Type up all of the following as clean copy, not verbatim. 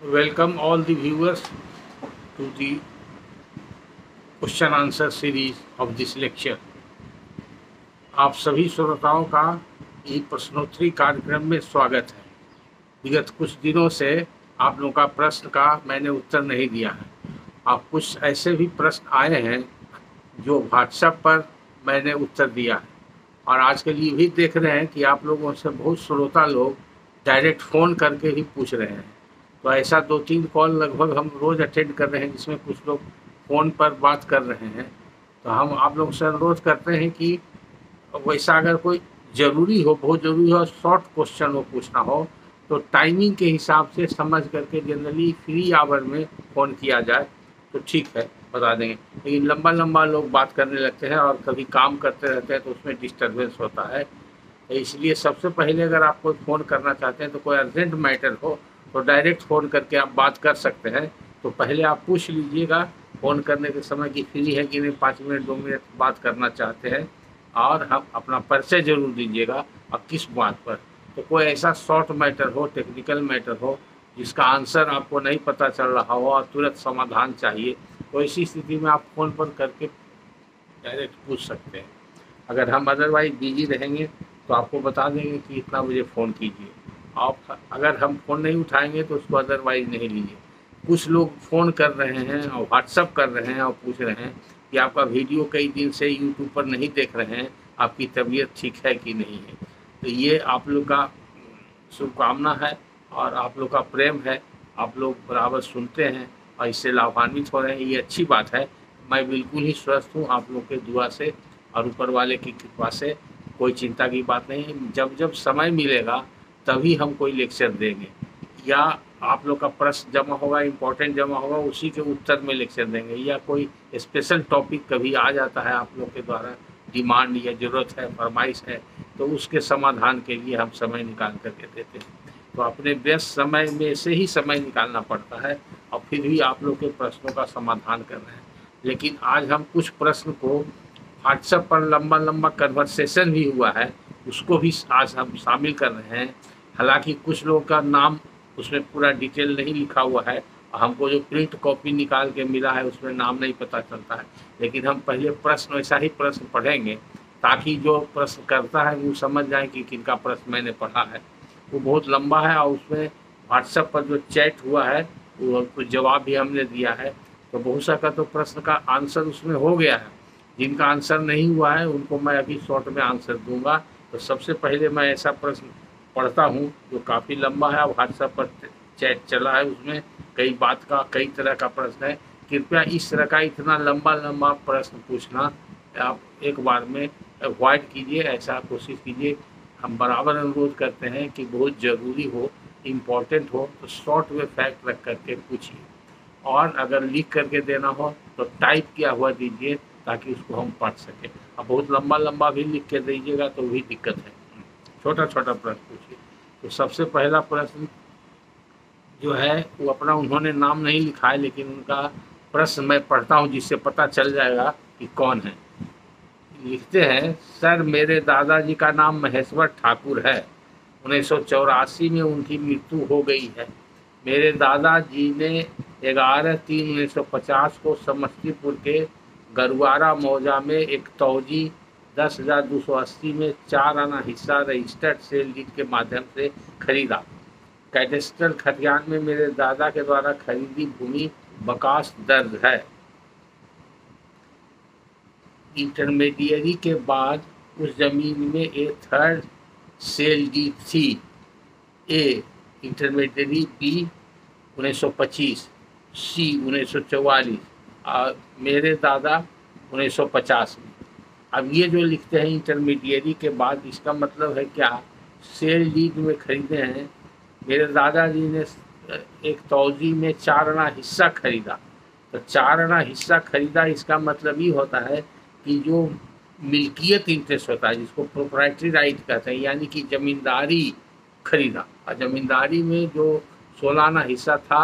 Welcome all the viewers to the question answer series of this lecture. आप सभी श्रोताओं का ये प्रश्नोत्तरी कार्यक्रम में स्वागत है। विगत कुछ दिनों से आप लोगों का प्रश्न का मैंने उत्तर नहीं दिया है। आप कुछ ऐसे भी प्रश्न आए हैं जो व्हाट्सएप पर मैंने उत्तर दिया है, और आजकल ये भी देख रहे हैं कि आप लोगों से बहुत श्रोता लोग डायरेक्ट फ़ोन करके ही पूछ रहे हैं। तो ऐसा 2-3 कॉल लगभग हम रोज़ अटेंड कर रहे हैं, जिसमें कुछ लोग फ़ोन पर बात कर रहे हैं। तो हम आप लोगों से अनुरोध करते हैं कि वैसा अगर कोई ज़रूरी हो, बहुत ज़रूरी हो, शॉर्ट क्वेश्चन हो पूछना हो, तो टाइमिंग के हिसाब से समझ करके जनरली फ्री आवर में फ़ोन किया जाए तो ठीक है, बता देंगे। लेकिन लंबा लंबा लोग बात करने लगते हैं और कभी काम करते रहते हैं तो उसमें डिस्टर्बेंस होता है। तो इसलिए सबसे पहले अगर आप कोई फ़ोन करना चाहते हैं तो कोई अर्जेंट मैटर हो तो डायरेक्ट फ़ोन करके आप बात कर सकते हैं। तो पहले आप पूछ लीजिएगा फ़ोन करने के समय कि फ्री है कि नहीं, 5 मिनट 2 मिनट बात करना चाहते हैं, और हम अपना परिचय ज़रूर दीजिएगा और किस बात पर। तो कोई ऐसा शॉर्ट मैटर हो, टेक्निकल मैटर हो, जिसका आंसर आपको नहीं पता चल रहा हो और तुरंत समाधान चाहिए, तो ऐसी स्थिति में आप फ़ोन पर करके डायरेक्ट पूछ सकते हैं। अगर हम अदरवाइज़ बिजी रहेंगे तो आपको बता देंगे कि इतना बजे फ़ोन कीजिए। आप अगर हम फ़ोन नहीं उठाएंगे तो उसको अदरवाइज़ नहीं लीजिए। कुछ लोग फ़ोन कर रहे हैं और व्हाट्सअप कर रहे हैं और पूछ रहे हैं कि आपका वीडियो कई दिन से यूट्यूब पर नहीं देख रहे हैं, आपकी तबीयत ठीक है कि नहीं है। तो ये आप लोग का शुभकामना है और आप लोग का प्रेम है। आप लोग बराबर सुनते हैं और इससे लाभान्वित हो रहे हैं, ये अच्छी बात है। मैं बिल्कुल ही स्वस्थ हूँ आप लोग के दुआ से और ऊपर वाले की कृपा से, कोई चिंता की बात नहीं है। जब जब समय मिलेगा तभी हम कोई लेक्चर देंगे, या आप लोग का प्रश्न जमा होगा, इम्पोर्टेंट जमा होगा, उसी के उत्तर में लेक्चर देंगे, या कोई स्पेशल टॉपिक कभी आ जाता है आप लोग के द्वारा डिमांड या ज़रूरत है, फरमाइश है, तो उसके समाधान के लिए हम समय निकाल करके देते हैं। तो अपने व्यस्त समय में से ही समय निकालना पड़ता है और फिर भी आप लोग के प्रश्नों का समाधान कर रहे हैं। लेकिन आज हम कुछ प्रश्न को व्हाट्सएप पर लंबा लंबा कन्वर्सेशन भी हुआ है, उसको भी आज हम शामिल कर रहे हैं। हालांकि कुछ लोगों का नाम उसमें पूरा डिटेल नहीं लिखा हुआ है, हमको जो प्रिंट कॉपी निकाल के मिला है उसमें नाम नहीं पता चलता है। लेकिन हम पहले प्रश्न ऐसा ही प्रश्न पढ़ेंगे ताकि जो प्रश्न करता है वो समझ जाए कि किनका प्रश्न मैंने पढ़ा है। वो बहुत लंबा है और उसमें व्हाट्सएप पर जो चैट हुआ है वो कुछ जवाब भी हमने दिया है। तो बहुत सा का तो प्रश्न का आंसर उसमें हो गया है, जिनका आंसर नहीं हुआ है उनको मैं अभी शॉर्ट में आंसर दूंगा। तो सबसे पहले मैं ऐसा प्रश्न पढ़ता हूँ जो काफ़ी लंबा है, व्हाट्सएप पर चैट चला है, उसमें कई तरह का प्रश्न है। कृपया इस तरह का इतना लंबा लंबा प्रश्न पूछना आप एक बार में अवॉइड कीजिए, ऐसा कोशिश कीजिए। हम बराबर अनुरोध करते हैं कि बहुत ज़रूरी हो, इम्पोर्टेंट हो तो शॉर्ट में फैक्ट रख करके पूछिए, और अगर लिख करके देना हो तो टाइप किया हुआ दीजिए ताकि उसको हम पढ़ सकें। अब बहुत लंबा लंबा भी लिख के दीजिएगा तो भी दिक्कत है। छोटा छोटा प्रश्न पूछिए। तो सबसे पहला प्रश्न जो है वो अपना उन्होंने नाम नहीं लिखा है, लेकिन उनका प्रश्न मैं पढ़ता हूँ जिससे पता चल जाएगा कि कौन है। लिखते हैं, सर मेरे दादाजी का नाम महेश्वर ठाकुर है। 1984 में उनकी मृत्यु हो गई है। मेरे दादाजी ने 11/3/1950 को समस्तीपुर के गरुआरा मौजा में एक तौजी 10,280 में 4 आना हिस्सा रजिस्टर्ड सेल डीड के माध्यम से खरीदा। कैडेस्ट्रल खतियान में मेरे दादा के द्वारा खरीदी भूमि बकास दर्ज है। इंटरमीडिएरी के बाद उस जमीन में एक थर्ड सेल डीड थी। ए इंटरमीडिएरी, बी 1925, सी 1944 और मेरे दादा 1950 में। अब ये जो लिखते हैं इंटरमीडिएरी के बाद, इसका मतलब है क्या? सेल डीड में खरीदे हैं। मेरे दादाजी ने एक तौजी में 4 आना हिस्सा खरीदा। तो 4 आना हिस्सा खरीदा, इसका मतलब ये होता है कि जो मिल्कियत इंटरेस्ट होता है, जिसको प्रोप्राइटरी राइट कहते हैं, यानी कि ज़मींदारी खरीदा। और ज़मींदारी में जो 16 आना हिस्सा था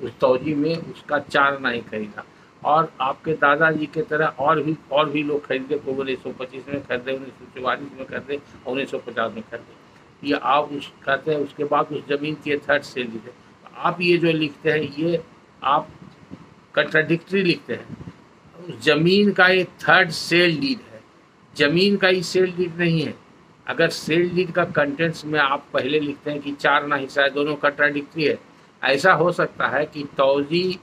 उस तौजी में, उसका 4 आना ही खरीदा। और आपके दादाजी की तरह और भी लोग खरीदे, को 1925 में खरीदे, 1944 में खरीदे और 1950 में खरीदे। ये आप उस कहते हैं। उसके बाद उस ज़मीन की थर्ड सेल दी है। आप ये जो लिखते हैं ये आप कंट्राडिक्टरी लिखते हैं। जमीन का ये थर्ड सेल डीड है, जमीन का ही सेल डीड नहीं है। अगर सेल डीड का कंटेंट्स में आप पहले लिखते हैं कि 4 ना हिस्सा है, दोनों कंट्राडिक्टरी है। ऐसा हो सकता है कि तौजी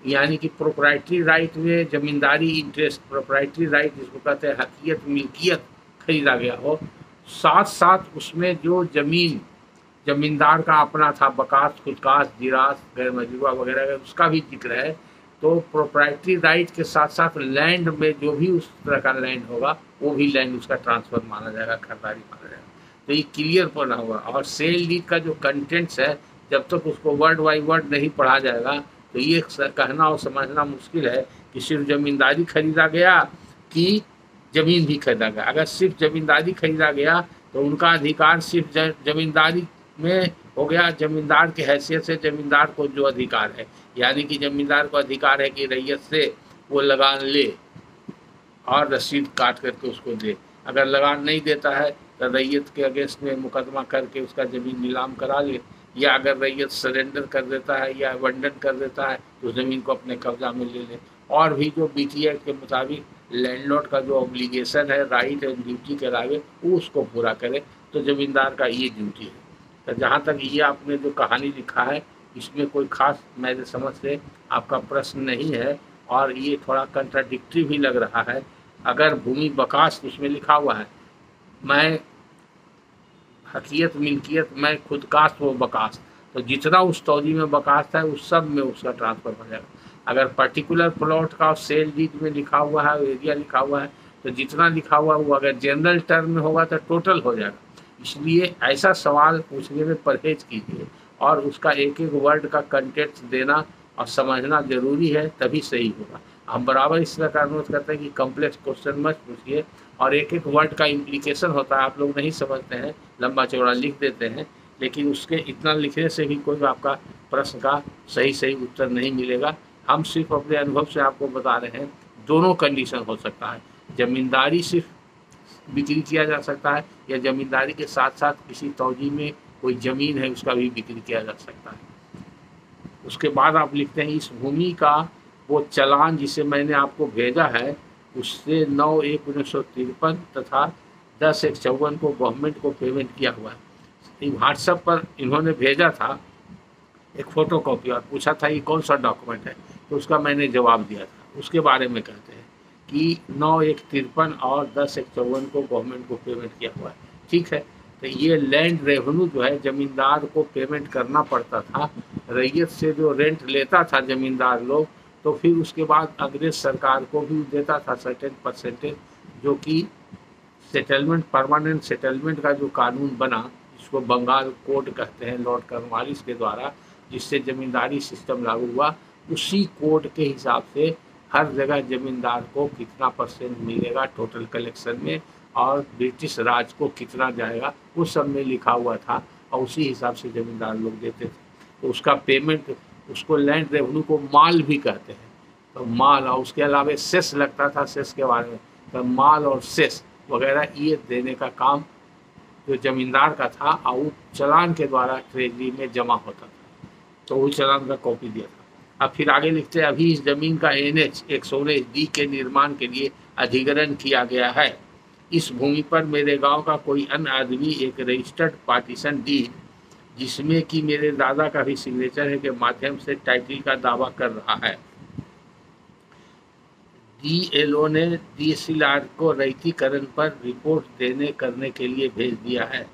यानी कि प्रोप्राइटरी राइट में जमींदारी इंटरेस्ट, प्रोप्राइटरी राइट जिसको कहते हैं हकीयत मिल्कियत खरीदा गया हो, साथ साथ उसमें जो जमीन जमींदार का अपना था, बकास, खुदकास, जिरास, गैर मजरूआ वगैरह, उसका भी जिक्र है। तो प्रोप्राइटरी राइट के साथ साथ लैंड में जो भी उस तरह का लैंड होगा वो भी लैंड उसका ट्रांसफर माना जाएगा, खरीदारी माना जाएगा। तो ये क्लियर होना होगा। और सेल डीड का जो कंटेंट्स है, जब तक उसको वर्ड बाई वर्ड नहीं पढ़ा जाएगा तो ये कहना और समझना मुश्किल है कि सिर्फ जमींदारी खरीदा गया कि ज़मीन भी खरीदा गया। अगर सिर्फ जमींदारी खरीदा गया तो उनका अधिकार सिर्फ जमींदारी में हो गया। जमींदार की हैसियत से जमींदार को जो अधिकार है, यानी कि जमींदार को अधिकार है कि रैयत से वो लगान ले और रसीद काट करके उसको दे। अगर लगान नहीं देता है तो रैयत के अगेंस्ट में मुकदमा करके उसका ज़मीन नीलाम करा ले, या अगर रैयत सरेंडर कर देता है या अबंडन कर देता है तो ज़मीन को अपने कब्जा में ले ले। और भी जो BT एक्ट के मुताबिक लैंडलॉर्ड का जो ऑब्लिगेशन है, राइट एंड ड्यूटी के अलावे, वो उसको पूरा करे। तो ज़मींदार का ये ड्यूटी है। तो जहाँ तक ये आपने जो कहानी लिखा है, इसमें कोई खास मेरे समझ से आपका प्रश्न नहीं है, और ये थोड़ा कंट्राडिक्टरी भी लग रहा है। अगर भूमि बकास उसमें लिखा हुआ है, मैं हकीयत मिल्कियत मैं खुद कास्ट वो बकास, तो जितना उस तौजी में बकास था उस सब में उसका ट्रांसफर हो जाएगा। अगर पर्टिकुलर प्लॉट का सेल डीड में लिखा हुआ है, एरिया लिखा हुआ है, तो जितना लिखा हुआ है वो अगर जनरल टर्म में होगा तो टोटल हो जाएगा। इसलिए ऐसा सवाल पूछने में परहेज कीजिए और उसका एक एक वर्ड का कंटेंट देना और समझना जरूरी है, तभी सही होगा। हम बराबर इस तरह का अनुरोध करते हैं कि कॉम्प्लेक्स क्वेश्चन मत पूछिए और एक एक वर्ड का इम्प्लीकेशन होता है, आप लोग नहीं समझते हैं, लंबा चौड़ा लिख देते हैं, लेकिन उसके इतना लिखने से भी कोई आपका प्रश्न का सही उत्तर नहीं मिलेगा। हम सिर्फ अपने अनुभव से आपको बता रहे हैं, दोनों कंडीशन हो सकता है। जमींदारी सिर्फ बिक्री किया जा सकता है, या जमींदारी के साथ साथ किसी तौजी में कोई ज़मीन है उसका भी बिक्री किया जा सकता है। उसके बाद आप लिखते हैं इस भूमि का वो चालान जिसे मैंने आपको भेजा है, उससे 9/1/1953 तथा 10/1/54 को गवर्नमेंट को पेमेंट किया हुआ है। व्हाट्सएप पर इन्होंने भेजा था एक फ़ोटो कॉपी और पूछा था ये कौन सा डॉक्यूमेंट है, तो उसका मैंने जवाब दिया था। उसके बारे में कहते हैं कि 9/1/53 और 10/1/54 को गवर्नमेंट को पेमेंट किया हुआ है। ठीक है, तो ये लैंड रेवेन्यू जो है जमींदार को पेमेंट करना पड़ता था। रैयत से जो रेंट लेता था जमींदार लोग, तो फिर उसके बाद अंग्रेज सरकार को भी देता था सर्टेन परसेंटेज, जो कि सेटलमेंट, परमानेंट सेटलमेंट का जो कानून बना, जिसको बंगाल कोड कहते हैं लॉर्ड कॉर्नवालिस के द्वारा, जिससे जमींदारी सिस्टम लागू हुआ, उसी कोड के हिसाब से हर जगह जमींदार को कितना परसेंट मिलेगा टोटल कलेक्शन में और ब्रिटिश राज को कितना जाएगा, उस सब में लिखा हुआ था और उसी हिसाब से जमींदार लोग देते थे। तो उसका पेमेंट, उसको लैंड रेवेन्यू को माल भी कहते हैं। तो माल, और उसके अलावा सेस लगता था, सेस के बारे में, तो माल और सेस वगैरह ये देने का काम जो जमींदार का था, और वो चालान के द्वारा ट्रेजरी में जमा होता था। तो वो चालान का कॉपी दिया था। अब फिर आगे लिखते हैं, अभी इस जमीन का NH 119D के निर्माण के लिए अधिग्रहण किया गया है। इस भूमि पर मेरे गांव का कोई अन्य आदमी एक रजिस्टर्ड पार्टीशन डीड, जिसमें कि मेरे दादा का भी सिग्नेचर है, के माध्यम से टाइटल का दावा कर रहा है। DLO ने DSLR को रैयतीकरण पर रिपोर्ट करने के लिए भेज दिया है।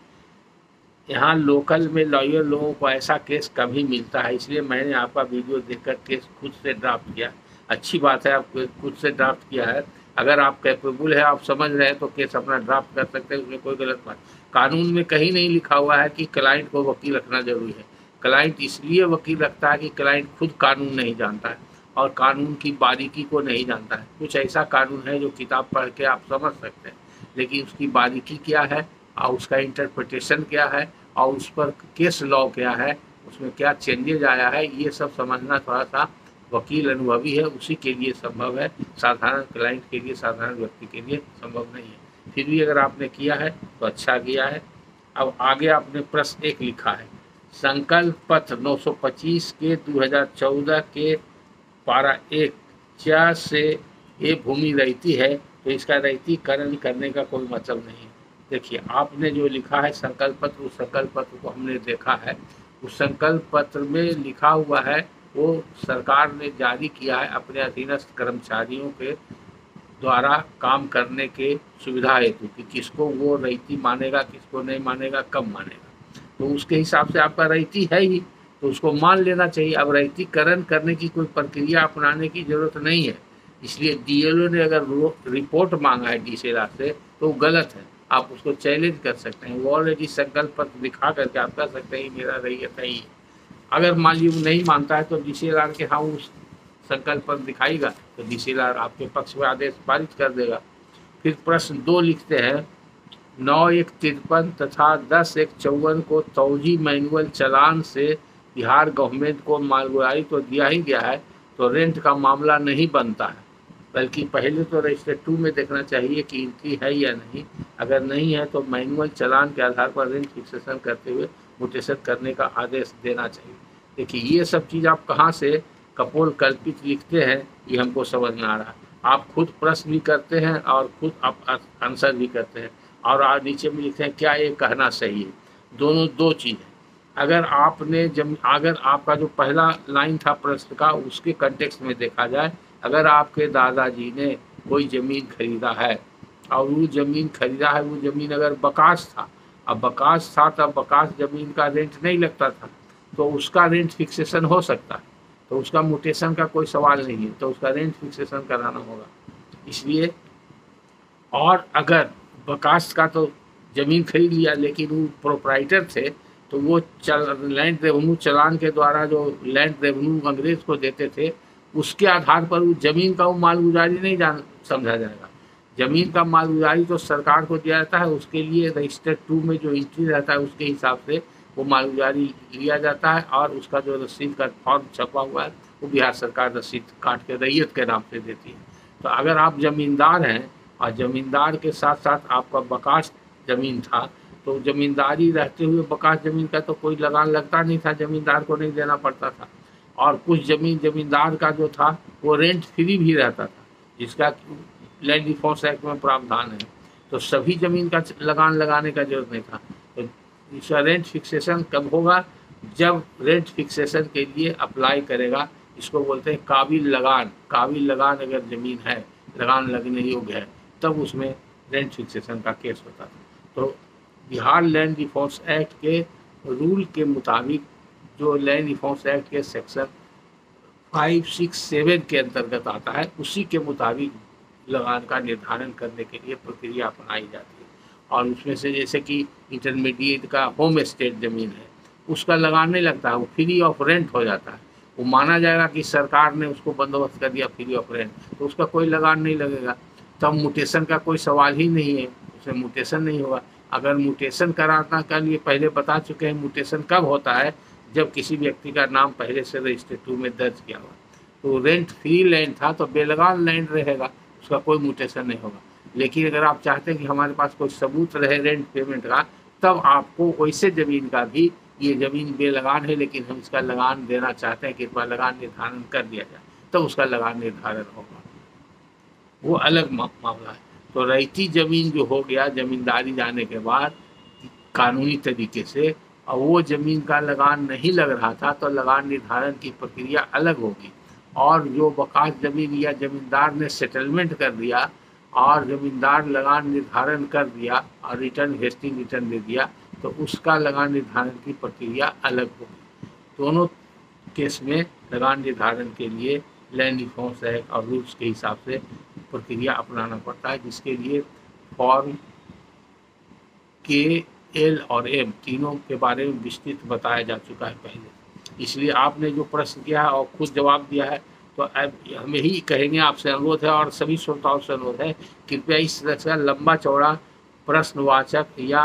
यहाँ लोकल में लॉयर लोगों को ऐसा केस कभी मिलता है, इसलिए मैंने आपका वीडियो देखकर केस खुद से ड्राफ्ट किया। अच्छी बात है, आप खुद से ड्राफ्ट किया है। अगर आप कैपेबल है, आप समझ रहे हैं, तो केस अपना ड्राफ्ट कर सकते हैं, उसमें कोई गलत बात। कानून में कहीं नहीं लिखा हुआ है कि क्लाइंट को वकील रखना जरूरी है। क्लाइंट इसलिए वकील रखता है कि क्लाइंट खुद कानून नहीं जानता है और कानून की बारीकी को नहीं जानता है। कुछ ऐसा कानून है जो किताब पढ़ के आप समझ सकते हैं, लेकिन उसकी बारीकी क्या है और उसका इंटरप्रिटेशन क्या है और उस पर केस लॉ क्या है, उसमें क्या चेंजेज आया है, ये सब समझना थोड़ा सा वकील अनुभवी है उसी के लिए संभव है, साधारण क्लाइंट के लिए, साधारण व्यक्ति के लिए संभव नहीं है। फिर भी अगर आपने किया है तो अच्छा किया है। अब आगे आपने प्रश्न 1 लिखा है, संकल्प पत्र 925 के 2014 के पारा 1 च से ये भूमि रहती है, तो इसका रहितीकरण करने का कोई मतलब नहीं है। देखिए, आपने जो लिखा है संकल्प पत्र, उस संकल्प पत्र को हमने देखा है। उस संकल्प पत्र में लिखा हुआ है, वो सरकार ने जारी किया है अपने अधीनस्थ कर्मचारियों के द्वारा काम करने के सुविधा हेतु कि किसको वो रहिती मानेगा, किसको नहीं मानेगा, कब मानेगा। तो उसके हिसाब से आपका रहिती है ही, तो उसको मान लेना चाहिए। अब रहितीकरण करने की कोई प्रक्रिया अपनाने की जरूरत नहीं है। इसलिए डीएलओ ने अगर रिपोर्ट मांगा है डीसीएलआर से, तो वो गलत है। आप उसको चैलेंज कर सकते हैं। वो ऑलरेडी संकल्प पत्र दिखा करके आप कर सकते हैं मेरा रैयत है ही। अगर मान लीजिए वो नहीं मानता है, तो डीसीएलआर के हाँ उस संकल्प पत्र दिखाएगा, तो डीसीएलआर आपके पक्ष में आदेश पारित कर देगा। फिर प्रश्न 2 लिखते हैं, 9/1/53 तथा 10/1/54 को तौजी मैनुअल चालान से बिहार गवर्नमेंट को मालगुजारी तो दिया ही गया है, तो रेंट का मामला नहीं बनता है, बल्कि पहले तो रजिस्टर 2 में देखना चाहिए कि एंट्री है या नहीं। अगर नहीं है तो मैनुअल चालान के आधार पर रेंट फिक्सेशन करते हुए म्यूटेशन करने का आदेश देना चाहिए। देखिए, ये सब चीज़ आप कहाँ से कपोल कल्पित लिखते हैं, ये हमको समझ में आ रहा है। आप खुद प्रश्न भी करते हैं और खुद आप आंसर भी करते हैं, और आप नीचे में लिखते हैं क्या ये कहना सही है। दोनों दो चीज़ है। अगर आपका जो पहला लाइन था प्रश्न का, उसके कंटेक्स्ट में देखा जाए, अगर आपके दादाजी ने कोई ज़मीन खरीदा है और वो ज़मीन खरीदा है, वो ज़मीन अगर बकास था, अब बकास था तब बकास ज़मीन का रेंट नहीं लगता था, तो उसका रेंट फिक्सेशन हो सकता है, तो उसका म्यूटेशन का कोई सवाल नहीं है, तो उसका रेंट फिक्सेशन कराना होगा। इसलिए, और अगर बकास का तो ज़मीन खरीद लिया लेकिन वो प्रोप्राइटर थे, तो वो लैंड रेवेन्यू चालान के द्वारा जो लैंड रेवेन्यू अंग्रेज को देते थे, उसके आधार पर वो ज़मीन का वो मालगुजारी नहीं समझा जाएगा। ज़मीन का मालगुजारी तो सरकार को दिया जाता है, उसके लिए रजिस्टर 2 में जो एंट्री रहता है उसके हिसाब से वो मालगुजारी लिया जाता है, और उसका जो रसीद का फॉर्म छपा हुआ है वो बिहार सरकार रसीद काट के रैयत के नाम से देती है। तो अगर आप ज़मींदार हैं और ज़मींदार के साथ साथ आपका बकास ज़मीन था, तो ज़मींदारी रहते हुए बकास ज़मीन का तो कोई लगान लगता नहीं था, ज़मींदार को नहीं देना पड़ता था। और कुछ ज़मींदार का जो था वो रेंट फ्री भी रहता था, जिसका लैंड रिफॉर्म्स एक्ट में प्रावधान है। तो सभी ज़मीन का लगान लगाने का जरूरत नहीं था। तो इसका रेंट फिक्सेशन कब होगा? जब रेंट फिक्सेशन के लिए अप्लाई करेगा, इसको बोलते हैं काबिल लगान। काबिल लगान अगर ज़मीन है, लगान लगने योग्य है, तब उसमें रेंट फिक्सेशन का केस होता था। तो बिहार लैंड रिफॉर्म्स एक्ट के रूल के मुताबिक, जो लैंड रिफॉर्म्स एक्ट के सेक्शन 5, 6, 7 के अंतर्गत आता है, उसी के मुताबिक लगान का निर्धारण करने के लिए प्रक्रिया अपनाई जाती है। और उसमें से जैसे कि इंटरमीडिएट का होम स्टेट ज़मीन है, उसका लगान नहीं लगता है, वो फ्री ऑफ रेंट हो जाता है। वो माना जाएगा कि सरकार ने उसको बंदोबस्त कर दिया फ्री ऑफ रेंट, तो उसका कोई लगान नहीं लगेगा। तब म्यूटेशन का कोई सवाल ही नहीं है, उसमें म्यूटेशन नहीं होगा। अगर म्यूटेशन कराना के लिए पहले बता चुके हैं, म्यूटेशन कब होता है? जब किसी व्यक्ति का नाम पहले से रजिस्टर 2 में दर्ज किया हुआ, तो रेंट फ्री लैंड था तो बेलगान लैंड रहेगा, उसका कोई म्यूटेशन नहीं होगा। लेकिन अगर आप चाहते हैं कि हमारे पास कोई सबूत रहे रेंट पेमेंट का, तब आपको वैसे ज़मीन का भी, ये ज़मीन बेलगान है लेकिन हम इसका लगान देना चाहते हैं, कृपया लगान निर्धारण कर दिया जाए, तब उसका लगान निर्धारण होगा। वो अलग मामला है। तो रैयती ज़मीन जो हो गया, ज़मींदारी जाने के बाद कानूनी तरीके से, और वो ज़मीन का लगान नहीं लग रहा था, तो लगान निर्धारण की प्रक्रिया अलग होगी। और जो बकास ज़मीन या ज़मींदार ने सेटलमेंट कर दिया और ज़मींदार लगान निर्धारण कर दिया और रिटर्न वेस्टिंग रिटर्न दे दिया, तो उसका लगान निर्धारण की प्रक्रिया अलग होगी। दोनों केस में लगान निर्धारण के लिए लैंड रिफॉर्म्स एक्ट और रूल्स के हिसाब से प्रक्रिया अपनाना पड़ता है, जिसके लिए फॉर्म के, एल और एम तीनों के बारे में विस्तृत बताया जा चुका है पहले। इसलिए आपने जो प्रश्न किया है और खुद जवाब दिया है, तो अब हम यही कहेंगे, आपसे अनुरोध है और सभी श्रोताओं से अनुरोध है, कृपया इस तरह से लंबा चौड़ा प्रश्नवाचक या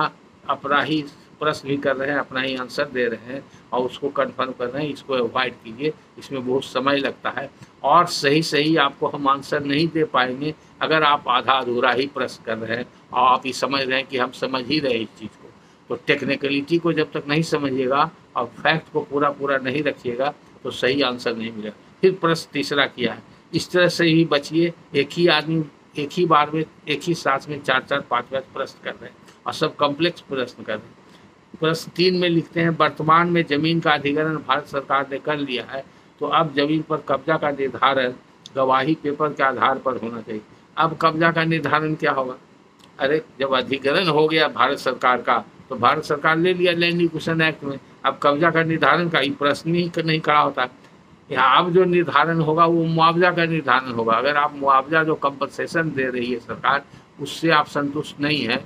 अपना ही प्रश्न भी कर रहे हैं, अपना ही आंसर दे रहे हैं और उसको कन्फर्म कर रहे हैं, इसको अवॉइड कीजिए। इसमें बहुत समय लगता है और सही आपको हम आंसर नहीं दे पाएंगे अगर आप आधा अधूरा ही प्रश्न कर रहे हैं और आप ये समझ रहे हैं कि हम समझ ही रहे इस चीज़ को। तो टेक्निकलिटी को जब तक नहीं समझिएगा और फैक्ट को पूरा पूरा नहीं रखिएगा तो सही आंसर नहीं मिलेगा। फिर प्रश्न तीसरा किया है, इस तरह से ही बचिए, एक ही आदमी एक ही बार में एक ही साथ में 4-4 5-5 प्रश्न कर रहे हैं और सब कॉम्प्लेक्स प्रश्न कर रहे हैं। प्रश्न 3 में लिखते हैं, वर्तमान में जमीन का अधिग्रहण भारत सरकार ने कर लिया है, तो अब जमीन पर कब्जा का निर्धारण गवाही पेपर के आधार पर होना चाहिए। अब कब्जा का निर्धारण क्या होगा? अरे जब अधिग्रहण हो गया भारत सरकार का, तो भारत सरकार ले लिया लैंड एक्विजिशन एक्ट में, अब कब्जा का निर्धारण का ही प्रश्न ही नहीं खड़ा होता। यहाँ अब जो निर्धारण होगा वो मुआवजा का निर्धारण होगा। अगर आप मुआवजा जो कंपनसेशन दे रही है सरकार, उससे आप संतुष्ट नहीं है,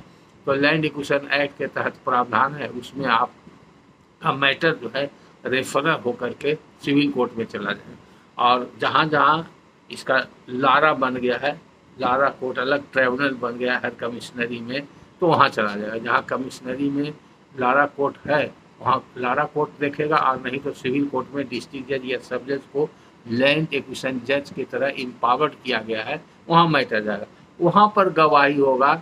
तो लैंड एक्विजिशन एक्ट के तहत प्रावधान है, उसमें आपका मैटर जो है रेफर होकर के सिविल कोर्ट में चला जाए। और जहाँ जहाँ इसका लारा बन गया है, लारा कोर्ट अलग ट्राइब्यूनल बन गया है कमिश्नरी में, तो वहाँ चला जाएगा। जहाँ कमिश्नरी में लारा कोर्ट है वहाँ लारा कोर्ट देखेगा, और नहीं तो सिविल कोर्ट में डिस्ट्रिक्ट जज या सब जज को लैंड एक्विजिशन जज की तरह इम्पावर्ड किया गया है, वहाँ मैटर जाएगा। वहाँ पर गवाही होगा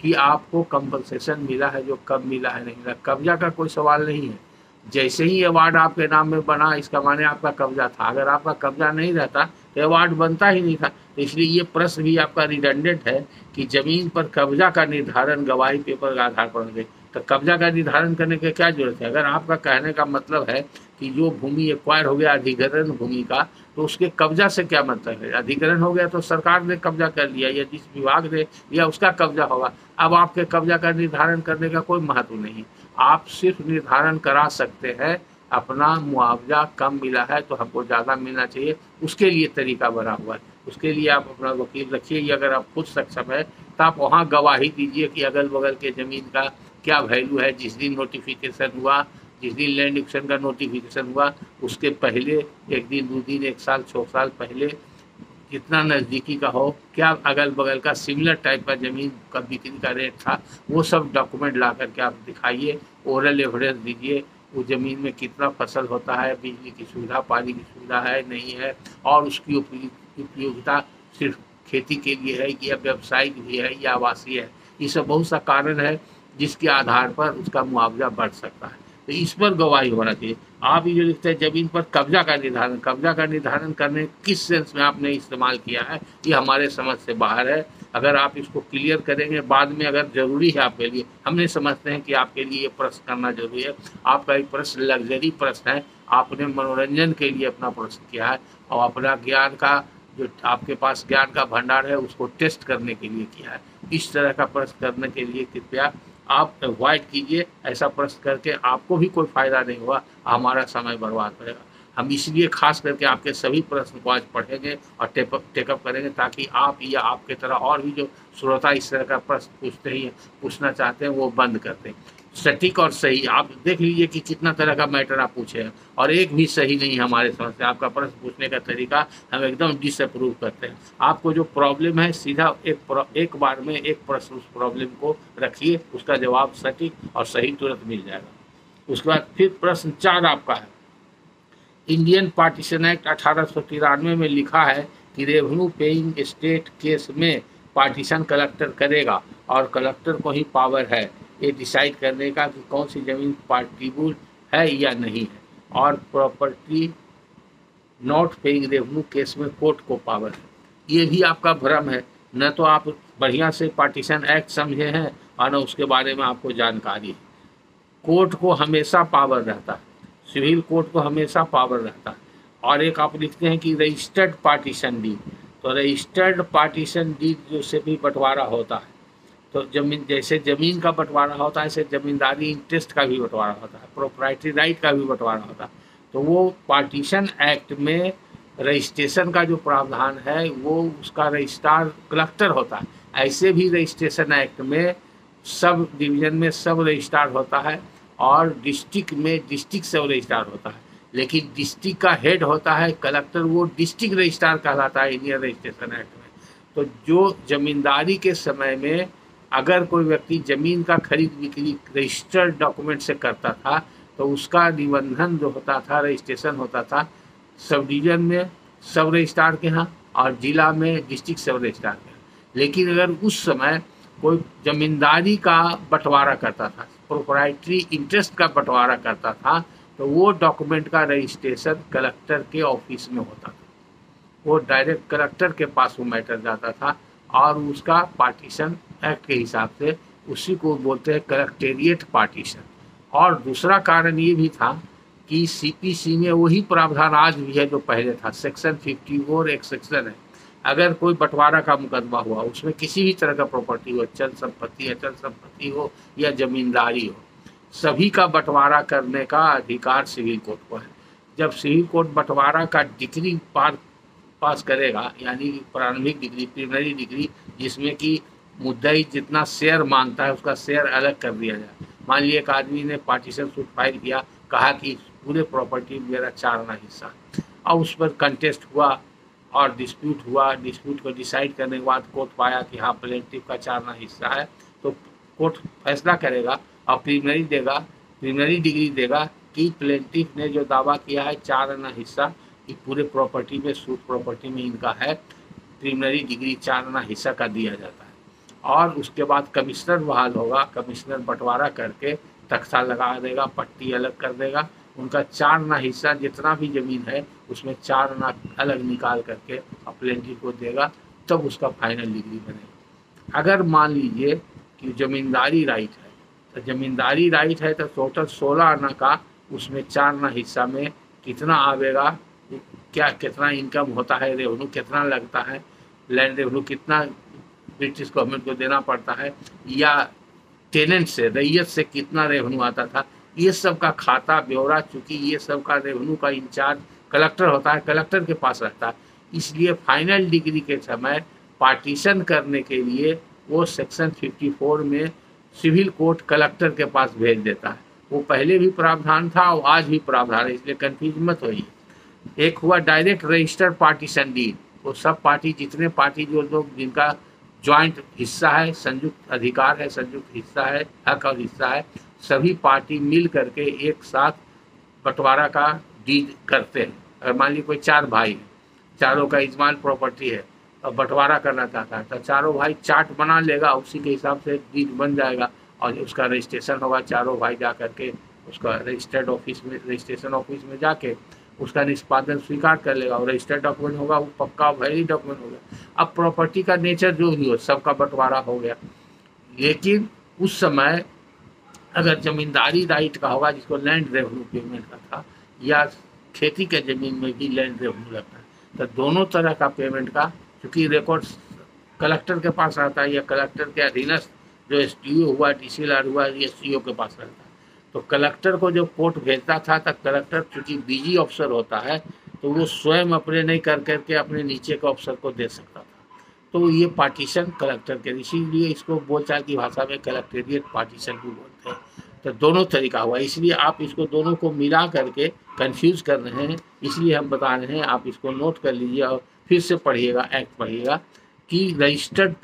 कि आपको कंपनसेशन मिला है, जो कब मिला है नहीं मिला। कब्जा का कोई सवाल नहीं है, जैसे ही अवार्ड आपके नाम में बना इसका माने आपका कब्जा था। अगर आपका कब्जा नहीं रहता तो अवार्ड बनता ही नहीं था। तो इसलिए ये प्रश्न भी आपका रिडंडेंट है कि जमीन पर कब्जा का निर्धारण गवाही पेपर के आधार पर होंगे। तो कब्जा का निर्धारण करने की क्या जरूरत है? अगर आपका कहने का मतलब है कि जो भूमि एक्वायर हो गया अधिग्रहण भूमि का, तो उसके कब्जा से क्या मतलब है? अधिग्रहण हो गया तो सरकार ने कब्जा कर लिया या जिस विभाग ने या उसका कब्जा होगा। अब आपके कब्जा का निर्धारण करने का कोई महत्व नहीं। आप सिर्फ निर्धारण करा सकते हैं अपना मुआवजा कम मिला है तो हमको ज़्यादा मिलना चाहिए, उसके लिए तरीका बना हुआ है। उसके लिए आप अपना वकील रखिए, या अगर आप खुद सक्षम है तो आप वहाँ गवाही दीजिए कि अगल बगल के ज़मीन का क्या वैल्यू है। जिस दिन नोटिफिकेशन हुआ, जिस दिन लैंड एक्विजिशन का नोटिफिकेशन हुआ, उसके पहले 1 दिन 2 दिन 1 साल 6 साल पहले जितना नज़दीकी का हो, क्या अगल बगल का सिमिलर टाइप का ज़मीन का बिक्री का रेट था, वो सब डॉक्यूमेंट ला करके आप दिखाइए, ओरल एविडेंस दीजिए। उस ज़मीन में कितना फसल होता है, बिजली की सुविधा, पानी की सुविधा है नहीं है, और उसकी उपयोगिता सिर्फ खेती के लिए है या व्यावसायिक भी है या आवासीय है। ये सब बहुत सा कारण है जिसके आधार पर उसका मुआवजा बढ़ सकता है। तो इस पर गवाही होना चाहिए। आप ये जो लिखते हैं जमीन पर कब्जा का निर्धारण करने किस सेंस में आपने इस्तेमाल किया है, ये हमारे समझ से बाहर है। अगर आप इसको क्लियर करेंगे बाद में, अगर ज़रूरी है आपके लिए, हमने समझते हैं कि आपके लिए ये प्रश्न करना जरूरी है। आपका एक प्रश्न लग्जरी प्रश्न है, आपने मनोरंजन के लिए अपना प्रश्न किया है और अपना ज्ञान का जो आपके पास ज्ञान का भंडार है उसको टेस्ट करने के लिए किया है। इस तरह का प्रश्न करने के लिए कृपया आप अवॉइड कीजिए। ऐसा प्रश्न करके आपको भी कोई फ़ायदा नहीं हुआ, हमारा समय बर्बाद होगा। हम इसलिए खास करके आपके सभी प्रश्न को आज पढ़ेंगे और टेकअप करेंगे, ताकि आप या आपके तरह और भी जो श्रोता इस तरह का प्रश्न पूछना चाहते हैं वो बंद कर दें। सटीक और सही आप देख लीजिए कि कितना तरह का मैटर आप पूछे हैं, और एक भी सही नहीं है हमारे समझ से। आपका प्रश्न पूछने का तरीका हम एकदम डिसअप्रूव करते हैं। आपको जो प्रॉब्लम है सीधा एक बार में एक प्रश्न उस प्रॉब्लम को रखिए, उसका जवाब सटीक और सही तुरंत मिल जाएगा। उसके बाद फिर प्रश्न 4 आपका है, इंडियन पार्टीशन एक्ट 1893 में लिखा है कि रेवेन्यू पेइंग स्टेट केस में पार्टीशन कलेक्टर करेगा, और कलेक्टर को ही पावर है ये डिसाइड करने का कि कौन सी ज़मीन पार्टीबल है या नहीं है। और property not paying revenue case में कोर्ट को पावर है। ये भी आपका भ्रम है, न तो आप बढ़िया से पार्टीशन एक्ट समझे हैं और न उसके बारे में आपको जानकारी है। कोर्ट को हमेशा पावर रहता है, सिविल कोर्ट को हमेशा पावर रहता है। और एक आप लिखते हैं कि रजिस्टर्ड पार्टीशन डीड, तो रजिस्टर्ड पार्टीशन डीड जो से भी बंटवारा होता है, तो जमीन जैसे ज़मीन का बंटवारा होता है ऐसे ज़मींदारी इंटरेस्ट का भी बंटवारा होता है, प्रोप्राइटरी राइट का भी बंटवारा होता है। तो वो पार्टीशन एक्ट में रजिस्ट्रेशन का जो प्रावधान है वो उसका रजिस्ट्रार कलेक्टर होता है। ऐसे भी रजिस्ट्रेशन एक्ट में सब डिवीज़न में सब रजिस्ट्रार होता है, और डिस्ट्रिक्ट में डिस्ट्रिक्ट सब रजिस्ट्रार होता है, लेकिन डिस्ट्रिक्ट का हेड होता है कलेक्टर, वो डिस्ट्रिक्ट रजिस्ट्रार कहलाता है इंडियन रजिस्ट्रेशन एक्ट में। तो जो ज़मींदारी के समय में अगर कोई व्यक्ति ज़मीन का खरीद बिक्री रजिस्टर्ड डॉक्यूमेंट से करता था, तो उसका निबंधन जो होता था, रजिस्ट्रेशन होता था सब डिवीज़न में सब रजिस्ट्रार के यहाँ और ज़िला में डिस्ट्रिक्ट सब रजिस्ट्रार के यहाँ। लेकिन अगर उस समय कोई ज़मींदारी का बंटवारा करता था, प्रोप्राइटरी इंटरेस्ट का बंटवारा करता था, तो वो डॉक्यूमेंट का रजिस्ट्रेशन कलेक्टर के ऑफिस में होता था। वो डायरेक्ट कलेक्टर के पास वो मैटर जाता था और उसका पार्टीशन एक्ट के हिसाब से उसी को बोलते हैं कलेक्टेरिएट पार्टीशन। और दूसरा कारण ये भी था कि सीपीसी में वही प्रावधान आज भी है जो पहले था। सेक्शन 54 एक सेक्शन है, अगर कोई बंटवारा का मुकदमा हुआ, उसमें किसी भी तरह का प्रॉपर्टी हो, चल संपत्ति, अचल संपत्ति हो या जमींदारी हो, सभी का बंटवारा करने का अधिकार सिविल कोर्ट को है। जब सिविल कोर्ट बंटवारा का डिग्री पास करेगा, यानी प्रारंभिक डिग्री, प्रीलिमिनरी डिग्री, जिसमें कि मुद्दई जितना शेयर मांगता है उसका शेयर अलग कर दिया जाए। मान लीजिए एक आदमी ने पार्टीशन सूट फाइल किया, कहा कि पूरे प्रॉपर्टी मेरा 4 हिस्सा, और उस पर कंटेस्ट हुआ और डिस्प्यूट हुआ। डिस्प्यूट को डिसाइड करने के बाद कोर्ट पाया कि हाँ प्लेंटिफ का 4 हिस्सा है, तो कोर्ट फैसला करेगा और प्रीलिमिनरी डिग्री देगा कि प्लेंटिफ ने जो दावा किया है 4 हिस्सा कि पूरे प्रॉपर्टी में, सूट प्रॉपर्टी में इनका है, प्रीलिमिनरी डिग्री 4 हिस्सा का दिया जाता है। और उसके बाद कमिश्नर बहाल होगा, कमिश्नर बंटवारा करके तख्ता लगा देगा, पट्टी अलग कर देगा, उनका 4 हिस्सा जितना भी जमीन है उसमें 4 अलग निकाल करके प्लेंटिफ को देगा, तब उसका फाइनल डिग्री बनेगा। अगर मान लीजिए कि जमींदारी राइट है, तो जमींदारी राइट है तो टोटल 16 का उसमें 4 हिस्सा में कितना आवेगा, क्या कितना इनकम होता है, रेवेन्यू कितना लगता है, लैंड रेवेन्यू कितना ब्रिटिश गवर्नमेंट को देना पड़ता है, या टेनेंट से, रैयत से कितना रेवेन्यू आता था, ये सब का खाता ब्यौरा, चूँकि ये सब का रेवेन्यू का इंचार्ज कलेक्टर होता है, कलेक्टर के पास रहता है। इसलिए फाइनल डिग्री के समय पार्टीशन करने के लिए वो सेक्शन 54 में सिविल कोर्ट कलेक्टर के पास भेज देता है। वो पहले भी प्रावधान था और आज भी प्रावधान है, इसलिए कन्फ्यूज मत होइए। एक हुआ डायरेक्ट रजिस्टर्ड पार्टीशन डीड, वो सब पार्टी, जितने पार्टी जो लोग जिनका जॉइंट हिस्सा है, संयुक्त अधिकार है, संयुक्त हिस्सा है, हक और हिस्सा है, सभी पार्टी मिल करके एक साथ बंटवारा का डीड करते हैं। अगर मान लीजिए कोई 4 भाई है, चारों का इजमाल प्रॉपर्टी है और बंटवारा करना चाहता है, तो चारों भाई चार्ट बना लेगा, उसी के हिसाब से डीड बन जाएगा और उसका रजिस्ट्रेशन होगा। चारों भाई जा करके उसका रजिस्ट्रेशन ऑफिस में जाके उसका निष्पादन स्वीकार कर लेगा और रजिस्टर्ड डॉक्यूमेंट होगा, वो पक्का वैलिड डॉक्यूमेंट होगा। अब प्रॉपर्टी का नेचर जो भी हो, सबका बंटवारा हो गया। लेकिन उस समय अगर जमींदारी राइट का होगा, जिसको लैंड रेवेन्यू पेमेंट का था, या खेती के ज़मीन में भी लैंड रेवेन्यू लगता है, तो दोनों तरह का पेमेंट का, क्योंकि रिकॉर्ड कलेक्टर के पास आता है या कलेक्टर के अधीनस्थ जो एसडीओ हुआ, तहसीलदार हुआ, एसडीओ के पास रहता है। तो कलेक्टर को जो कोर्ट भेजता था, तब कलेक्टर चूँकि बिजी ऑफिसर होता है, तो वो स्वयं अपने नहीं कर करके अपने नीचे के ऑफिसर को दे सकता था। तो ये पार्टीशन कलेक्टर के, इसीलिए इसको बोलचाल की भाषा में कलेक्टेरिएट पार्टीशन भी बोलते हैं। तो दोनों तरीका हुआ, इसलिए आप इसको दोनों को मिला करके कंफ्यूज कर रहे हैं, इसलिए हम बता रहे हैं। आप इसको नोट कर लीजिए और फिर से पढ़िएगा, एक्ट पढ़िएगा कि रजिस्टर्ड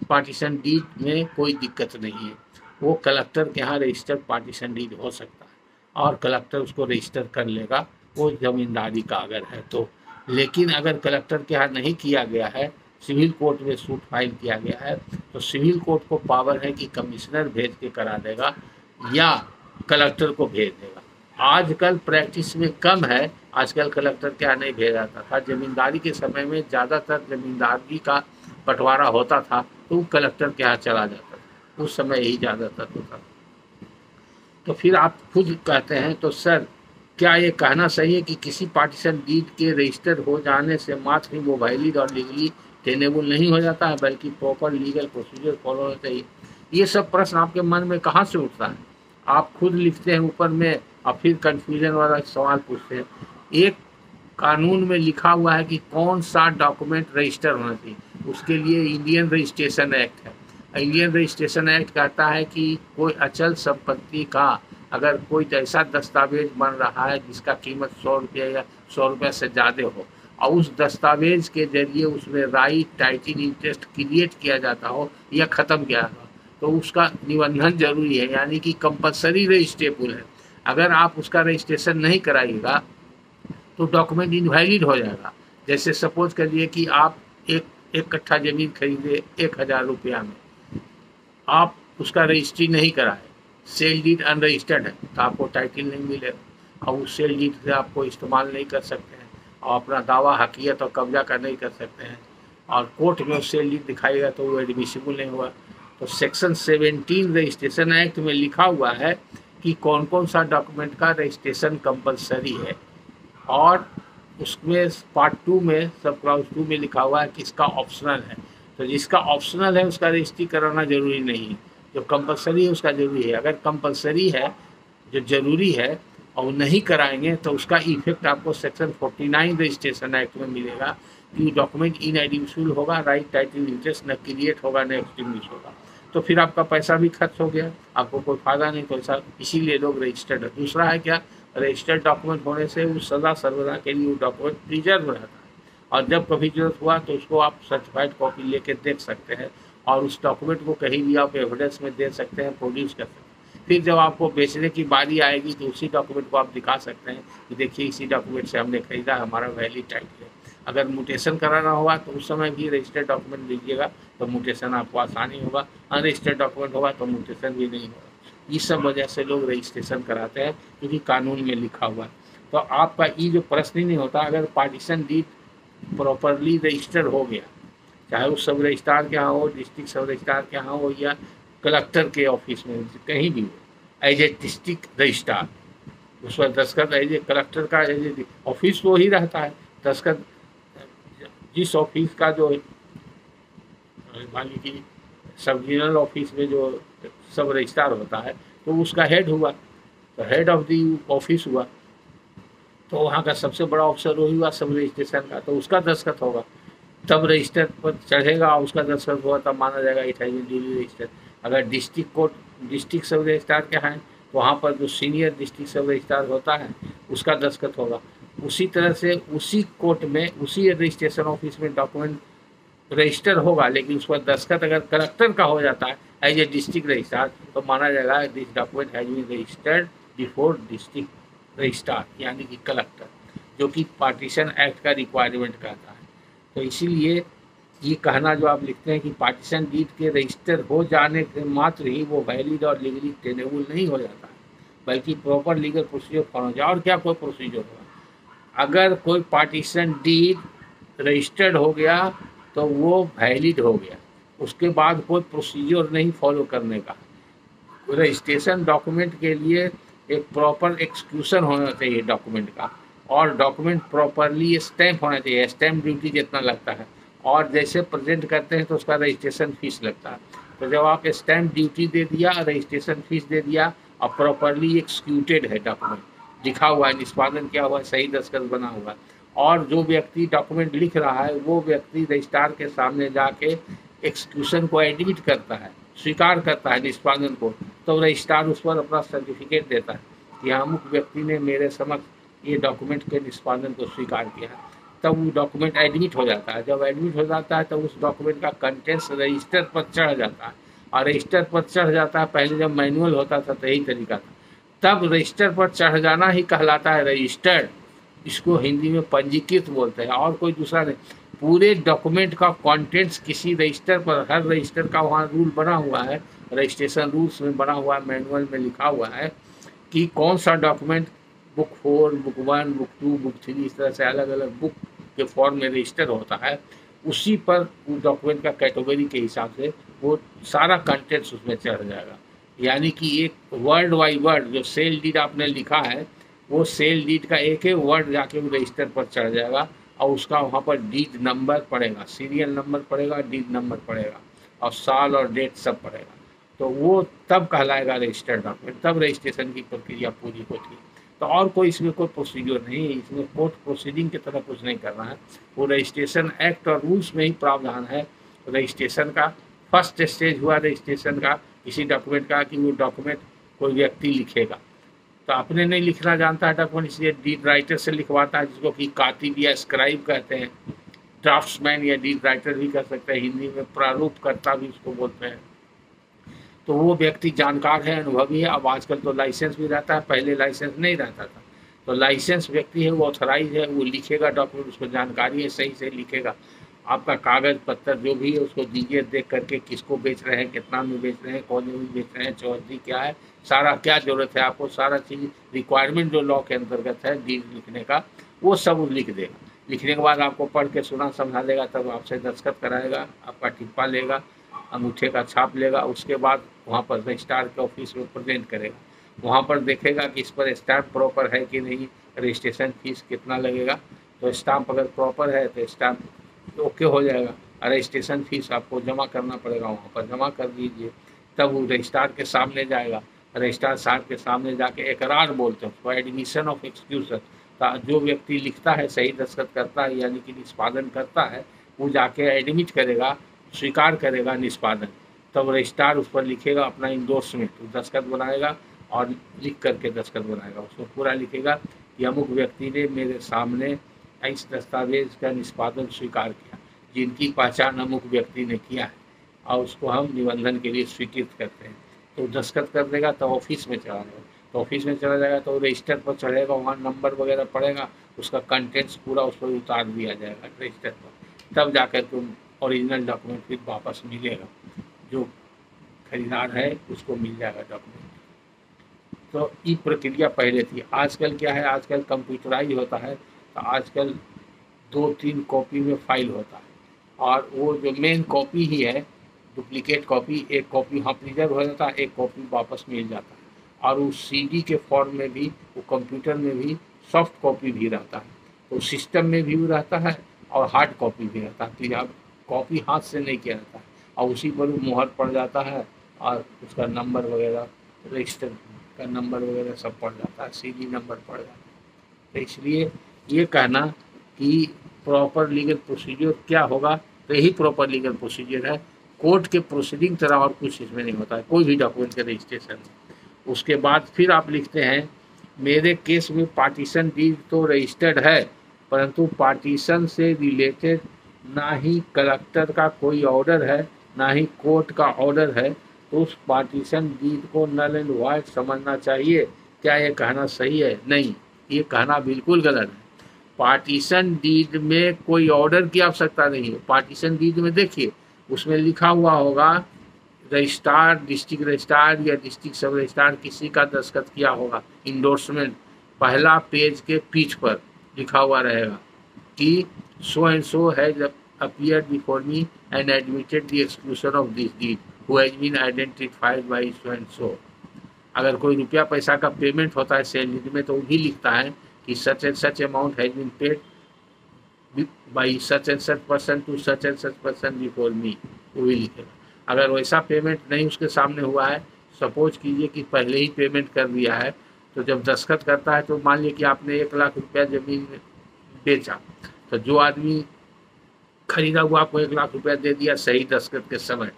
पार्टीशन डीड में कोई दिक्कत नहीं है। वो कलेक्टर के यहाँ रजिस्टर्ड पार्टीशन डीड हो सकता है और कलेक्टर उसको रजिस्टर कर लेगा, वो जमींदारी का अगर है तो। लेकिन अगर कलेक्टर के यहाँ नहीं किया गया है, सिविल कोर्ट में सूट फाइल किया गया है, तो सिविल कोर्ट को पावर है कि कमिश्नर भेज के करा देगा या कलेक्टर को भेज देगा। आजकल प्रैक्टिस में कम है, आजकल कलेक्टर के यहाँ नहीं भेजा जाता था। जमींदारी के समय में ज़्यादातर जमींदारी का बंटवारा होता था तो वो कलेक्टर के यहाँ चला जाता था, उस समय यही ज़्यादातर होता था। तो फिर आप खुद कहते हैं, तो सर क्या ये कहना सही है कि किसी पार्टीशन डीड के रजिस्टर हो जाने से मात्र ही वो वैलिड और लीगली टेनेबल नहीं हो जाता है, बल्कि प्रॉपर लीगल प्रोसीजर फॉलो होना चाहिए? ये सब प्रश्न आपके मन में कहाँ से उठता है? आप खुद लिखते हैं ऊपर में और फिर कन्फ्यूजन वाला सवाल पूछते हैं। एक कानून में लिखा हुआ है कि कौन सा डॉक्यूमेंट रजिस्टर होना चाहिए, उसके लिए इंडियन रजिस्ट्रेशन एक्ट है। इंडियन रजिस्ट्रेशन एक्ट कहता है कि कोई अचल संपत्ति का अगर कोई ऐसा दस्तावेज बन रहा है जिसका कीमत 100 रुपये या 100 रुपये से ज़्यादा हो, और उस दस्तावेज के जरिए उसमें राइट, टाइटल, इंटरेस्ट क्रिएट किया जाता हो या ख़त्म किया हो, तो उसका निबंधन जरूरी है, यानी कि कंपलसरी रजिस्ट्रेबल है। अगर आप उसका रजिस्ट्रेशन नहीं कराइएगा तो डॉक्यूमेंट इनवैलिड हो जाएगा। जैसे सपोज करिए कि आप एक कट्ठा ज़मीन खरीदे 1000 रुपया में, आप उसका रजिस्ट्री नहीं कराए, सेल डीड अनरजिस्टर्ड है, तो आपको टाइटल नहीं मिलेगा। और उस सेल डीड से आपको इस्तेमाल नहीं कर सकते हैं और अपना दावा हकीयत और कब्जा कर नहीं कर सकते हैं, और कोर्ट में उस सेल डीड दिखाएगा तो वो एडमिसिबल नहीं हुआ। तो सेक्शन 17 रजिस्ट्रेशन एक्ट में लिखा हुआ है कि कौन कौन सा डॉक्यूमेंट का रजिस्ट्रेशन कंपलसरी है, और उसमें पार्ट 2 में सब क्लाउज 2 में लिखा हुआ है कि इसका ऑप्शनल है। तो जिसका ऑप्शनल है उसका रजिस्ट्री कराना जरूरी नहीं है, जो कंपलसरी है उसका जरूरी है। अगर कंपलसरी है, जो जरूरी है, और नहीं कराएंगे तो उसका इफेक्ट आपको सेक्शन 49 रजिस्ट्रेशन एक्ट में मिलेगा कि डॉक्यूमेंट इनएडमिसिबल होगा, राइट टाइटल इंटरेस्ट न क्रिएट होगा न एक्सटिंग्विश होगा। तो फिर आपका पैसा भी खर्च हो गया, आपको कोई फायदा नहीं। तो ऐसा इसीलिए लोग रजिस्टर्ड है। दूसरा है क्या, रजिस्टर्ड डॉक्यूमेंट होने से वो सदा सर्वदा के लिए वो डॉक्यूमेंट प्रिजर्व रहता है, और जब कभी जरूरत हुआ तो उसको आप सर्टिफाइड कॉपी लेके देख सकते हैं, और उस डॉक्यूमेंट को कहीं भी आप एविडेंस में दे सकते हैं, प्रोड्यूस कर सकते हैं। फिर जब आपको बेचने की बारी आएगी तो उसी डॉक्यूमेंट को आप दिखा सकते हैं कि देखिए इसी डॉक्यूमेंट से हमने खरीदा, हमारा वैलिड टाइटल है। अगर म्यूटेशन कराना होगा तो उस समय भी रजिस्टर्ड डॉक्यूमेंट दीजिएगा, तो म्यूटेशन आपको आसानी होगा। अनरजिस्टर्ड डॉक्यूमेंट होगा तो म्यूटेशन भी नहीं होगा। इस सब वजह से लोग रजिस्ट्रेशन कराते हैं, क्योंकि कानून में लिखा हुआ है। तो आपका ये जो प्रश्न ही नहीं होता, अगर पार्टीशन डीड प्रॉपरली रजिस्टर हो गया, चाहे वो सब रजिस्ट्रार के यहाँ हो, डिस्ट्रिक्ट सब रजिस्ट्रार के यहाँ हो, या कलेक्टर के ऑफिस में कहीं भी हो, एज ए डिस्ट्रिक्ट रजिस्ट्रार उस पर दस्खत, एज ए कलेक्टर का एज ए ऑफिस वो ही रहता है, दस्खत जिस ऑफिस का जो मान लीजिए सब डिविजनल ऑफिस में जो सब रजिस्ट्रार होता है तो उसका हेड हुआ, तो हेड ऑफ दी ऑफिस हुआ, तो वहाँ का सबसे बड़ा ऑफिसर वही हुआ सब रजिस्ट्रेशन का, तो उसका दस्खत होगा, तब रजिस्टर पर चढ़ेगा, उसका दस्खत हुआ तब माना जाएगा it has been duly registered. अगर district court district sub registrar के हैं तो वहाँ पर जो सीनियर डिस्ट्रिक्ट सब रजिस्ट्रार होता है उसका दस्खत होगा। उसी तरह से उसी कोर्ट में उसी रजिस्ट्रेशन ऑफिस में डॉक्यूमेंट रजिस्टर होगा, लेकिन उस पर दस्खत अगर कलेक्टर का हो जाता है एज ए डिस्ट्रिक्ट रजिस्ट्रार तो माना जाएगा this document has been registered before district registrar, यानी कि कलेक्टर, जो कि पार्टीशन एक्ट का रिक्वायरमेंट कहता है। तो इसीलिए ये कहना जो आप लिखते हैं कि पार्टीशन डीड के रजिस्टर हो जाने के मात्र ही वो वैलिड और लीगली टेनेबल नहीं हो जाता है, बल्कि प्रॉपर लीगल प्रोसीजर फॉलो हो जाए। और क्या कोई प्रोसीजर होगा, अगर कोई पार्टीशन डीड रजिस्टर्ड हो गया तो वो वैलिड हो गया, उसके बाद कोई प्रोसीजर नहीं फॉलो करने का। रजिस्ट्रेशन डॉक्यूमेंट के लिए एक प्रॉपर एक्सक्यूशन होना चाहिए डॉक्यूमेंट का, और डॉक्यूमेंट प्रॉपरली स्टैम्प होना चाहिए, स्टैम्प ड्यूटी जितना लगता है, और जैसे प्रेजेंट करते हैं तो उसका रजिस्ट्रेशन फीस लगता है। तो जब आप स्टैम्प ड्यूटी दे दिया, रजिस्ट्रेशन फीस दे दिया, और प्रॉपरली एक्सक्यूटेड है डॉक्यूमेंट, लिखा हुआ है, निष्पादन किया हुआ है, सही दस्तखत बना हुआ है, और जो व्यक्ति डॉक्यूमेंट लिख रहा है वो व्यक्ति रजिस्ट्रार के सामने जाके एक्सक्यूशन को एडमिट करता है, स्वीकार करता है निष्पादन को, तो रजिस्ट्रार उस पर अपना सर्टिफिकेट देता है कि अमुक व्यक्ति ने मेरे समक्ष ये डॉक्यूमेंट के निष्पादन को स्वीकार किया है, तब वो डॉक्यूमेंट एडमिट हो जाता है। जब एडमिट हो जाता है तब उस डॉक्यूमेंट का कंटेंट्स रजिस्टर पर चढ़ जाता है, और रजिस्टर पर चढ़ जाता है, पहले जब मैनुअल होता था तो यही तरीका था, तब रजिस्टर पर चढ़ जाना ही कहलाता है रजिस्टर्ड। इसको हिंदी में पंजीकृत बोलते हैं, और कोई दूसरा नहीं। पूरे डॉक्यूमेंट का कंटेंट्स किसी रजिस्टर पर, हर रजिस्टर का वहाँ रूल बना हुआ है, रजिस्ट्रेशन रूल्स में बना हुआ है, मैनुअल में लिखा हुआ है कि कौन सा document book 4, book 1, book 2, book 3, इस तरह से अलग अलग बुक के फॉर्म में रजिस्टर होता है। उसी पर उस डॉक्यूमेंट का कैटेगरी के हिसाब से वो सारा कंटेंट्स उसमें चढ़ जाएगा। यानी कि एक वर्ड बाई वर्ड जो सेल डीड आपने लिखा है, वो सेल डीड का एक एक वर्ड जाके वो रजिस्टर पर चढ़ जाएगा, और उसका वहाँ पर डीड नंबर पड़ेगा, सीरियल नंबर पड़ेगा, डीड नंबर पड़ेगा, और साल और डेट सब पड़ेगा। तो वो तब कहलाएगा रजिस्टर्ड डॉक्यूमेंट, तब रजिस्ट्रेशन की प्रक्रिया पूरी होती है। तो और कोई इसमें कोई प्रोसीजर नहीं है, इसमें कोर्ट प्रोसीडिंग की तरह कुछ नहीं करना है। वो रजिस्ट्रेशन एक्ट और रूल्स में ही प्रावधान है रजिस्ट्रेशन का। फर्स्ट स्टेज हुआ रजिस्ट्रेशन का किसी डॉक्यूमेंट का कि वो डॉक्यूमेंट कोई व्यक्ति लिखेगा, तो अपने नहीं लिखना जानता है डॉक्यूमेंट, इसलिए डीड राइटर से लिखवाता है, जिसको कि कातिब या स्क्राइब कहते हैं, ड्राफ्ट्समैन या डीड राइटर भी कह सकते हैं, हिंदी में प्रारूपकर्ता भी उसको बोलते हैं। तो वो व्यक्ति जानकार है, अनुभवी है। अब आजकल तो लाइसेंस भी रहता है, पहले लाइसेंस नहीं रहता था। तो लाइसेंस व्यक्ति है, वो ऑथराइज है, वो लिखेगा डॉक्यूमेंट, उसको जानकारी है, सही से लिखेगा। आपका कागज पत्तर जो भी है उसको दीजिए, देख करके किसको बेच रहे हैं, कितना में बेच रहे हैं, कौन में बेच रहे हैं, चौहद्दी क्या है, सारा क्या जरूरत है आपको, सारा चीज़ रिक्वायरमेंट जो लॉ के अंतर्गत है डीड लिखने का, वो सब वो लिख देगा। लिखने के बाद आपको पढ़ के सुना समझा देगा, तब आपसे दस्तखत कराएगा, आपका टिप्पा लेगा, अंगूठे का छाप लेगा। उसके बाद वहाँ पर रजिस्ट्रार के ऑफिस में प्रेजेंट करेगा। वहाँ पर देखेगा कि इस पर स्टैम्प प्रॉपर है कि नहीं, रजिस्ट्रेशन फीस कितना लगेगा। तो स्टैम्प अगर प्रॉपर है तो स्टैम्प ओके हो जाएगा। रजिस्ट्रेशन फीस आपको जमा करना पड़ेगा, वहाँ पर जमा कर दीजिए। तब वो रजिस्ट्रार के सामने जाएगा, रजिस्ट्रार साहब के सामने जाके एकरार बोलते हैं उसको, एडमिशन ऑफ एक्सक्यूजन। जो व्यक्ति लिखता है, सही दस्तखत करता है यानी कि निष्पादन करता है, वो जाके एडमिट करेगा, स्वीकार करेगा निष्पादन। तब रजिस्ट्रार उस पर लिखेगा अपना इंडोर्समेंट, दस्तखत बनाएगा और लिख करके दस्तखत बनाएगा। उसमें पूरा लिखेगा कि अमुक व्यक्ति ने मेरे सामने इस दस्तावेज का निष्पादन स्वीकार किया, जिनकी पहचान अमुक व्यक्ति ने किया है, और उसको हम निबंधन के लिए स्वीकृत करते हैं। तो दस्तखत कर देगा तो ऑफिस में चला जाएगा। तो ऑफिस में चला जाएगा तो रजिस्टर पर चढ़ेगा, वहाँ नंबर वगैरह पड़ेगा, उसका कंटेंट्स पूरा उस पर उतार दिया जाएगा रजिस्टर पर। तब जाकर के ओरिजिनल डॉक्यूमेंट फिर वापस मिलेगा, जो खरीदार है उसको मिल जाएगा डॉक्यूमेंट। तो ये प्रक्रिया पहले थी। आजकल क्या है, आजकल कंप्यूटराइज होता है, तो आजकल 2-3 कॉपी में फाइल होता है, और वो जो मेन कॉपी ही है, डुप्लीकेट कॉपी, एक कॉपी वहाँ प्रिजर्व हो जाता है, एक कॉपी वापस मिल जाता है। और उस सीडी के फॉर्म में भी, वो कंप्यूटर में भी सॉफ्ट कॉपी भी रहता है, तो सिस्टम में भी रहता है और हार्ड कॉपी भी रहता है। तो अब कॉपी हाथ से नहीं किया जाता है, और उसी पर मुहर पड़ जाता है, और उसका नंबर वगैरह, रजिस्टर का नंबर वगैरह सब पड़ जाता है, सीडी नंबर पड़ जाता है। तो इसलिए ये कहना कि प्रॉपर लीगल प्रोसीजर क्या होगा, तो यही प्रॉपर लीगल प्रोसीजर है। कोर्ट के प्रोसीडिंग तरह और कुछ इसमें नहीं होता है, कोई भी डॉक्यूमेंट के रजिस्ट्रेशन में। उसके बाद फिर आप लिखते हैं, मेरे केस में पार्टीशन डीड तो रजिस्टर्ड है, परंतु पार्टीशन से रिलेटेड ना ही कलेक्टर का कोई ऑर्डर है, ना ही कोर्ट का ऑर्डर है, तो उस पार्टीशन डीड को नल एंड वॉइड समझना चाहिए। क्या ये कहना सही है? नहीं, ये कहना बिल्कुल गलत है। पार्टीशन डीड में कोई ऑर्डर की आवश्यकता नहीं है। पार्टीशन डीड में देखिए, उसमें लिखा हुआ होगा रजिस्ट्रार, डिस्ट्रिक्ट रजिस्ट्रार या डिस्ट्रिक्ट सब रजिस्ट्रार किसी का दस्तखत किया होगा, इंडोर्समेंट पहला पेज के पीठ पर लिखा हुआ रहेगा कि so and so has appeared before me and admitted the exclusion of this deed who has been identified by so and so। अगर कोई रुपया पैसा का पेमेंट होता है सेल डीड में, तो वो भी लिखता है कि such and such amount has been paid by such and such person to such and such person before me, वो भी लिखेगा। अगर वैसा पेमेंट नहीं उसके सामने हुआ है, सपोज कीजिए कि पहले ही पेमेंट कर दिया है, तो जब दस्तखत करता है, तो मान लीजिए कि आपने 1 लाख रुपया ज़मीन बेचा, तो जो आदमी खरीदा हुआ आपको 1 लाख रुपया दे दिया सही दस्तखत के समय,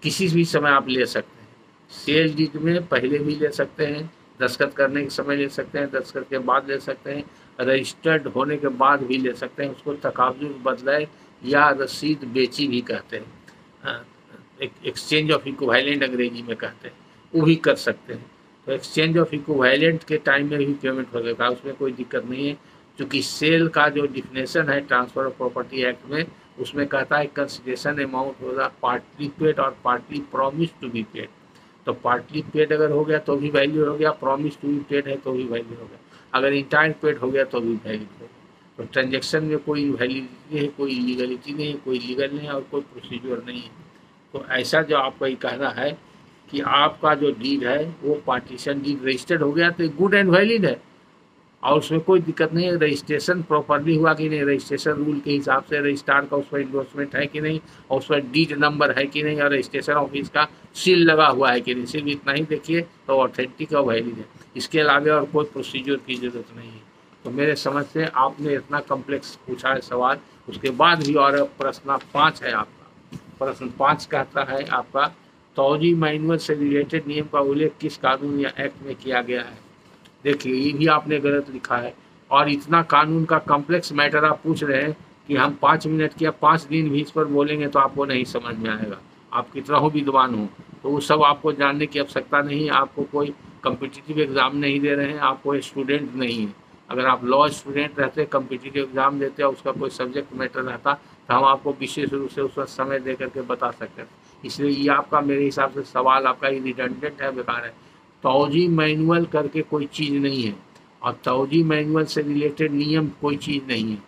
किसी भी समय आप ले सकते हैं। सेल डीड में पहले भी ले सकते हैं, दस्तखत करने के समय ले सकते हैं, दस्तखत के बाद ले सकते हैं, रजिस्टर्ड होने के बाद भी ले सकते हैं। उसको तकाजुल बदले या रसीद बेची भी कहते हैं, एक्सचेंज ऑफ इक्विवेलेंट अंग्रेजी में कहते हैं, वो भी कर सकते हैं। तो एक्सचेंज ऑफ इक्विवेलेंट के टाइम में भी पेमेंट हो सकता है, उसमें कोई दिक्कत नहीं है। क्योंकि सेल का जो डिफिनेशन है ट्रांसफर ऑफ प्रॉपर्टी एक्ट में, उसमें कहता है कंसिडरेशन अमाउंट होगा पार्टली पेड और partly promise to be paid. तो पार्टली पेड अगर हो गया तो भी वैल्यू हो गया, प्रॉमिस टू बी पेड है तो भी वैल्यू हो गया, अगर इंटायर पेड हो गया तो भी वैल्यू हो गया। तो ट्रांजेक्शन में कोई वैलिडिटी है, कोई लीगलिटी नहीं है, कोई लीगल नहीं है और कोई प्रोसीजर नहीं है। तो ऐसा जो आपका ये कहना है कि आपका जो डीड है वो पार्टीशन डीड रजिस्टर्ड हो गया तो गुड एंड वैलिड है, और उसमें कोई दिक्कत नहीं है। रजिस्ट्रेशन प्रॉपरली हुआ कि नहीं, रजिस्ट्रेशन रूल के हिसाब से रजिस्ट्रार का उस पर इंडोर्समेंट है कि नहीं, और उस पर डीड नंबर है कि नहीं, और रजिस्ट्रेशन ऑफिस का सील लगा हुआ है कि नहीं, सिर्फ इतना ही देखिए तो ऑथेंटिक और वैलिड है। इसके अलावा और कोई प्रोसीजर की ज़रूरत नहीं है। तो मेरे समझ से आपने इतना कम्प्लेक्स पूछा है सवाल, उसके बाद भी और प्रश्न 5 है आपका। प्रश्न 5 कहता है आपका, तौजी मैनुअल से रिलेटेड नियम का उल्लेख किस कानून या एक्ट में किया गया है? देखिए, ये भी आपने गलत लिखा है, और इतना कानून का कॉम्प्लेक्स मैटर आप पूछ रहे हैं कि हम 5 मिनट या 5 दिन भी इस पर बोलेंगे तो आपको नहीं समझ में आएगा, आप कितना हो विद्वान हो। तो वो सब आपको जानने की आवश्यकता नहीं है। आपको कोई कम्पिटिटिव एग्ज़ाम नहीं दे रहे हैं, आप कोई स्टूडेंट नहीं है। अगर आप लॉ स्टूडेंट रहते, कम्पिटिटिव एग्ज़ाम देते और उसका कोई सब्जेक्ट मैटर रहता, तो हम आपको विशेष रूप से उस वक्त समय दे करके बता सकते हैं। इसलिए ये आपका मेरे हिसाब से सवाल आपका ये रिडंडेंट है, बेकार है। तौजी मैनुअल करके कोई चीज़ नहीं है, और तौजी मैनुअल से रिलेटेड नियम कोई चीज़ नहीं है।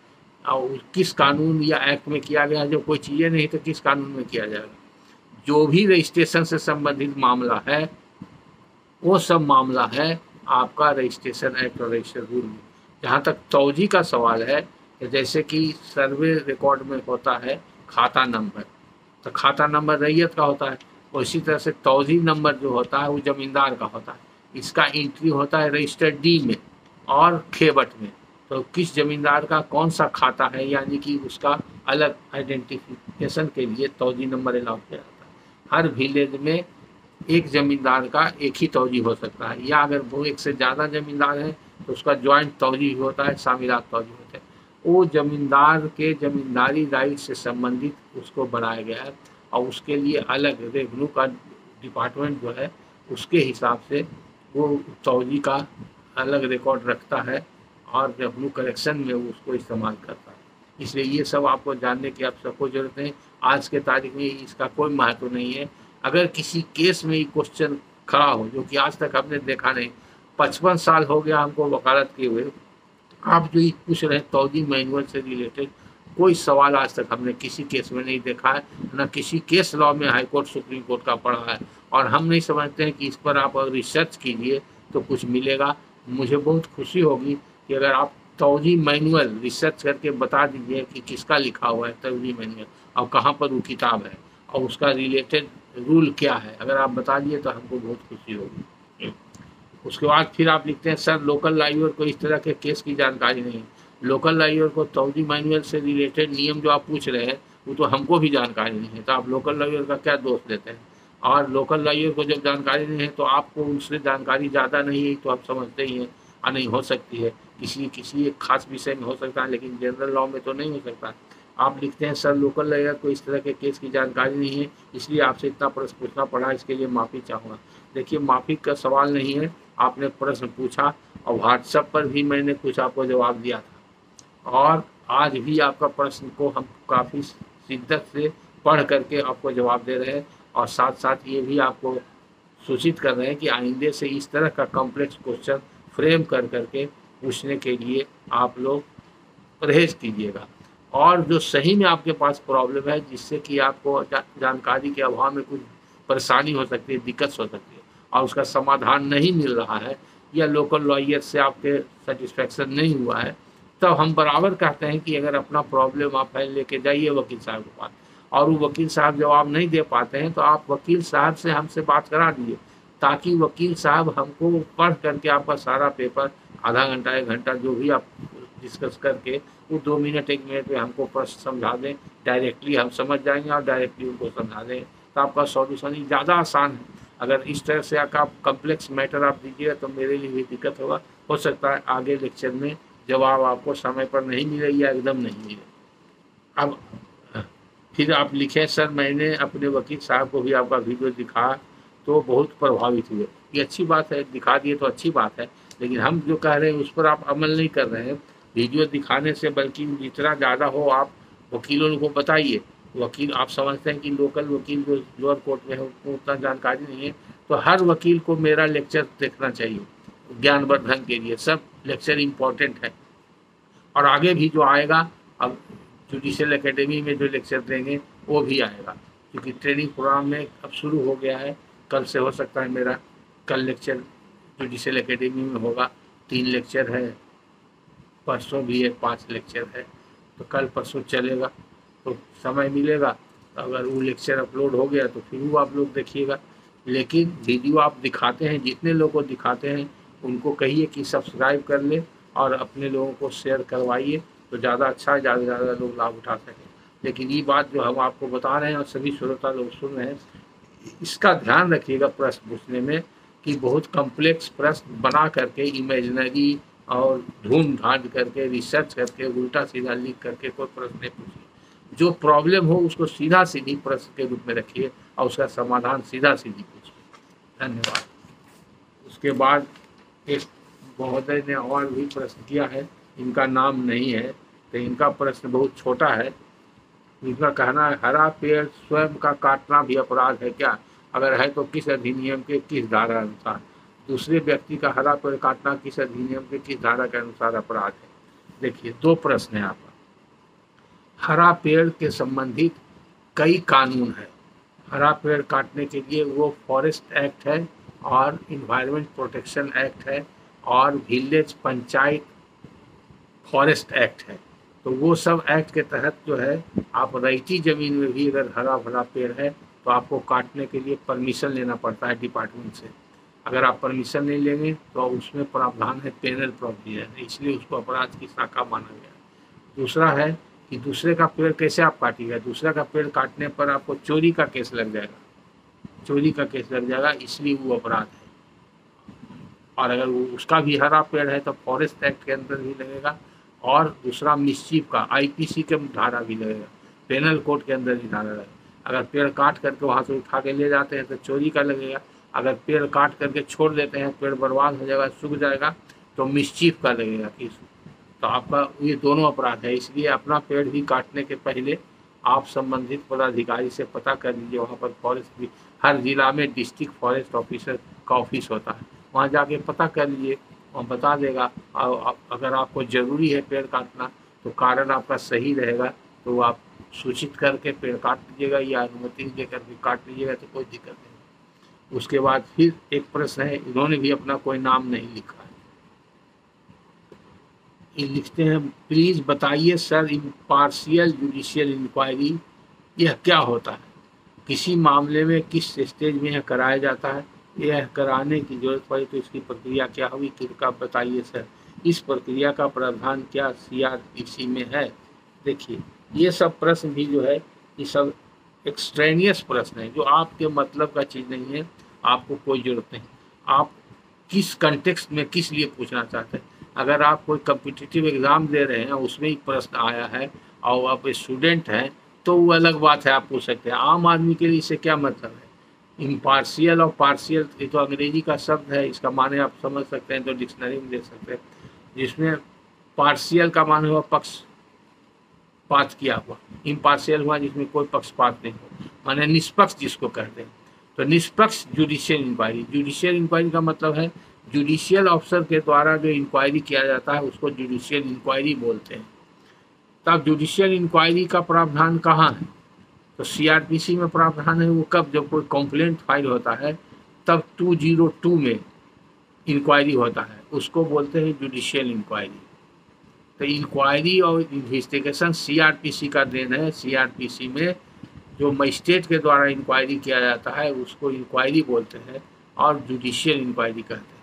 और किस कानून या एक्ट में किया गया है, जब कोई चीज़ें नहीं तो किस कानून में किया जाएगा। जो भी रजिस्ट्रेशन से संबंधित मामला है वो सब मामला है आपका रजिस्ट्रेशन एक्ट और रजिस्टर रूल में। जहाँ तक तौजी का सवाल है, जैसे कि सर्वे रिकॉर्ड में होता है खाता नंबर, तो खाता नंबर रैयत का होता है, उसी तरह से तौजी नंबर जो होता है वो जमींदार का होता है। इसका एंट्री होता है रजिस्टर डी में और खेबट में। तो किस जमींदार का कौन सा खाता है, यानी कि उसका अलग आइडेंटिफिकेशन के लिए तौजी नंबर अलाउ किया जाता है। हर विलेज में एक जमींदार का एक ही तौजी हो सकता है, या अगर वो एक से ज़्यादा जमींदार है तो उसका ज्वाइंट तौजी होता है, शामिलात तौजी होते हैं। वो जमींदार के जमींदारी राइट से संबंधित उसको बनाया गया है, और उसके लिए अलग रेवेन्यू का डिपार्टमेंट जो है उसके हिसाब से वो तौजी का अलग रिकॉर्ड रखता है और रेवेन्यू कलेक्शन में उसको इस्तेमाल करता है। इसलिए ये सब आपको जानने की आप सबको जरूरत है। आज के तारीख में इसका कोई महत्व नहीं है। अगर किसी केस में ये क्वेश्चन खड़ा हो, जो कि आज तक हमने देखा नहीं, 55 साल हो गया हमको वकालत किए हुए, आप जो ये पूछ रहे हैं तौजी मैनुअल से रिलेटेड कोई सवाल आज तक हमने किसी केस में नहीं देखा है, न किसी केस लॉ में हाई कोर्ट सुप्रीम कोर्ट का पढ़ा है, और हम नहीं समझते हैं कि इस पर आप रिसर्च कीजिए तो कुछ मिलेगा। मुझे बहुत खुशी होगी कि अगर आप तौजी मैनुअल रिसर्च करके बता दीजिए कि किसका लिखा हुआ है तौजी मैनुअल और कहाँ पर वो किताब है और उसका रिलेटेड रूल क्या है। अगर आप बता दिए तो हमको बहुत खुशी होगी। उसके बाद फिर आप लिखते हैं सर लोकल लॉयर को इस तरह के केस की जानकारी नहीं। लोकल लॉयर को तौजी मैनुअल से रिलेटेड नियम जो आप पूछ रहे हैं वो तो हमको भी जानकारी नहीं है, तो आप लोकल लॉयर का क्या दोष देते हैं। और लोकल लॉयर को जब जानकारी नहीं है तो आपको उससे जानकारी ज़्यादा नहीं है तो आप समझते ही हैं, नहीं हो सकती है किसी एक खास विषय में हो सकता है, लेकिन जनरल लॉ में तो नहीं हो सकता। आप लिखते हैं सर लोकल लॉयर को इस तरह के केस की जानकारी नहीं है, इसलिए आपसे इतना प्रश्न पूछना पड़ा, इसके लिए माफ़ी चाहूँगा। देखिए माफ़ी का सवाल नहीं है, आपने प्रश्न पूछा और व्हाट्सएप पर भी मैंने कुछ आपको जवाब दिया था, और आज भी आपका प्रश्न को हम काफ़ी शिद्दत से पढ़ करके आपको जवाब दे रहे हैं, और साथ साथ ये भी आपको सूचित कर रहे हैं कि आइंदे से इस तरह का कॉम्प्लेक्स क्वेश्चन फ्रेम कर करके पूछने के लिए आप लोग परहेज कीजिएगा। और जो सही में आपके पास प्रॉब्लम है जिससे कि आपको जानकारी के अभाव में कुछ परेशानी हो सकती है, दिक्कत हो सकती है, और उसका समाधान नहीं मिल रहा है, या लोकल लॉयर से आपके सेटिस्फैक्शन नहीं हुआ है, तब हम बराबर कहते हैं कि अगर अपना प्रॉब्लम आप है लेके जाइए वकील साहब के पास, और वो वकील साहब जवाब नहीं दे पाते हैं तो आप वकील साहब से हमसे बात करा दीजिए, ताकि वकील साहब हमको पढ़ करके आपका सारा पेपर आधा घंटा 1 घंटा जो भी आप डिस्कस करके वो 2 मिनट 1 मिनट में हमको प्रश्न समझा दें, डायरेक्टली हम समझ जाएंगे और डायरेक्टली उनको समझा दें, तो आपका सॉल्यूशन ही ज़्यादा आसान है। अगर इस तरह से आप कम्प्लेक्स मैटर आप दीजिएगा तो मेरे लिए भी दिक्कत होगा, हो सकता है आगे लेक्चर में जवाब आपको समय पर नहीं मिले या एकदम नहीं मिले। अब फिर आप लिखें सर मैंने अपने वकील साहब को भी आपका वीडियो दिखा तो बहुत प्रभावित हुए। ये अच्छी बात है, दिखा दिए तो अच्छी बात है, लेकिन हम जो कह रहे हैं उस पर आप अमल नहीं कर रहे हैं वीडियो दिखाने से, बल्कि जितना ज़्यादा हो आप वकीलों को बताइए। वकील आप समझते हैं कि लोकल वकील जो लोअर कोर्ट में है उनको उतना जानकारी नहीं है, तो हर वकील को मेरा लेक्चर देखना चाहिए ज्ञानवर्धन के लिए। सब लेक्चर इम्पॉर्टेंट है, और आगे भी जो आएगा अब जुडिशियल एकेडमी में जो लेक्चर देंगे वो भी आएगा, क्योंकि ट्रेनिंग प्रोग्राम में अब शुरू हो गया है। कल से हो सकता है मेरा कल लेक्चर जुडिशियल एकेडमी में होगा, 3 लेक्चर है, परसों भी है 5 लेक्चर है, तो कल परसों चलेगा, तो समय मिलेगा तो अगर वो लेक्चर अपलोड हो गया तो फिर वो आप लोग देखिएगा। लेकिन वीडियो आप दिखाते हैं, जितने लोगों को दिखाते हैं उनको कहिए कि सब्सक्राइब कर ले और अपने लोगों को शेयर करवाइए, तो ज़्यादा अच्छा है, ज़्यादा से ज़्यादा लोग लाभ उठा सकें। लेकिन ये बात जो हम आपको बता रहे हैं और सभी श्रोता लोग सुन रहे हैं, इसका ध्यान रखिएगा प्रश्न पूछने में कि बहुत कॉम्प्लेक्स प्रश्न बना करके इमेजिनरी और ढूंढ ढांड करके रिसर्च करके उल्टा सीधा लिख करके कोई प्रश्न नहीं पूछिए। जो प्रॉब्लम हो उसको सीधा सीधी प्रश्न के रूप में रखिए और उसका समाधान सीधा सीधी पूछिए। धन्यवाद। उसके बाद एक महोदय ने और भी प्रश्न किया है, इनका नाम नहीं है, तो इनका प्रश्न बहुत छोटा है। उनका कहना है हरा पेड़ स्वयं का काटना भी अपराध है क्या, अगर है तो किस अधिनियम के किस धारा अनुसार। दूसरे व्यक्ति का हरा पेड़ काटना किस अधिनियम के किस धारा के अनुसार अपराध है। देखिए, दो प्रश्न है यहाँ पर। हरा पेड़ के संबंधित कई कानून है। हरा पेड़ काटने के लिए वो फॉरेस्ट एक्ट है और इन्वायरमेंट प्रोटेक्शन एक्ट है और विलेज पंचायत फॉरेस्ट एक्ट है। तो वो सब एक्ट के तहत जो है, आप रैयती ज़मीन में भी अगर हरा भरा पेड़ है तो आपको काटने के लिए परमिशन लेना पड़ता है डिपार्टमेंट से। अगर आप परमिशन नहीं लेंगे तो उसमें प्रावधान है पेनल प्रोविजन, इसलिए उसको अपराध की शाखा माना गया। दूसरा है कि दूसरे का पेड़ कैसे आप काटिएगा, दूसरे का पेड़ काटने पर आपको चोरी का केस लग जाएगा, चोरी का केस लग जाएगा, इसलिए वो अपराध है। और अगर वो उसका भी हरा पेड़ है तो फॉरेस्ट एक्ट के अंदर भी लगेगा, और दूसरा मिसचीफ का आईपीसी के धारा भी लगेगा, पेनल कोड के अंदर भी धारा लगेगा। अगर पेड़ काट करके वहाँ से उठा के ले जाते हैं तो चोरी का लगेगा, अगर पेड़ काट करके छोड़ देते हैं, पेड़ बर्बाद हो जाएगा, सूख जाएगा, तो मिसचीफ का लगेगा कि तो आपका ये दोनों अपराध है। इसलिए अपना पेड़ भी काटने के पहले आप संबंधित पदाधिकारी से पता कर लीजिए। वहाँ पर फॉरेस्ट भी, हर जिला में डिस्ट्रिक्ट फॉरेस्ट ऑफिसर का ऑफिस होता है, वहाँ जाके पता कर लीजिए, वहाँ बता देगा। और अगर आपको ज़रूरी है पेड़ काटना तो कारण आपका सही रहेगा तो आप सूचित करके पेड़ काट लीजिएगा या अनुमति देकर के काट लीजिएगा, तो कोई दिक्कत नहीं। उसके बाद फिर एक प्रश्न है, इन्होंने भी अपना कोई नाम नहीं लिखा है। ये लिखते हैं, प्लीज़ बताइए सर, इम्पार्शियल जुडिशियल इंक्वायरी यह क्या होता है, किसी मामले में किस स्टेज में यह कराया जाता है, यह कराने की जरूरत पड़ी तो इसकी प्रक्रिया क्या होगी, कृपया बताइए सर। इस प्रक्रिया का प्रावधान क्या सीआरपीसी में है। देखिए, ये सब प्रश्न भी जो है, ये सब एक्सट्रेनियस प्रश्न है जो आपके मतलब का चीज़ नहीं है, आपको कोई ज़रूरत नहीं। आप किस कंटेक्स्ट में किस लिए पूछना चाहते हैं। अगर आप कोई कम्पिटिटिव एग्ज़ाम दे रहे हैं, उसमें ही प्रश्न आया है और आप स्टूडेंट हैं, तो वो अलग बात है, आप पूछ सकते हैं। आम आदमी के लिए इससे क्या मतलब है। इम्पार्शियल और पार्शियल, ये तो अंग्रेजी का शब्द है, इसका माने आप समझ सकते हैं तो डिक्शनरी में देख सकते हैं। जिसमें पार्शियल का माने हुआ पक्षपात किया हुआ, इम्पार्शियल हुआ जिसमें कोई पक्षपात नहीं हो, माने निष्पक्ष जिसको कहते हैं। तो निष्पक्ष जुडिशियल इंक्वायरी, जुडिशियल इंक्वायरी का मतलब है जुडिशियल ऑफिसर के द्वारा जो इंक्वायरी किया जाता है उसको जुडिशियल इंक्वायरी बोलते हैं। तब जुडिशियल इंक्वायरी का प्रावधान कहाँ है, तो सीआरपीसी में प्रावधान है। वो कब, जब कोई कंप्लेंट फाइल होता है तब 202 में इंक्वायरी होता है, उसको बोलते हैं जुडिशियल इंक्वायरी। तो इंक्वायरी और इन्वेस्टिगेशन सीआरपीसी का देन है। सीआरपीसी में जो मजिस्ट्रेट के द्वारा इंक्वायरी किया जाता है उसको इंक्वायरी बोलते हैं और जुडिशियल इंक्वायरी कहते हैं,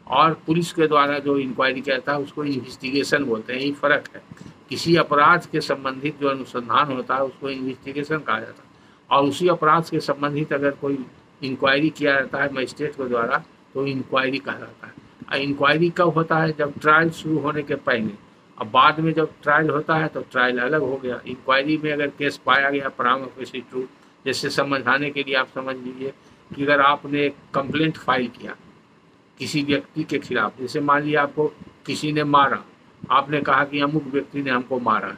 और पुलिस के द्वारा जो इंक्वायरी किया जाता है उसको इन्वेस्टिगेशन बोलते हैं। यही फ़र्क है। किसी अपराध के संबंधित जो अनुसंधान होता है उसको इन्वेस्टिगेशन कहा जाता है, और उसी अपराध के संबंधित अगर कोई इंक्वायरी किया जाता है मजिस्ट्रेट के द्वारा तो इंक्वायरी कहा जाता है। और इंक्वायरी कब होता है, जब ट्रायल शुरू होने के पहले। अब बाद में जब ट्रायल होता है तो ट्रायल अलग हो गया। इंक्वायरी में अगर केस पाया गया प्राइमा फेसी ट्रू, जैसे समझाने के लिए आप समझ लीजिए कि अगर आपने एक कंप्लेंट फाइल किया किसी व्यक्ति के खिलाफ, जैसे मान लिया आपको किसी ने मारा, आपने कहा कि अमुक व्यक्ति ने हमको मारा है,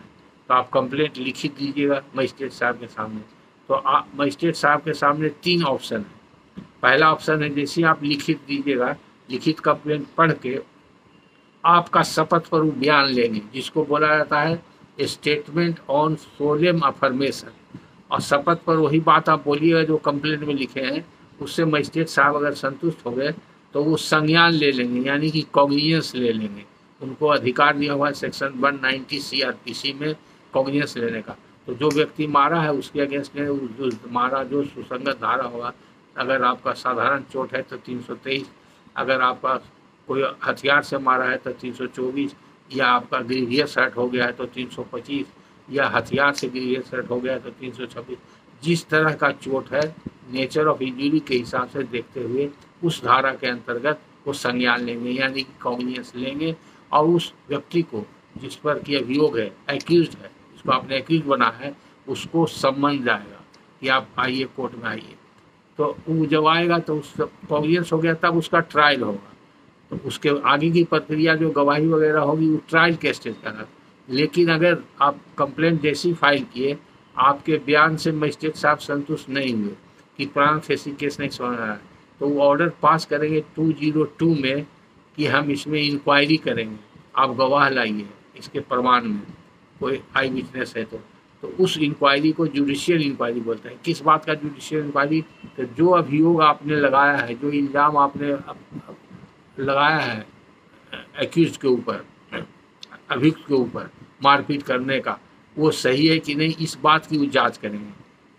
तो आप कंप्लेंट लिखित दीजिएगा मजिस्ट्रेट साहब के सामने। तो आप मजिस्ट्रेट साहब के सामने 3 ऑप्शन है। पहला ऑप्शन है, जैसे आप लिखित दीजिएगा, लिखित कंप्लेंट पढ़ के आपका शपथ पर वो बयान लेंगे, जिसको बोला जाता है स्टेटमेंट ऑन सोलेम अफर्मेशन। और शपथ पर वही बात आप बोलिएगा जो कंप्लेंट में लिखे हैं। उससे मजिस्ट्रेट साहब अगर संतुष्ट हो गए तो वो संज्ञान ले लेंगे, यानी कि कॉग्निजेंस ले लेंगे। उनको अधिकार दिया हुआ है सेक्शन 190 सीआरपीसी में कॉग्निजेंस लेने का। तो जो व्यक्ति मारा है उसके अगेंस्ट में जो मारा, जो सुसंगत धारा होगा, अगर आपका साधारण चोट है तो 323, अगर आपका कोई हथियार से मारा है तो 324, या आपका ग्रीवियस हर्ट हो गया है तो 325, या हथियार से ग्रीवियस हर्ट हो गया है तो 326। जिस तरह का चोट है नेचर ऑफ इंजरी के हिसाब से देखते हुए उस धारा के अंतर्गत वो संज्ञान लेंगे, यानी कि कॉग्निजेंस लेंगे, और उस व्यक्ति को जिस पर कि अभियोग है, एक्यूज्ड है, जिसको आपने एक्यूज बना है, उसको सम्मन जाएगा कि आप आइए कोर्ट में आइए। तो वो जब आएगा तो उस कॉग्निजेंस हो गया, तब उसका ट्रायल होगा। तो उसके आगे की प्रक्रिया जो गवाही वगैरह होगी वो ट्रायल के स्टेज का है। लेकिन अगर आप कंप्लेंट जैसी फाइल किए आपके बयान से मजिस्ट्रेट साहब संतुष्ट नहीं हुए कि प्राइमा फेसी केस नहीं समझ रहा है, तो वो ऑर्डर पास करेंगे 202 में कि हम इसमें इंक्वायरी करेंगे, आप गवाह लाइए इसके प्रमाण में, कोई आई विटनेस है तो उस इंक्वायरी को जुडिशियल इंक्वायरी बोलते हैं। किस बात का जुडिशियल इंक्वायरी? तो जो अभियोग आपने लगाया है, जो इल्ज़ाम आपने लगाया है एक्यूज के ऊपर, अभियुक्त के ऊपर मारपीट करने का, वो सही है कि नहीं, इस बात की वो जांच करेंगे,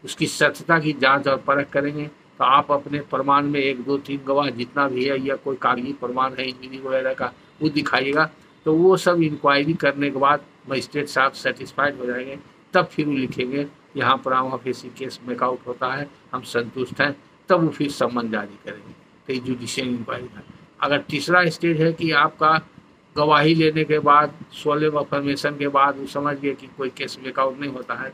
उसकी सत्यता की जांच और परख करेंगे। तो आप अपने प्रमाण में 1, 2, 3 गवाह जितना भी है या कोई कागजी प्रमाण है इंजीनियरिंग वगैरह का, वो दिखाइएगा। तो वो सब इंक्वायरी करने के बाद मजिस्ट्रेट साहब सेटिस्फाइड हो जाएंगे, तब फिर वो लिखेंगे यहाँ प्राइमा फेसी केस मेकआउट होता है, हम संतुष्ट हैं, तब वो फिर सम्मन जारी करेंगे। तो ये जुडिशियल इंक्वायरी है। अगर तीसरा स्टेज है कि आपका गवाही लेने के बाद, सोलेम अफर्मेशन के बाद वो समझ गए कि कोई केस मेकआउट नहीं होता है,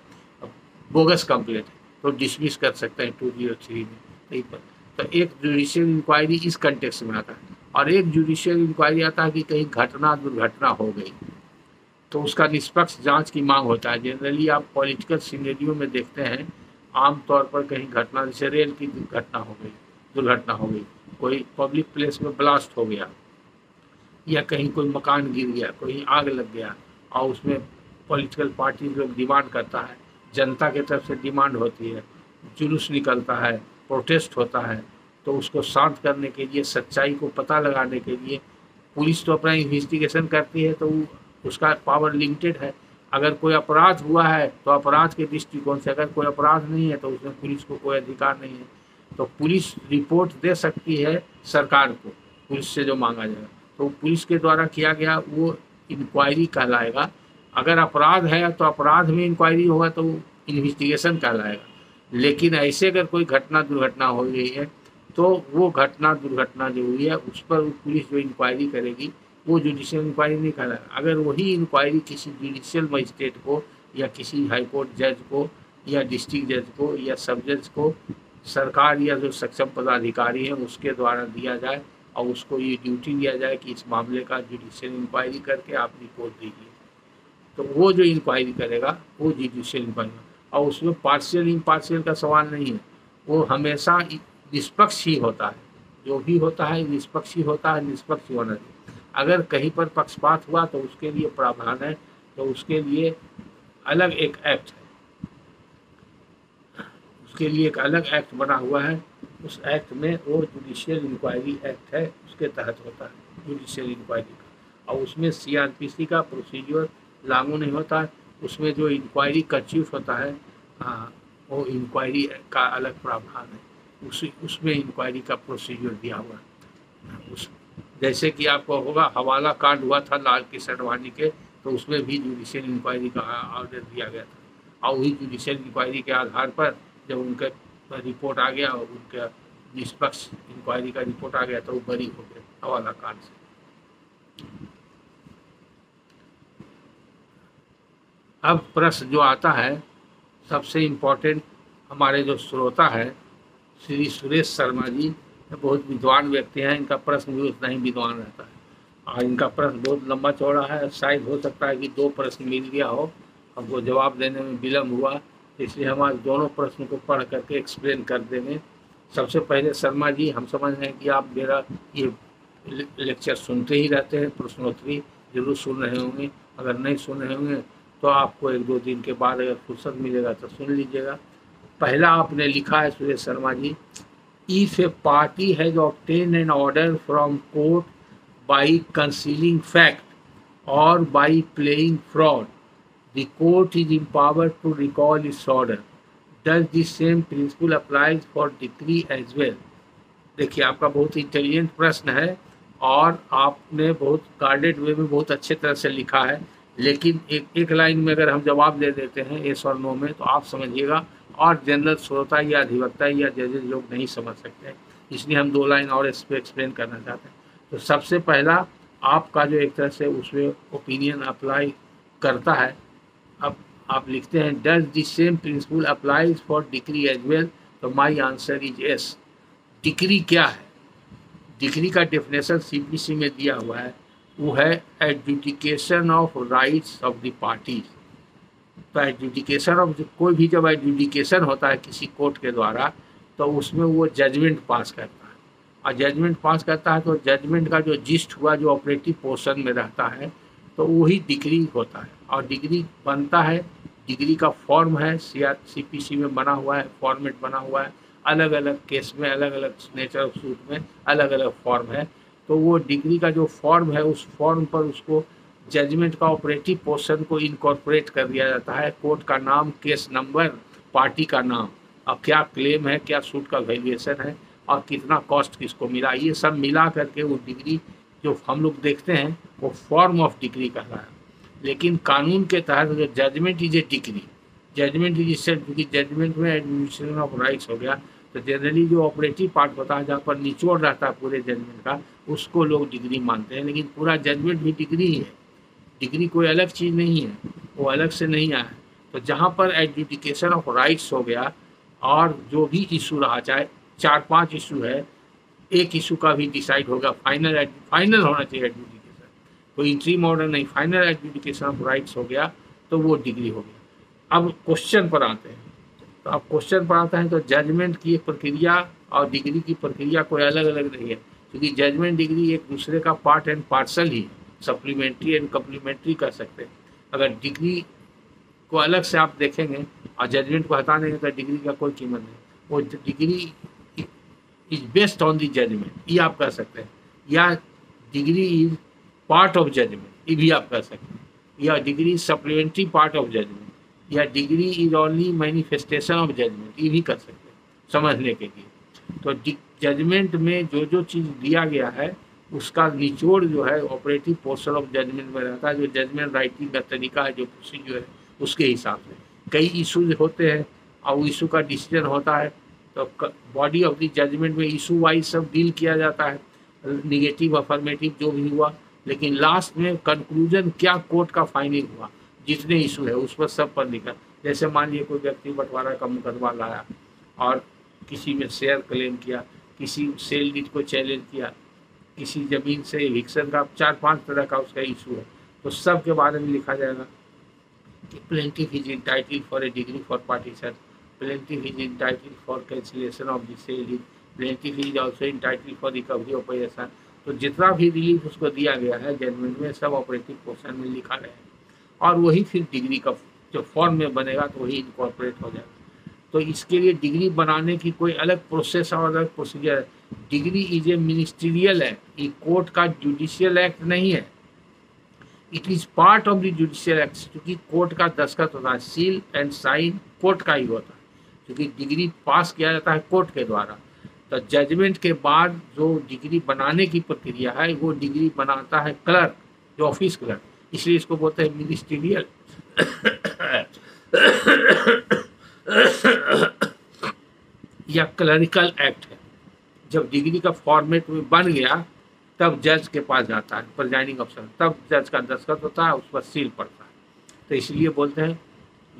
बोगस कंप्लेंट है, तो डिसमिस कर सकते हैं 203 में। तो एक जुडिशियल इंक्वायरी इस कंटेक्स्ट में आता है, और एक जुडिशियल इंक्वायरी आता है कि कहीं घटना दुर्घटना हो गई तो उसका निष्पक्ष जांच की मांग होता है। जनरली आप पॉलिटिकल सिनेरियो में देखते हैं, आमतौर पर कहीं घटना, जैसे रेल की घटना हो गई, दुर्घटना हो गई, कोई पब्लिक प्लेस में ब्लास्ट हो गया, या कहीं कोई मकान गिर गया, कोई आग लग गया, और उसमें पॉलिटिकल पार्टी लोग डिमांड करता है, जनता की तरफ से डिमांड होती है, जुलूस निकलता है, प्रोटेस्ट होता है, तो उसको शांत करने के लिए, सच्चाई को पता लगाने के लिए पुलिस तो अपना इन्वेस्टिगेशन करती है, तो उसका पावर लिमिटेड है। अगर कोई अपराध हुआ है तो अपराध के दृष्टिकोण से, अगर कोई अपराध नहीं है तो उसमें पुलिस को कोई अधिकार नहीं है। तो पुलिस रिपोर्ट दे सकती है सरकार को, पुलिस से जो मांगा जाएगा, तो पुलिस के द्वारा किया गया वो इंक्वायरी कहलाएगा। अगर अपराध है तो अपराध में इंक्वायरी होगा तो इन्वेस्टिगेशन कहलाएगा। लेकिन ऐसे अगर कोई घटना दुर्घटना हो गई है तो वो घटना दुर्घटना जो हुई है उस पर पुलिस जो इंक्वायरी करेगी वो जुडिशियल इंक्वायरी नहीं कहलाएगा। अगर वही इंक्वायरी किसी जुडिशियल मजिस्ट्रेट को या किसी हाईकोर्ट जज को या डिस्ट्रिक्ट जज को या सब जज को सरकार या जो सक्षम पदाधिकारी है उसके द्वारा दिया जाए, और उसको ये ड्यूटी दिया जाए कि इस मामले का जुडिशियल इंक्वायरी करके आप रिपोर्ट दीजिए, तो वो जो इंक्वायरी करेगा वो जुडिशियल इंक्वायरी, और उसमें पार्शियल इम्पार्शियल का सवाल नहीं है, वो हमेशा निष्पक्ष ही होता है, जो भी होता है निष्पक्ष ही होता है, निष्पक्ष होना चाहिए। अगर कहीं पर पक्षपात हुआ तो उसके लिए प्रावधान है, तो उसके लिए अलग एक एक्ट है, उसके लिए एक अलग एक्ट बना हुआ है। उस एक्ट में वो जुडिशियल इंक्वायरी एक्ट है, उसके तहत होता है जुडिशियल इंक्वायरी का, और उसमें CRPC का प्रोसीजर लागू नहीं होता है। उसमें जो इंक्वायरी का चीफ होता है, हाँ, वो इंक्वायरी का अलग प्रावधान है, उसमें इंक्वायरी का प्रोसीजर दिया हुआ है। उस जैसे कि आपको होगा हवाला कांड हुआ था लाल कृष्ण आडवाणी के, तो उसमें भी जुडिशियल इंक्वायरी का ऑर्डर दिया गया था, और वही जुडिशियल इंक्वायरी के आधार पर जब उनका रिपोर्ट आ गया, उनका निष्पक्ष इंक्वायरी का रिपोर्ट आ गया, तो वो बरी हो गए हवाला कांड से। अब प्रश्न जो आता है, सबसे इम्पोर्टेंट, हमारे जो श्रोता है श्री सुरेश शर्मा जी बहुत विद्वान व्यक्ति हैं, इनका प्रश्न भी उतना ही विद्वान रहता है, और इनका प्रश्न बहुत लंबा चौड़ा है, शायद हो सकता है कि 2 प्रश्न मिल गया हो, हमको जवाब देने में विलम्ब हुआ, इसलिए हम आज दोनों प्रश्न को पढ़ करके एक्सप्लेन कर देंगे। सबसे पहले शर्मा जी, हम समझ रहे हैं कि आप मेरा ये लेक्चर सुनते ही रहते हैं, प्रश्नोत्तरी जरूर सुन रहे होंगे, अगर नहीं सुन रहे होंगे तो आपको 1-2 दिन के बाद अगर फुर्सत मिलेगा तो सुन लीजिएगा। पहला आपने लिखा है Suresh Sharma ji, if a party has obtain an order from court by concealing fact और by playing fraud, the court is empowered to recall its order, does the same principle applies for decree as well. देखिए, आपका बहुत intelligent प्रश्न है, और आपने बहुत guarded वे में बहुत अच्छे तरह से लिखा है, लेकिन एक लाइन में अगर हम जवाब दे देते हैं येस और नो में, तो आप समझिएगा, और जनरल श्रोता या अधिवक्ता या जजेज लोग नहीं समझ सकते, इसलिए हम 2 लाइन और इस पर एक्सप्लेन करना चाहते हैं। तो सबसे पहला आपका जो एक तरह से उसमें ओपिनियन अप्लाई करता है, अब आप लिखते हैं does the same principle applies for decree as well, तो my answer is yes. Decree क्या है? डिक्री का डेफिनेशन CPC में दिया हुआ है, वो है adjudication of rights of the parties. तो एडजुडिकेशन ऑफ कोई भी जब एडजुडिकेशन होता है किसी कोर्ट के द्वारा तो उसमें वो जजमेंट पास करता है, और जजमेंट पास करता है तो जजमेंट का जो जिस्ट हुआ जो ऑपरेटिव पोर्शन में रहता है तो वही डिग्री होता है, और डिग्री बनता है। डिग्री का फॉर्म है CPC में बना हुआ है, फॉर्मेट बना हुआ है, अलग अलग केस में अलग अलग नेचर ऑफ सूट में अलग अलग फॉर्म है। तो वो डिग्री का जो फॉर्म है उस फॉर्म पर उसको जजमेंट का ऑपरेटिव पोर्शन को इनकॉर्पोरेट कर दिया जाता है, कोर्ट का नाम, केस नंबर, पार्टी का नाम, और क्या क्लेम है, क्या सूट का वैल्यूएशन है, और कितना कॉस्ट किसको मिला, ये सब मिला करके वो डिग्री जो हम लोग देखते हैं वो फॉर्म ऑफ डिग्री कहलाता है। लेकिन कानून के तहत जो judgment is a decree, judgment is क्योंकि जजमेंट में एडमिनिस्ट्रेशन ऑफ राइट्स हो गया, तो जनरली जो ऑपरेटिव पार्ट होता है जहाँ पर निचोड़ रहता है पूरे जजमेंट का उसको लोग डिग्री मानते हैं, लेकिन पूरा जजमेंट भी डिग्री ही है। डिग्री कोई अलग चीज़ नहीं है, वो अलग से नहीं आया। तो जहाँ पर एडजुडिकेशन ऑफ राइट्स हो गया और जो भी इशू रहा, चाहे 4-5 इशू है, एक इशू का भी डिसाइड होगा, फाइनल होना चाहिए एडजुडिकेशन, कोई इंट्रीम ऑर्डर नहीं, फाइनल एडजुडिकेशन ऑफ राइट्स हो गया तो वो डिग्री हो गया। अब क्वेश्चन पर आते हैं, तो अब क्वेश्चन पर आता है तो जजमेंट की एक प्रक्रिया और डिग्री की प्रक्रिया कोई अलग अलग नहीं है, क्योंकि जजमेंट डिग्री एक दूसरे का पार्ट एंड पार्सल ही, सप्लीमेंट्री एंड कम्प्लीमेंट्री कर सकते हैं। अगर डिग्री को अलग से आप देखेंगे और जजमेंट को हटा देंगे तो डिग्री का कोई कीमत नहीं। वो degree is based on the judgment, ये आप कह सकते हैं, या degree is part of judgment, ये भी आप कह सकते हैं, या degree supplementary part of judgment, या degree is only manifestation of judgment, ये भी कर सकते हैं समझने के लिए। तो जजमेंट में जो जो चीज़ दिया गया है उसका निचोड़ जो है ऑपरेटिव पोर्शन ऑफ जजमेंट में रहता है, जो जजमेंट राइटिंग का तरीका है, जो प्रोसीजर है उसके हिसाब से कई इशूज होते हैं और इशू का डिसीजन होता है, तो बॉडी ऑफ द जजमेंट में इशू वाइज सब डील किया जाता है, निगेटिव अफर्मेटिव जो भी हुआ, लेकिन लास्ट में कंक्लूजन क्या कोर्ट का फाइनल हुआ, जितने इशू है उस पर सब पर लिखा। जैसे मान लिए कोई व्यक्ति बंटवारा का मुकदमा लाया और किसी में शेयर क्लेम किया, किसी सेल डीड को चैलेंज किया, किसी ज़मीन से एविक्शन का 4-5 तरह का उसका इशू है, तो सब के बारे में लिखा जाएगा कि plaintiff is entitled for a decree for partition, plaintiff is entitled for cancellation of the sale deed, plaintiff is also entitled for recovery of पैसा। तो जितना भी रिलीफ उसको दिया गया है जजमेंट में सब ऑपरेटिव पोर्शन में लिखा रहेगा, और वही फिर डिग्री का जो फॉर्म में बनेगा तो वही इनकॉर्पोरेट हो जाएगा। तो इसके लिए डिग्री बनाने की कोई अलग प्रोसेस और अलग प्रोसीजर है। Degree is a ministerial act, ये कोर्ट का जुडिशियल एक्ट नहीं है, it is part of the judicial act, क्योंकि कोर्ट का दस्तखत होता है, सील एंड साइन कोर्ट का ही होता है, क्योंकि डिग्री पास किया जाता है कोर्ट के द्वारा। तो जजमेंट के बाद जो डिग्री बनाने की प्रक्रिया है वो डिग्री बनाता है क्लर्क, जो ऑफिस क्लर्क, इसलिए इसको बोलते हैं मिनिस्ट्रियल या क्लरिकल एक्ट है। जब डिग्री का फॉर्मेट में बन गया तब जज के पास जाता है प्रिजाइडिंग अफसर, तब जज का दस्तखत होता है, उस पर सील पड़ता है। तो इसलिए बोलते हैं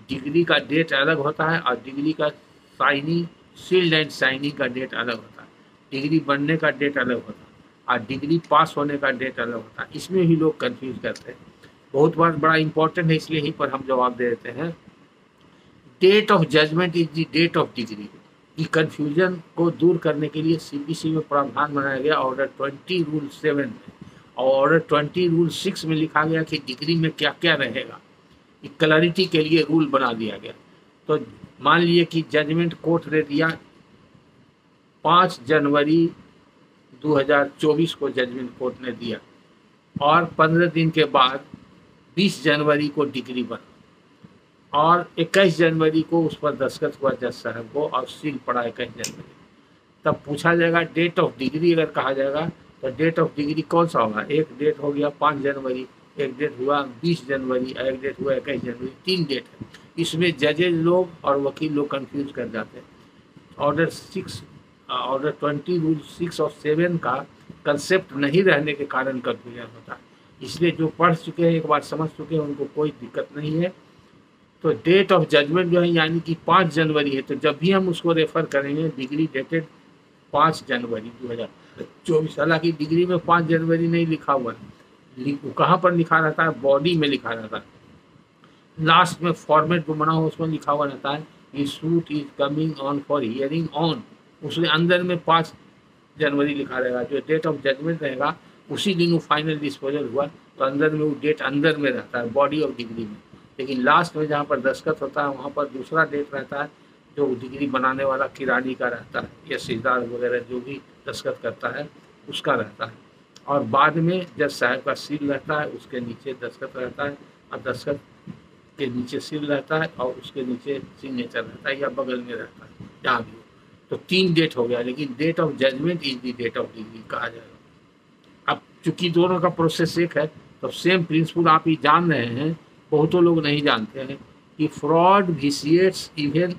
डिग्री का डेट अलग होता है और डिग्री का साइनिंग, सील्ड एंड साइनिंग का डेट अलग होता है, डिग्री बनने का डेट अलग होता है और डिग्री पास होने का डेट अलग होता है। इसमें भी लोग कंफ्यूज करते हैं, बहुत बार बड़ा इंपॉर्टेंट है, इसलिए यहीं पर हम जवाब दे देते हैं। Date of judgment is the date of decree. की कन्फ्यूजन को दूर करने के लिए CPC में प्रावधान बनाया गया ऑर्डर 20 रूल 7 में, और ऑर्डर 20 रूल 6 में लिखा गया कि डिग्री में क्या क्या रहेगा, क्लैरिटी के लिए रूल बना दिया गया। तो मान लिए कि जजमेंट कोर्ट ने दिया 5 जनवरी 2024 को जजमेंट कोर्ट ने दिया, और 15 दिन के बाद 20 जनवरी को डिग्री बना, और 21 जनवरी को उस पर दस्तखत हुआ जज साहब को और सील पड़ा 21 जनवरी। तब पूछा जाएगा डेट ऑफ डिग्री अगर कहा जाएगा तो डेट ऑफ डिग्री कौन सा होगा। एक डेट हो गया 5 जनवरी, एक डेट हुआ 20 जनवरी, एक डेट हुआ 21 जनवरी, 3 डेट है। इसमें जजेज लोग और वकील लोग कंफ्यूज कर जाते हैं। ऑर्डर 20 रूल 6 और 7 का कंसेप्ट नहीं रहने के कारण कंफ्यूजन होता है। इसलिए जो पढ़ चुके हैं, एक बार समझ चुके हैं, उनको कोई दिक्कत नहीं है। तो डेट ऑफ जजमेंट जो है यानी कि 5 जनवरी है, तो जब भी हम उसको रेफर करेंगे डिग्री डेटेड 5 जनवरी 2024, हालांकि डिग्री में 5 जनवरी नहीं लिखा हुआ है, कहाँ पर लिखा रहता है, बॉडी में लिखा रहता है। लास्ट में फॉर्मेट जो बना हो उसमें लिखा हुआ रहता है ये suit is coming on for hearing on, उसके अंदर में 5 जनवरी लिखा रहेगा। जो डेट ऑफ जजमेंट रहेगा उसी दिन वो फाइनल डिस्पोजल हुआ, तो अंदर में वो डेट अंदर में रहता है बॉडी ऑफ डिग्री में। लेकिन लास्ट में जहाँ पर दस्तखत होता है वहाँ पर दूसरा डेट रहता है जो डिग्री बनाने वाला किरानी का रहता है या सीलदार वगैरह जो भी दस्तखत करता है उसका रहता है। और बाद में जज साहब का सील रहता है, उसके नीचे दस्तखत रहता है और दस्तखत के नीचे सील रहता है और उसके नीचे सिग्नेचर रहता है या बगल में रहता है जहाँ भी हो। तो 3 डेट हो गया, लेकिन date of judgment is the date of decree कहा जाएगा। अब चूंकि दोनों का प्रोसेस एक है तो सेम प्रिंसिपल आप ही जान रहे हैं, बहुतों लोग नहीं जानते हैं कि fraud vitiates even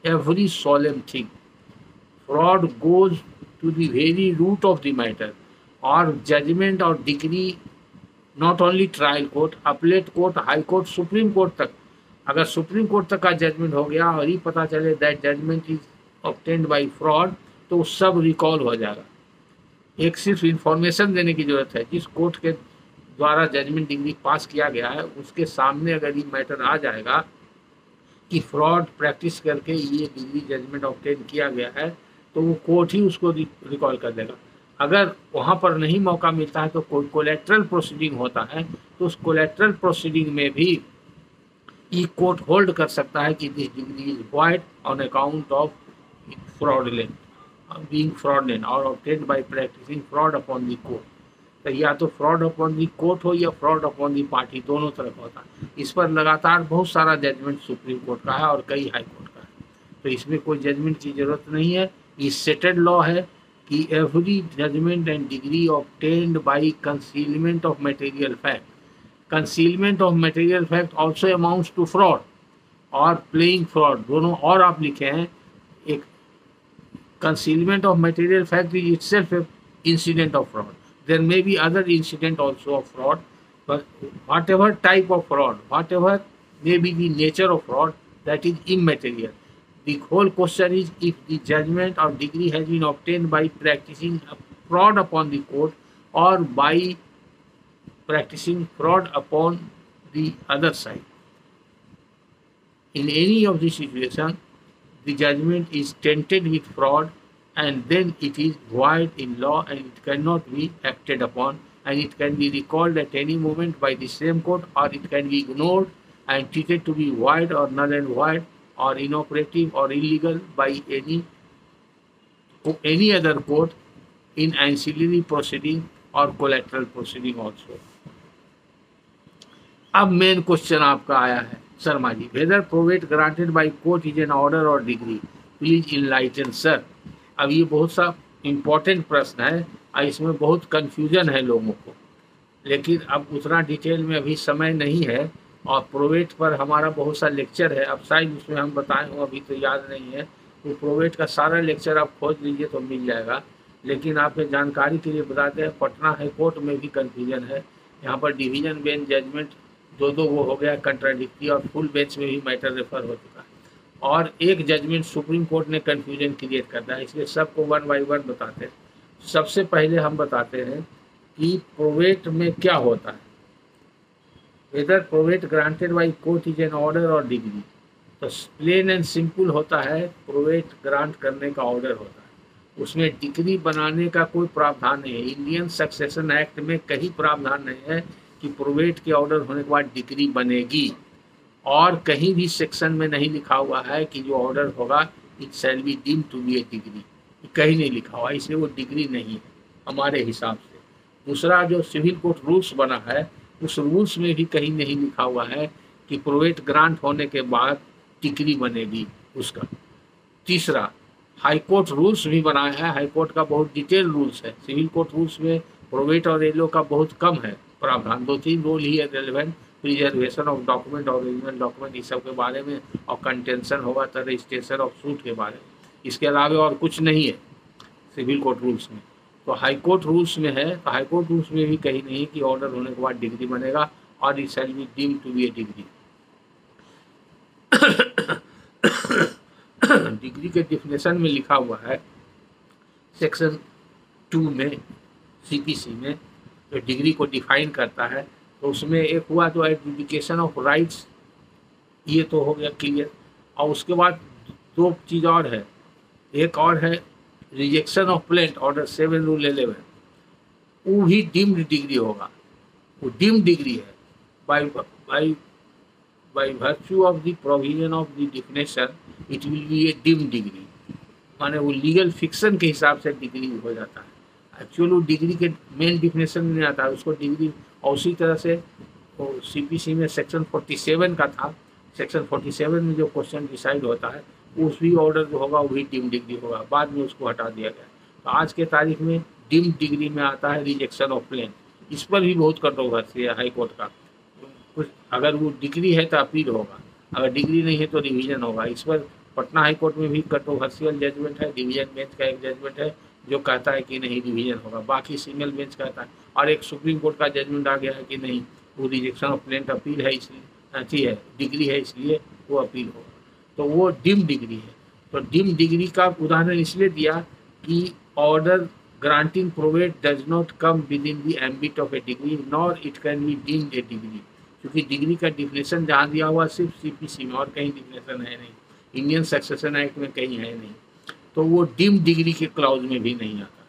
every solemn thing. Fraud goes to the very root of the matter. और जजमेंट और degree not only trial court, appellate court, high court, supreme court तक, अगर सुप्रीम कोर्ट तक का जजमेंट हो गया और ये पता चले that judgment is obtained by fraud तो सब रिकॉल हो जाएगा। एक सिर्फ इंफॉर्मेशन देने की जरूरत है, जिस कोर्ट के द्वारा जजमेंट डिग्री पास किया गया है उसके सामने अगर ये मैटर आ जाएगा कि फ्रॉड प्रैक्टिस करके ये डिग्री जजमेंट ऑब्टेन किया गया है तो वो कोर्ट ही उसको रिकॉल कर देगा। अगर वहाँ पर नहीं मौका मिलता है तो कोई कोलेट्रल प्रोसीडिंग होता है, तो उस कोलेट्रल प्रोसीडिंग में भी ई कोर्ट होल्ड कर सकता है कि this degree is void on account of fraudulent being fraudulent और obtained by practising fraud upon the court. तो या तो फ्रॉड अपॉन दी कोर्ट हो या फ्रॉड अपॉन दी पार्टी, दोनों तरफ होता है। इस पर लगातार बहुत सारा जजमेंट सुप्रीम कोर्ट का है और कई हाई कोर्ट का है, तो इसमें कोई जजमेंट की जरूरत नहीं है। ये सेटेड लॉ है कि every judgment and decree obtained by concealment of material fact, concealment of material fact also amounts to fraud और प्लेइंग फ्रॉड, दोनों और आप लिखे हैं। एक concealment of material fact is itself an incident of fraud. There may be other incident also of fraud, but whatever type of fraud, whatever may be the nature of fraud, that is immaterial. The whole question is if the judgment or degree has been obtained by practicing fraud upon the court or by practicing fraud upon the other side. In any of these situations, the judgment is tainted with fraud and then it is void in law and it cannot be acted upon, and it can be recalled at any moment by the same court or it can be ignored and treated to be void or null and void or inoperative or illegal by any other court in ancillary proceeding or collateral proceeding also. अब main question आपका आया है Sharma ji, whether probate granted by court is an order और degree, please enlighten sir. अब ये बहुत सा important प्रश्न है और इसमें बहुत कन्फ्यूजन है लोगों को, लेकिन अब उतना डिटेल में अभी समय नहीं है और प्रोवेट पर हमारा बहुत सा लेक्चर है, अब शायद उसमें हम बताएं हो, अभी तो याद नहीं है। तो प्रोवेट का सारा लेक्चर आप खोज लीजिए तो मिल जाएगा, लेकिन आपके जानकारी के लिए बताते हैं पटना हाई कोर्ट में भी कन्फ्यूजन है। यहाँ पर डिवीजन बेंच जजमेंट दो वो हो गया कंट्राडिक्टी और फुल बेंच में भी मैटर रेफर हो चुका है और एक जजमेंट सुप्रीम कोर्ट ने कन्फ्यूजन क्रिएट करता है, इसलिए सबको 1 बाय 1 बताते हैं। सबसे पहले हम बताते हैं कि प्रोवेट में क्या होता है। Whether probate granted by court is an order और डिग्री, तो प्लेन एंड सिंपल होता है प्रोवेट ग्रांट करने का ऑर्डर होता है, उसमें डिग्री बनाने का कोई प्रावधान नहीं है। इंडियन सक्सेशन एक्ट में कहीं प्रावधान नहीं है कि प्रोवेट के ऑर्डर होने के बाद डिग्री बनेगी, और कहीं भी सेक्शन में नहीं लिखा हुआ है कि जो ऑर्डर होगा it shall be deemed to be a decree, कहीं नहीं लिखा हुआ, इसलिए वो डिग्री नहीं है हमारे हिसाब से। दूसरा जो सिविल कोर्ट रूल्स बना है उस रूल्स में भी कहीं नहीं लिखा हुआ है कि प्रोवेट ग्रांट होने के बाद डिग्री बनेगी उसका। तीसरा हाई कोर्ट रूल्स भी बनाया है, हाई कोर्ट का बहुत डिटेल रूल्स है, सिविल कोर्ट रूल्स में प्रोवेट और एलो का बहुत कम है प्रावधान, 2-3 रूल ही है रेलिवेंट, प्रिजर्वेशन ऑफ डॉक्यूमेंट और ओरिजिनल डॉक्यूमेंट इस सब के बारे में, और कंटेंशन होगा तो रजिस्ट्रेशन ऑफ सूट के बारे में, इसके अलावा और कुछ नहीं है सिविल कोर्ट रूल्स में। तो हाई कोर्ट रूल्स में है, तो हाई कोर्ट रूल्स में भी कहीं नहीं कि ऑर्डर होने के बाद डिग्री बनेगा और it shall be deemed to be a decree. Decree के डिफिनेशन में लिखा हुआ है सेक्शन 2 में सीपीसी में जो डिग्री को डिफाइन करता है, तो उसमें एक हुआ तो एडजुडिकेशन ऑफ राइट्स ये तो हो गया क्लियर। और उसके बाद दो चीज़ और है, एक और है rejection of plaint order 7 rule 11, वो भी डीम्ड डिग्री होगा, वो डीम्ड डिग्री है by by by virtue of the provision of the definition it will be a dim degree, माने वो लीगल फिक्शन के हिसाब से डिग्री हो जाता है। एक्चुअल वो डिग्री के मेन डिफिनेशन में नहीं आता है, उसको डिग्री। और उसी तरह से वो सीपीसी में सेक्शन 47 का था, सेक्शन 47 में जो क्वेश्चन डिसाइड होता है उस भी ऑर्डर जो होगा वो भी डिम डिग्री होगा, बाद में उसको हटा दिया गया। तो आज के तारीख में डिम डिग्री में आता है रिजेक्शन ऑफ प्लेन। इस पर भी बहुत कंट्रोवर्सी है हाई कोर्ट का। कुछ अगर वो डिग्री है तो अपील होगा, अगर डिग्री नहीं है तो रिवीजन होगा। इस पर पटना हाई कोर्ट में भी कंट्रोवर्शियल जजमेंट है, डिवीजन बेंच का एक जजमेंट है जो कहता है कि नहीं रिवीजन होगा, बाकी सिंगल बेंच कहता है। और एक सुप्रीम कोर्ट का जजमेंट आ गया है कि नहीं वो रिजेक्शन ऑफ प्लेंट अपील है, इसलिए अच्छी है डिग्री है इसलिए वो अपील होगा। तो वो डिम डिग्री है। तो डिम डिग्री का उदाहरण इसलिए दिया कि order granting probate does not come with in the ambit of A degree nor it can be deemed A degree, क्योंकि डिग्री का डिफिनेशन जहाँ दिया हुआ सिर्फ सीपीसी में, और कहीं डिफिनेशन है नहीं, इंडियन सक्सेशन एक्ट में कहीं है नहीं, तो वो डीम डिग्री के क्लाउज में भी नहीं आता।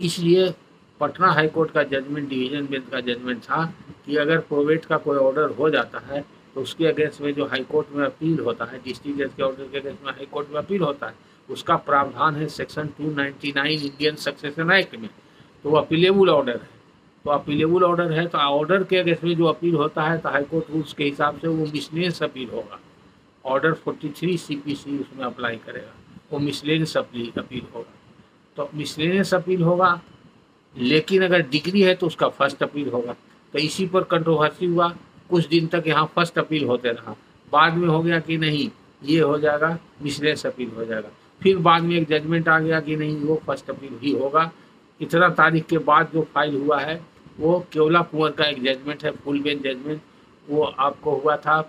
इसलिए पटना हाई कोर्ट का जजमेंट, डिवीजन बेंच का जजमेंट था कि अगर प्रोवेट का कोई ऑर्डर हो जाता है तो उसके अगेंस्ट में जो हाई कोर्ट में अपील होता है, डिस्ट्रिक्ट जज के ऑर्डर के अगेंस्ट में हाई कोर्ट में अपील होता है, उसका प्रावधान है सेक्शन 299 इंडियन सक्सेशन एक्ट में, तो वो अपीलेबल ऑर्डर है। तो अपीलेबल ऑर्डर है तो ऑर्डर के अगेंस्ट में जो अपील होता है तो हाई कोर्ट रूल्स के हिसाब से वो मिसलेनियस अपील होगा। ऑर्डर 43 सीपीसी उसमें अप्लाई करेगा, वो मिसलेनियस अपील होगा। तो मिसलेनियस अपील होगा, लेकिन अगर डिग्री है तो उसका फर्स्ट अपील होगा। तो इसी पर कंट्रोवर्सी हुआ, कुछ दिन तक यहाँ फर्स्ट अपील होते रहा, बाद में हो गया कि नहीं ये हो जाएगा मिसलेनियस अपील हो जाएगा। फिर बाद में एक जजमेंट आ गया कि नहीं वो फर्स्ट अपील ही होगा। इतना तारीख के बाद जो फाइल हुआ है वो केवला कुंवर का एक जजमेंट है, फुल बेंच जजमेंट, वो आपको हुआ था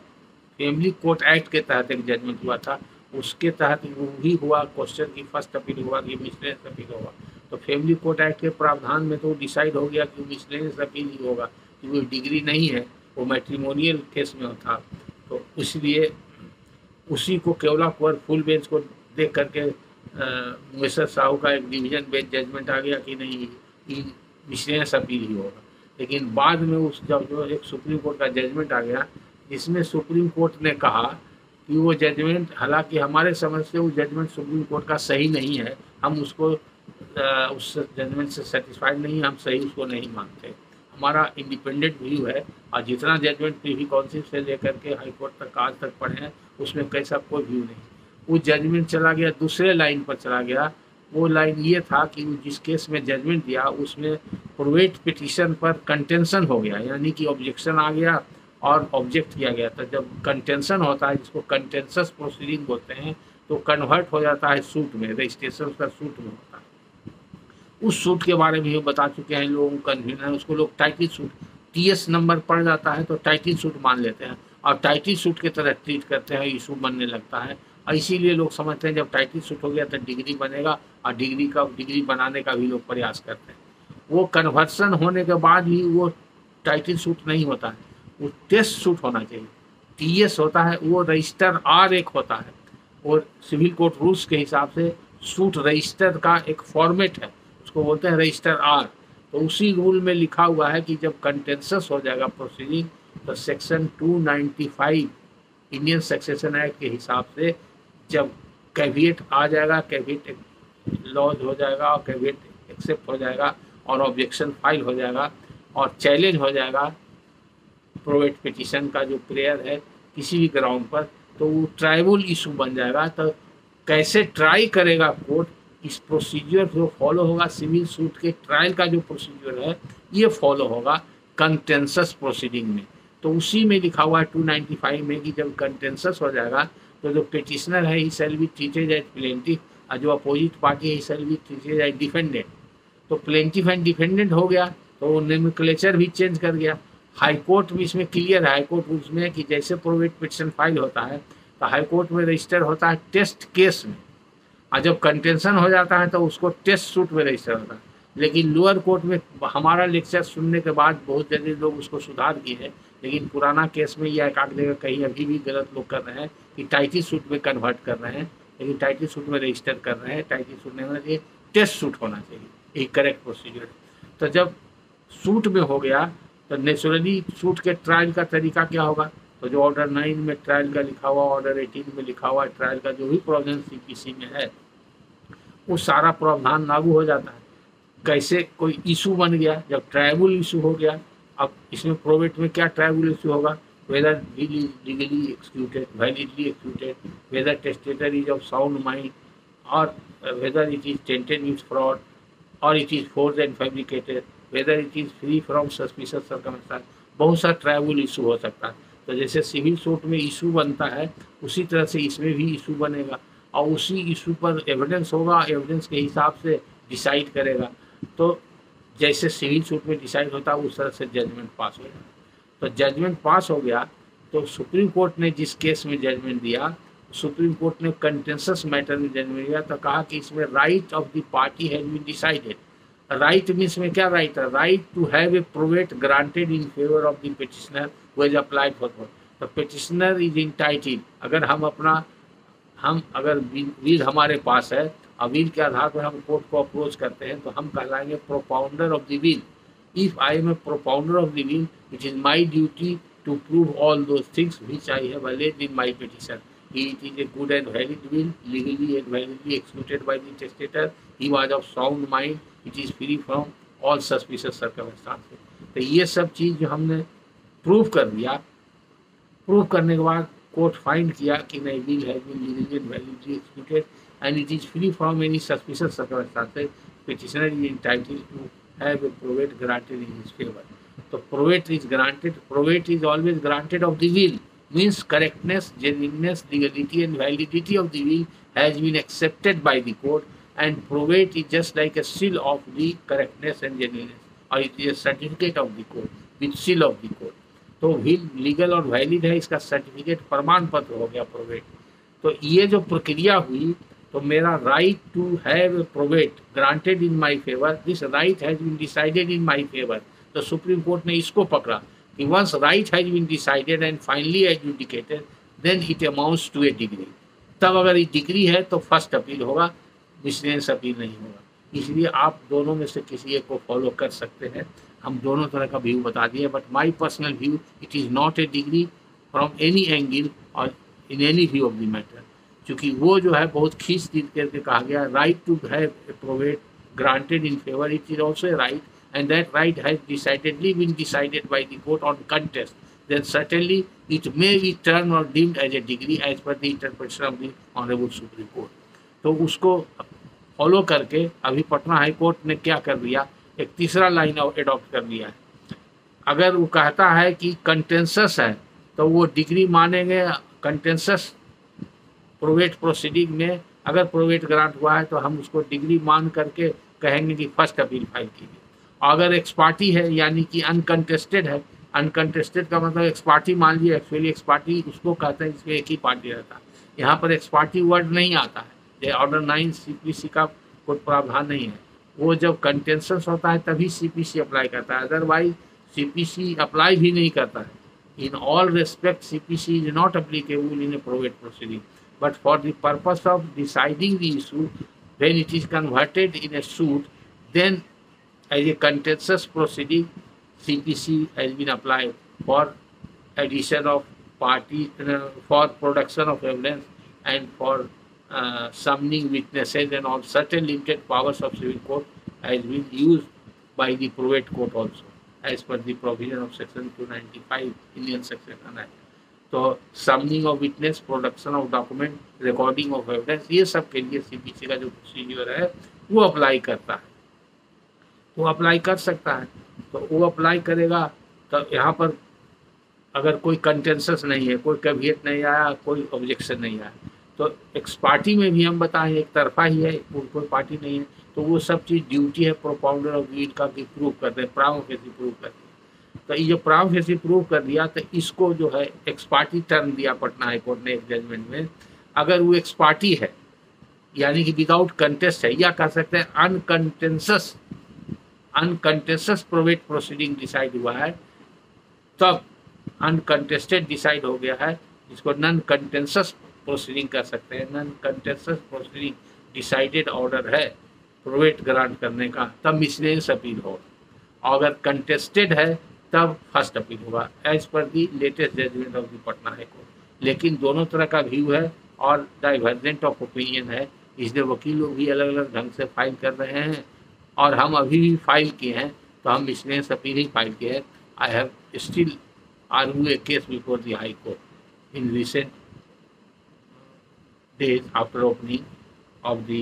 फैमिली कोर्ट एक्ट के तहत एक जजमेंट हुआ था, उसके तहत वो भी हुआ क्वेश्चन की फर्स्ट अपील हुआ कि मिसलेनियस अपील होगा। तो फैमिली कोर्ट एक्ट के प्रावधान में तो डिसाइड हो गया कि मिसलेनियस अपील ही होगा, क्योंकि डिग्री नहीं है, वो मैट्रिमोनियल केस में था। तो इसलिए उसी को केवला कुंवर फुल बेंच को देख करके मिस्टर साहू का एक डिवीजन बेंच जजमेंट आ गया कि नहीं मिसलेनियस अपील ही होगा। लेकिन बाद में उस जब जो एक सुप्रीम कोर्ट का जजमेंट आ गया जिसमें सुप्रीम कोर्ट ने कहा कि वो जजमेंट, हालांकि हमारे समझ से वो जजमेंट सुप्रीम कोर्ट का सही नहीं है, हम उसको उस जजमेंट से सेटिस्फाइड नहीं, हम सही उसको नहीं मानते, हमारा इंडिपेंडेंट व्यू है। और जितना जजमेंट प्रीवी काउंसिल से लेकर के हाई कोर्ट तक आज तक पढ़े हैं उसमें कैसा कोई व्यू नहीं। वो जजमेंट चला गया दूसरे लाइन पर चला गया। वो लाइन ये था कि जिस केस में जजमेंट दिया उसमें प्रोवेट पिटीशन पर कंटेंशन हो गया, यानी कि ऑब्जेक्शन आ गया और ऑब्जेक्ट किया गया था। जब कंटेंशन होता है जिसको कंटेंसस प्रोसीडिंग बोलते हैं तो कन्वर्ट हो जाता है सूट में, रजिस्ट्रेशन का सूट में होता है। उस सूट के बारे में बता चुके हैं लोगों को, कन्वीनर है उसको लोग टाइटल सूट, टीएस नंबर पड़ जाता है तो टाइटल सूट मान लेते हैं और टाइटल सूट की तरह ट्रीट करते हैं, इशू बनने लगता है। और इसीलिए लोग समझते हैं जब टाइटल सूट हो गया तो डिग्री बनेगा, और डिग्री बनाने का भी लोग प्रयास करते हैं। वो कन्वर्सन होने के बाद ही वो टाइटल सूट नहीं होता है, वो टेस्ट सूट होना चाहिए। टीएस होता है वो रजिस्टर आर एक होता है, और सिविल कोर्ट रूल्स के हिसाब से सूट रजिस्टर का एक फॉर्मेट है, उसको बोलते हैं रजिस्टर आर। तो उसी रूल में लिखा हुआ है कि जब कंटेंसस हो जाएगा प्रोसीडिंग तो सेक्शन 295 इंडियन सक्सेशन एक्ट के हिसाब से जब कैविएट आ जाएगा, कैविएट लॉज हो जाएगा और कैविएट एक्सेप्ट हो जाएगा और ऑब्जेक्शन फाइल हो जाएगा और चैलेंज हो जाएगा प्रोवेट पिटीशन का जो प्रेयर है किसी भी ग्राउंड पर, तो वो ट्राइबल इशू बन जाएगा। तो कैसे ट्राई करेगा कोर्ट, इस प्रोसीजर जो फॉलो होगा, सिविल सूट के ट्रायल का जो प्रोसीजर है ये फॉलो होगा कंटेंसस प्रोसीडिंग में। तो उसी में लिखा हुआ है 295 में कि जब कंटेंसस हो जाएगा तो जो पिटिशनर है he shall be treated as plaintiff, और जो अपोजिट पार्टी है he shall be treated as defendant. तो प्लेंटिफ एंड डिफेंडेंट हो गया तो वो नोमेनक्लेचर भी चेंज कर गया। हाई कोर्ट में इसमें क्लियर है, हाई कोर्ट रूल्स में कि जैसे प्रोवेट पिटिशन फाइल होता है तो हाई कोर्ट में रजिस्टर होता है टेस्ट केस में, और जब कंटेंशन हो जाता है तो उसको टेस्ट सूट में रजिस्टर होता है। लेकिन लोअर कोर्ट में हमारा लेक्चर सुनने के बाद बहुत जल्दी लोग उसको सुधार किए हैं लेकिन पुराना केस में यह एक आध जगह कहीं अभी भी गलत लोग कर रहे हैं कि टाइटल सूट में कन्वर्ट कर रहे हैं, लेकिन टाइटल सूट में रजिस्टर कर रहे हैं। टाइटल सूट नहीं होना चाहिए, टेस्ट सूट होना चाहिए, यही करेक्ट प्रोसीजर है। तो जब सूट में हो गया तो नेचुरली सूट के ट्रायल का तरीका क्या होगा, तो जो ऑर्डर 9 में ट्रायल का लिखा हुआ, ऑर्डर 18 में लिखा हुआ ट्रायल का जो भी प्रोविजन सीपीसी में है वो सारा प्रावधान लागू हो जाता है। कैसे कोई इशू बन गया, जब ट्रायबल इशू हो गया, अब इसमें प्रोवेट में क्या ट्रायबल इशू होगा, whether bill is legally executed, validly executed, whether testator is of sound mind, or whether it is tainted with fraud, or it is forged and fabricated, whether it is free from suspicious circumstance। बहुत सा tribal issue हो सकता है। तो जैसे civil suit में issue बनता है उसी तरह से इसमें भी इशू बनेगा, और उसी इशू पर एविडेंस होगा, एविडेंस के हिसाब से डिसाइड करेगा। तो जैसे सिविल सूट में डिसाइड होता है उस तरह से जजमेंट पास हो जाता है। तो जजमेंट पास हो गया तो सुप्रीम कोर्ट ने जिस केस में जजमेंट दिया, सुप्रीम कोर्ट ने कंटेंशस मैटर में जजमेंट दिया, तो कहा कि इसमें right of the party has been decided. Right means में क्या राइट है, right to have a probate granted in favour of the petitioner who has applied for. तो पिटिशनर इज इंटाइटेड, अगर हम अगर विल हमारे पास है और विल के आधार पर हम कोर्ट को अप्रोच करते हैं तो हम कहलाएंगे propounder of the will. If I am a propounder of the will, it is my duty to prove all those things which I have alleged in my petition. It is a good and valid will, legally and validly executed by the testator. He was of sound mind. It is free from all suspicious circumstances. तो ये सब चीज़ जो हमने prove कर दिया, prove करने के बाद कोर्ट फाइंड किया कि नहीं, will has been legally and validly executed and it is free from any suspicious circumstances. Petitioner is entitled to have a probate granted in his favor. So probate is granted. Probate is always granted of the will. Means correctness, genuineness, legality and validity of the will has been accepted by the court, and probate is just like a seal of the correctness and genuineness, or it is a certificate of the court with seal of the court. तो will legal और valid है, इसका certificate प्रमाण पत्र हो गया probate. तो ये जो प्रक्रिया हुई, तो मेरा right to have probate granted in my favour, this right has been decided in my favour. तो सुप्रीम कोर्ट ने इसको पकड़ा कि once right has been decided and finally adjudicated then it amounts to a degree. तब अगर ये degree है तो फर्स्ट अपील होगा, मिसलेनियस अपील नहीं होगा। इसलिए आप दोनों में से किसी एक को फॉलो कर सकते हैं। हम दोनों तरह का व्यू बता दिए, but my personal view it is not a degree from any angle और in any view of the matter. क्योंकि वो जो है बहुत खींच तीर करके कहा गया, right to have a probate granted in favour, it is also a right, and that right has decidedly been decided by the court on contest, then certainly it may be turn और deemed as a degree as per the interpretation of the honourable supreme court. तो उसको follow करके अभी Patna high court ने क्या कर दिया, एक तीसरा लाइन एडॉप्ट कर लिया है। अगर वो कहता है कि कंटेंसस है तो वो डिग्री मानेंगे। कंटेंसस प्रोवेट प्रोसीडिंग में अगर प्रोवेट ग्रांट हुआ है तो हम उसको डिग्री मान करके कहेंगे कि फर्स्ट अपील फाइल कीजिए। अगर एक्सपार्टी है यानी कि अनकंटेस्टेड है, अनकंटेस्टेड का मतलब एक्सपार्टी मान लीजिए, एक्चुअली एक्सपार्टी उसको कहते हैं जिसमें एक ही पार्टी रहता है। यहाँ पर एक्सपार्टी वर्ड नहीं आता है, ऑर्डर 9 सीपीसी का कोई प्रावधान नहीं है। वो जब कंटेंशस होता है तभी सीपीसी अप्लाई करता है, अदरवाइज सीपीसी अप्लाई भी नहीं करता है। In all respect CPC is not applicable in A probate proceeding, but for the purpose of deciding the issue, when it is converted in a suit, then as a contentious proceeding, CPC has been applied for addition of party, for production of evidence, and for summoning witnesses, and all certain limited powers of civil court has been used by the probate court also, as per the provision of section 295 Indian Succession Act. तो summoning of witness, production of document, recording of evidence, ये सब के लिए CPC का जो procedure है वो apply करता है। वो अप्लाई कर सकता है, तो वो अप्लाई करेगा। तो यहाँ पर अगर कोई कंटेंशस नहीं है, कोई कैविएट नहीं आया, कोई ऑब्जेक्शन नहीं आया, तो एक्स पार्टी में भी हम बताएं एक तरफा ही है, कोई पार्टी नहीं है, तो वो सब चीज़ ड्यूटी है प्रोपाउंडर ऑफ विल का कि प्रूव करते हैं, प्राइमा फेसी प्रूव करते हैं। तो ये प्राइमा फेसी प्रूव कर दिया तो इसको जो है एक्स पार्टी टर्म दिया पटना हाई कोर्ट ने एक जजमेंट में। अगर वो एक्स पार्टी है यानी कि विदाउट कंटेस्ट है, या कह सकते हैं अनकंटेंशस प्रोवेट प्रोसीडिंग डिसाइड हुआ है, तब अनकंटेस्टेड डिसाइड हो गया है, जिसको नॉन कंटेंसस प्रोसीडिंग कर सकते हैं। नॉन कंटेंसस प्रोसीडिंग डिसाइडेड ऑर्डर है प्रोवेट ग्रांट करने का, तब मिसलेनियस अपील होगा। अगर कंटेस्टेड है तब फर्स्ट अपील होगा, as per the latest judgment of the Patna high court. लेकिन दोनों तरह का व्यू है और डाइवर्जेंट ऑफ ओपिनियन है, इसलिए वकील लोग भी अलग अलग ढंग से फाइल कर रहे हैं और हम अभी भी फाइल किए हैं, तो हम मिसलेनियस अपील ही फाइल किए हैं। I have still argue A case before the high court in recent days after opening of the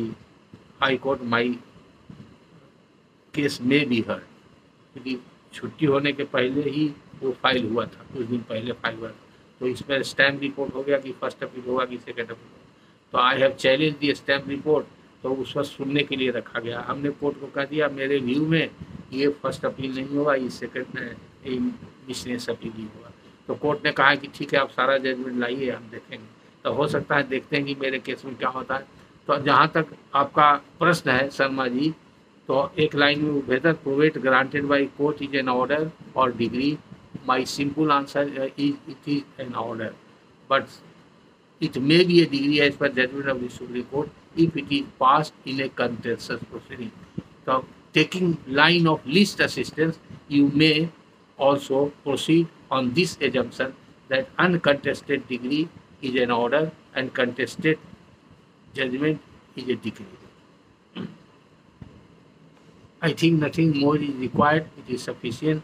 High Court, my case may be heard, क्योंकि छुट्टी होने के पहले ही वो फाइल हुआ था, कुछ दिन पहले फाइल हुआ था, तो इसमें स्टैम्प रिपोर्ट हो गया कि फर्स्ट अपील होगा कि सेकेंड अपील होगा। तो I have challenge the stamp report, तो उस वक्त सुनने के लिए रखा गया। हमने कोर्ट को कह दिया मेरे व्यू में ये फर्स्ट अपील नहीं होगा, ये सेकेंड मिसलेनियस अपील ही होगा। तो कोर्ट ने कहा कि ठीक है आप सारा जजमेंट लाइए, हम देखेंगे। तो हो सकता है देखते हैं कि मेरे केस में क्या होता है। तो जहाँ तक आपका प्रश्न है शर्मा जी, तो एक लाइन में बेहतर probate granted by court is an order और degree. My simple answer is it is an order, but it may be a degree as per judgment of the Supreme Court if it is passed in a contentious proceeding. So, taking line of least assistance, you may also proceed on this assumption that uncontested degree is an order and contested judgment is a decree. I think nothing more is required, it is sufficient.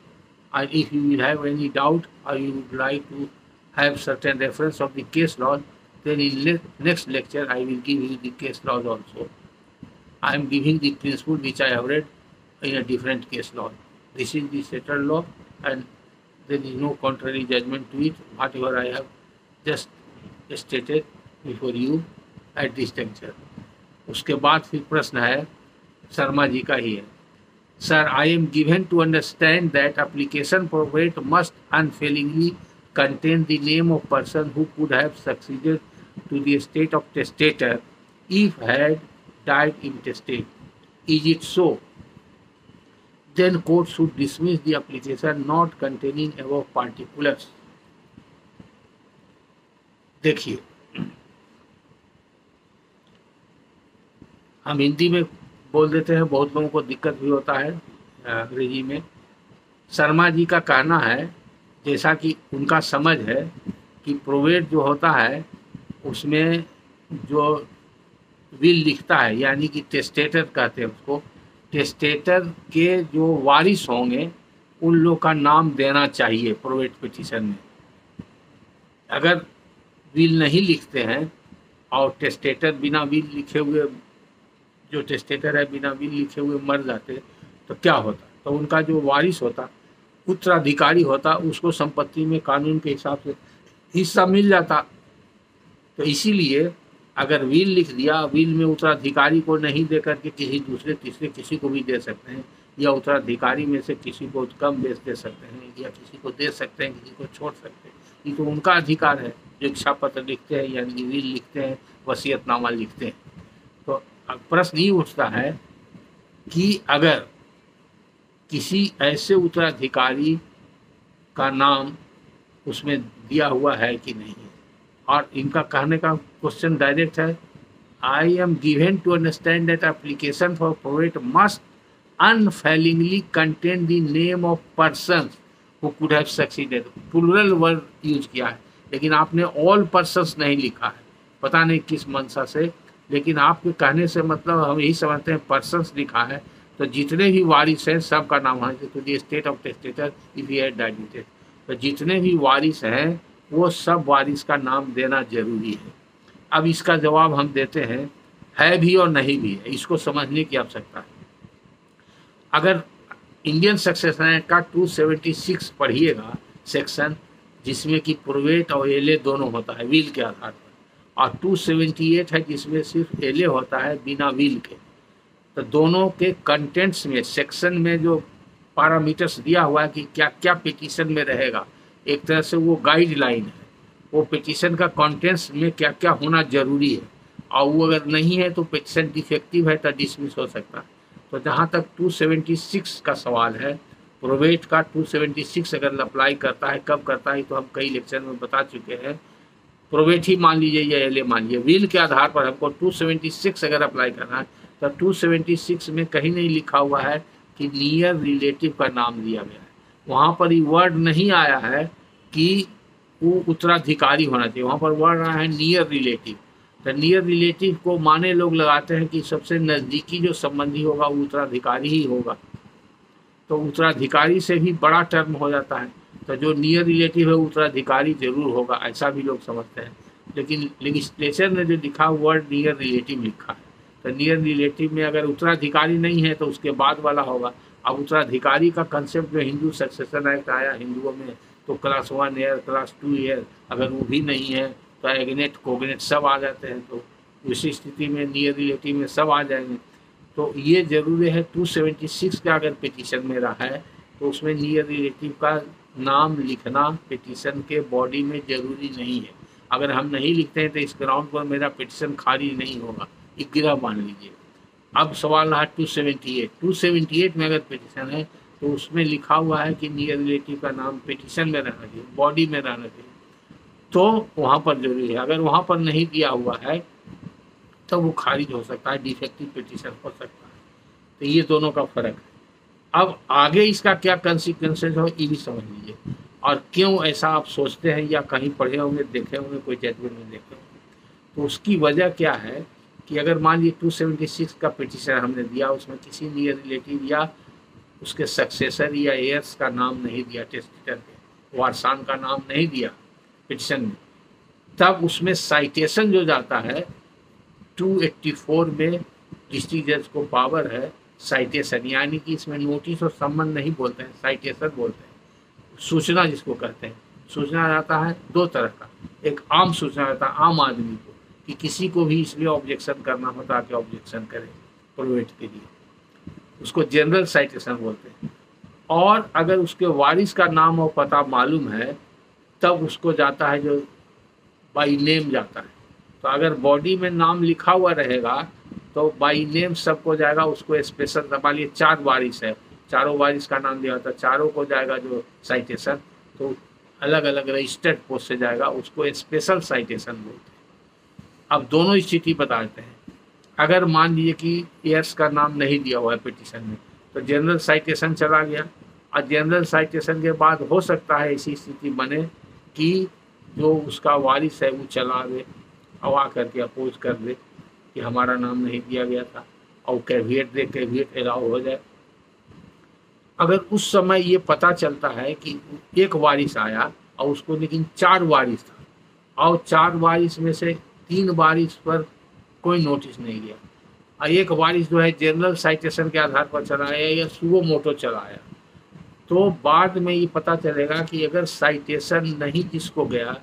And if you will have any doubt or you would like to have certain reference of the case law, then in next lecture I will give you the case laws also. I am giving the principle which I have read in a different case law. This is the settled law and there is no contrary judgment to it, whatever I have just stated before you at this juncture. उसके बाद फिर प्रश्न है शर्मा जी का ही है। Sir, I am given to understand that application for weight must unfailingly contain the name of person who could have succeeded to the estate of testator if had died intestate. Is it so? Then court should dismiss the application not containing above particulars. देखिए, हम हिंदी में बोल देते हैं, बहुत लोगों को दिक्कत भी होता है अंग्रेजी में। शर्मा जी का कहना है, जैसा कि उनका समझ है कि प्रोवेट जो होता है उसमें जो विल लिखता है, यानी कि टेस्टेटर कहते हैं उसको, टेस्टेटर के जो वारिस होंगे उन लोग का नाम देना चाहिए प्रोवेट पिटीशन में। अगर विल नहीं लिखते हैं और टेस्टेटर बिना विल लिखे हुए, जो टेस्टेटर है बिना विल लिखे हुए मर जाते, तो क्या होता? तो उनका जो वारिस होता, उत्तराधिकारी होता, उसको संपत्ति में कानून के हिसाब से हिस्सा मिल जाता। तो इसीलिए अगर विल लिख दिया, विल में उत्तराधिकारी को नहीं दे करके किसी दूसरे तीसरे किसी को भी दे सकते हैं, या उत्तराधिकारी में से किसी को कम बेच दे सकते हैं, या किसी को दे सकते हैं, किसी को छोड़ सकते हैं। ये तो उनका अधिकार है जो इच्छा पत्र लिखते हैं, यानी कि विल लिखते हैं, वसीयतनामा लिखते हैं। तो प्रश्न ये उठता है कि अगर किसी ऐसे उत्तराधिकारी का नाम उसमें दिया हुआ है कि नहीं, और इनका कहने का क्वेश्चन डायरेक्ट है, I am given to understand that application for probate must unfailingly contain the name of persons who could have succeeded. Plural word use किया है, लेकिन आपने ऑल पर्सन्स नहीं लिखा है, पता नहीं किस मंशा से, लेकिन आपके कहने से मतलब हम यही समझते हैं पर्सन्स लिखा है, तो जितने भी वारिस हैं सबका नाम होना चाहिए। तो the state of testator if he had died intestate, तो जितने भी वारिस हैं वो सब वारिस का नाम देना जरूरी है। अब इसका जवाब हम देते हैं, है भी और नहीं भी है, इसको समझने की आवश्यकता है। अगर इंडियन सक्सेशन एक्ट का 276 पढ़िएगा सेक्शन, जिसमें कि प्रोवेट और एले दोनों होता है विल के आधार पर, और 278 है जिसमें सिर्फ एले होता है बिना विल के। तो दोनों के कंटेंट्स में, सेक्शन में जो पैरामीटर्स दिया हुआ है कि क्या क्या पिटीशन में रहेगा, एक तरह से वो गाइडलाइन है, वो पिटीशन का कंटेंट्स में क्या क्या होना जरूरी है, और वो अगर नहीं है तो पिटीशन डिफेक्टिव है तो डिसमिस हो सकता है। तो जहाँ तक 276 का सवाल है, प्रोवेट का 276 अगर अप्लाई करता है, कब करता है तो हम कई लेक्चर में बता चुके हैं। प्रोवेट ही मान लीजिए या एलए मान लीजिए, विल के आधार पर हमको 276 अगर अप्लाई करना है तो 276 में कहीं नहीं लिखा हुआ है कि नियर रिलेटिव का नाम दिया गया है। वहाँ पर ये वर्ड नहीं आया है कि वो उत्तराधिकारी होना चाहिए, वहाँ पर वर्ड आया है नियर रिलेटिव। तो नियर रिलेटिव को माने लोग लगाते हैं कि सबसे नज़दीकी जो संबंधी होगा वो उत्तराधिकारी ही होगा, तो उत्तराधिकारी से भी बड़ा टर्म हो जाता है। तो जो नियर रिलेटिव है उत्तराधिकारी जरूर होगा, ऐसा भी लोग समझते हैं। लेकिन लेजिस्लेचर ने जो लिखा वर्ड नियर रिलेटिव लिखा है, तो नियर रिलेटिव में अगर उत्तराधिकारी नहीं है तो उसके बाद वाला होगा। अब उत्तराधिकारी का कंसेप्ट जो हिंदू सक्सेशन एक्ट आया हिंदुओं में, तो क्लास 1 ईयर, क्लास 2 ईयर, अगर वो भी नहीं है तो एग्नेट कोगनेट सब आ जाते हैं। तो उसी स्थिति में नियर रिलेटिव में सब आ जाएंगे। तो ये जरूरी है 276 का अगर पिटीशन मेरा है तो उसमें नियर रिलेटिव का नाम लिखना पिटीशन के बॉडी में जरूरी नहीं है। अगर हम नहीं लिखते हैं तो इस ग्राउंड पर मेरा पिटीशन खारिज नहीं होगा, एक गिरा मान लीजिए। अब सवाल रहा 278 में अगर पिटीशन है तो उसमें लिखा हुआ है कि नियर रिलेटिव का नाम पिटीशन में रहना चाहिए, बॉडी में रहना चाहिए, तो वहाँ पर जरूरी है। अगर वहाँ पर नहीं दिया हुआ है तो वो खारिज हो सकता है, डिफेक्टिव पिटीशन हो सकता है। तो ये दोनों का फर्क है। अब आगे इसका क्या कंसिक्वेंसेज हो ये भी समझ लीजिए, और क्यों ऐसा आप सोचते हैं या कहीं पढ़े होंगे, देखे होंगे, कोई जजमेंट में देखे होंगे। तो उसकी वजह क्या है कि अगर मान लीजिए 276 का पिटीशन हमने दिया, उसमें किसी नियर रिलेटिव या उसके सक्सेसर या एयर्स का नाम नहीं दिया, टेस्टेटर के वारसान का नाम नहीं दिया पिटीशन में, तब उसमें साइटेशन जो जाता है 284 में डिस्ट्रिक्ट जज को पावर है साइटेशन, यानी कि इसमें नोटिस और सम्मन नहीं बोलते हैं, साइटेशन बोलते हैं। सूचना जिसको कहते हैं, सूचना आता है दो तरह का, एक आम सूचना रहता है आम आदमी को कि किसी को भी इसलिए ऑब्जेक्शन करना हो ताकि ऑब्जेक्शन करे प्रोवेट के लिए, उसको जनरल साइटेशन बोलते हैं। और अगर उसके वारिस का नाम और पता मालूम है तब उसको जाता है जो बाई नेम जाता है। तो अगर बॉडी में नाम लिखा हुआ रहेगा तो बाई नेम सबको जाएगा, उसको स्पेशल दबा लिए 4 वारिस है, चारों वारिस का नाम दिया था, चारों को जाएगा जो साइटेशन, तो अलग अलग रजिस्टर्ड पोस्ट से जाएगा, उसको स्पेशल साइटेशन बोलते हैं। अब दोनों स्थिति बताते हैं। अगर मान लीजिए कि एयर्स का नाम नहीं दिया हुआ है पिटीशन में तो जनरल साइटेशन चला गया, और जनरल साइटेशन के बाद हो सकता है ऐसी स्थिति बने कि जो उसका वारिस है वो चला दे, हवा करके अपोज कर दे कि हमारा नाम नहीं दिया गया था, और कैविएट दे, कैविएट अलाउ हो जाए। अगर उस समय ये पता चलता है कि एक वारिस आया और उसको लेकिन 4 वारिस था, और 4 वारिस में से 3 वारिस पर कोई नोटिस नहीं गया, और एक वारिस जो है जनरल साइटेशन के आधार पर चलाया या सुओ मोटो चलाया, तो बाद में ये पता चलेगा कि अगर साइटेशन नहीं जिसको गया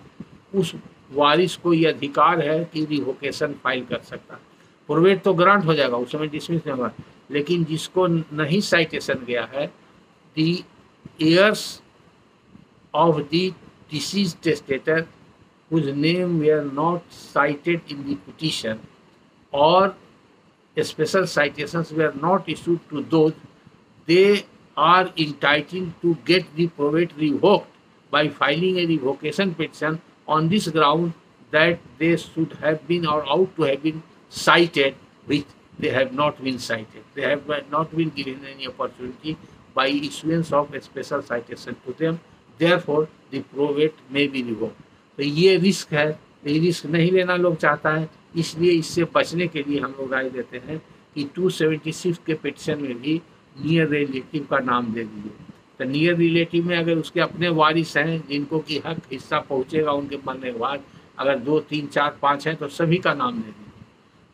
उस वारिस को ये अधिकार है कि रिवोकेशन फाइल कर सकता है। प्रोवेट तो ग्रांट हो जाएगा, उस समय डिसमिस नहीं होगा, लेकिन जिसको नहीं साइटेशन गया है, the heirs of the deceased testator whose name were not cited in the petition or special citations were not issued to those, they are entitled to get the probate revoked by filing a revocation petition on this ground that they should have been or ought to have been cited, which they have not been cited. They have not been given any opportunity by issuance of a special citation to them. Therefore, the probate may be revoked. तो ये risk है, ये risk नहीं लेना लोग चाहता है, इसलिए इससे बचने के लिए हम लोग राय देते हैं कि 276 के पिटीशन में भी नियर रिलेटिव का नाम दे दीजिए। तो नियर रिलेटिव में अगर उसके अपने वारिस हैं जिनको कि हक हिस्सा पहुंचेगा उनके मरने के बाद, अगर 2, 3, 4, 5 हैं तो सभी का नाम दे दीजिए।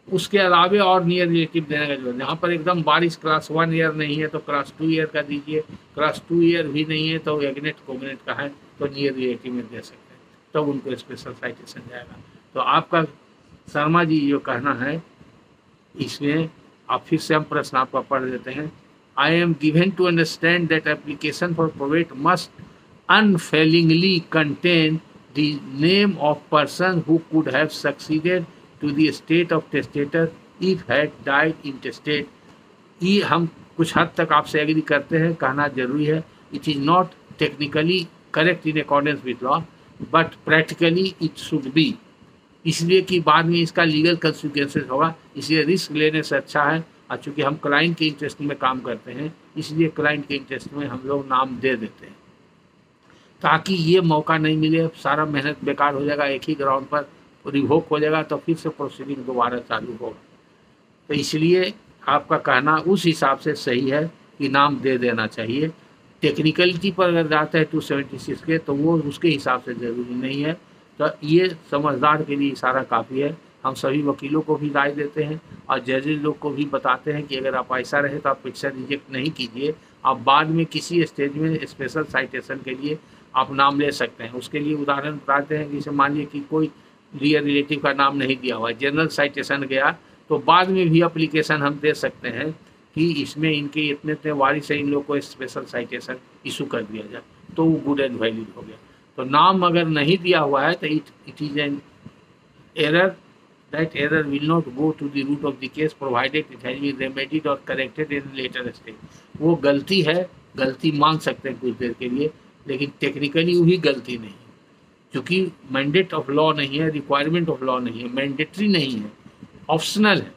उसके अलावे और नियर रिलेटिव देने का जरूरत, जहाँ पर एकदम वारिस क्लास 1 ईयर नहीं है तो क्लास 2 ईयर का दीजिए, क्लास 2 ईयर भी नहीं है तो एग्नेट कोगनेट का है तो नियर रिलेटिव में दे सकते हैं, तब तो उनको स्पेशल साइटेशन जाएगा। तो आपका शर्मा जी जो कहना है इसमें आप फिर से हम प्रश्न आपका पढ़ देते हैं। I am given to understand that application for probate must unfailingly contain the name of person who could have succeeded to the estate of testator if had died intestate। ये हम कुछ हद तक आपसे एग्री करते हैं, कहना जरूरी है, it is not technically correct in accordance with law, but practically it should be, इसलिए कि बाद में इसका लीगल कंसिक्वेंसेस होगा, इसलिए रिस्क लेने से अच्छा है। और चूँकि हम क्लाइंट के इंटरेस्ट में काम करते हैं, इसलिए क्लाइंट के इंटरेस्ट में हम लोग नाम दे देते हैं, ताकि ये मौका नहीं मिले, सारा मेहनत बेकार हो जाएगा, एक ही ग्राउंड पर रिवोक हो जाएगा, तो फिर से प्रोसीडिंग दोबारा चालू होगा। तो इसलिए आपका कहना उस हिसाब से सही है कि नाम दे देना चाहिए। टेक्निकलिटी पर अगर जाता है 276 के, तो वो उसके हिसाब से ज़रूरी नहीं है। तो ये समझदार के लिए इशारा काफ़ी है। हम सभी वकीलों को भी राय देते हैं और जजेज लोग को भी बताते हैं कि अगर आप ऐसा रहे तो आप पिक्चर रिजेक्ट नहीं कीजिए, आप बाद में किसी स्टेज में स्पेशल साइटेशन के लिए आप नाम ले सकते हैं। उसके लिए उदाहरण बताते हैं कि जैसे मान लीजिए कि कोई रियल रिलेटिव का नाम नहीं दिया हुआ है, जनरल साइटेशन गया, तो बाद में भी एप्लीकेशन हम दे सकते हैं कि इसमें इनके इतने इतने वारिस है, इन लोग को स्पेशल साइटेशन इशू कर दिया जाए, तो वो गुड एंड वैलिड हो गया। तो नाम अगर नहीं दिया हुआ है तो it is an error, that error will not go to the root of the case provided it has been remedied और करेक्टेड इन लेटर स्टेज। वो गलती है, गलती मान सकते हैं कुछ देर के लिए, लेकिन टेक्निकली वही गलती नहीं है, क्योंकि मैंडेट ऑफ लॉ नहीं है, रिक्वायरमेंट ऑफ लॉ नहीं है, मैंडेटरी नहीं है, ऑप्शनल है,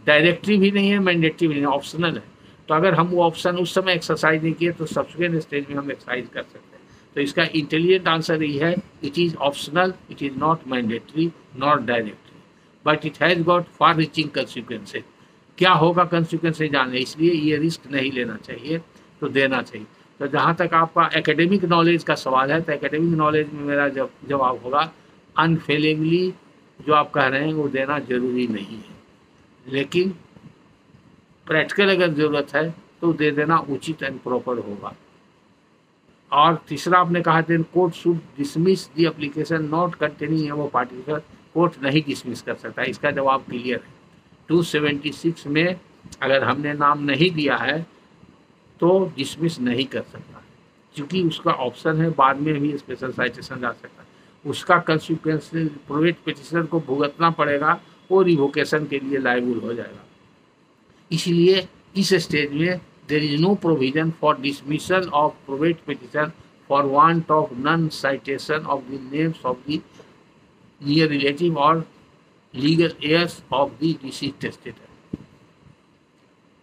डायरेक्टरी भी नहीं है, मैंडेटरी भी नहीं है, ऑप्शनल है। तो अगर हम वो ऑप्शन उस समय एक्सरसाइज नहीं किए तो सब्सिक्वेंट स्टेज में हम एक्सरसाइज कर सकते हैं। तो इसका इंटेलिजेंट आंसर ये है, it is optional, it is not mandatory not directory, but it has got far reaching consequences. क्या होगा कंसिक्वेंसेज जाने, इसलिए ये रिस्क नहीं लेना चाहिए, तो देना चाहिए। तो जहाँ तक आपका एकेडमिक नॉलेज का सवाल है, तो एकेडमिक नॉलेज में मेरा जवाब होगा अनफेलिंगली जो आप कह रहे हैं वो देना जरूरी नहीं है, लेकिन प्रैक्टिकल अगर ज़रूरत है तो दे देना उचित एंड प्रॉपर होगा। और तीसरा आपने कहा then court should dismiss the application not containing above particular, court नहीं डिसमिस कर सकता, इसका जवाब क्लियर है। 276 में अगर हमने नाम नहीं दिया है तो डिसमिस नहीं कर सकता, क्योंकि उसका ऑप्शन है, बाद में भी स्पेशल साइटेशन जा सकता है, उसका कंसिक्वेंस प्रोवेट पिटिशनर को भुगतना पड़ेगा, वो रिवोकेशन के लिए लायबल हो जाएगा। इसलिए इस स्टेज में there is no provision for dismissal of probate petition for want of non-citation of the names of the near relative or legal heirs of the deceased testator।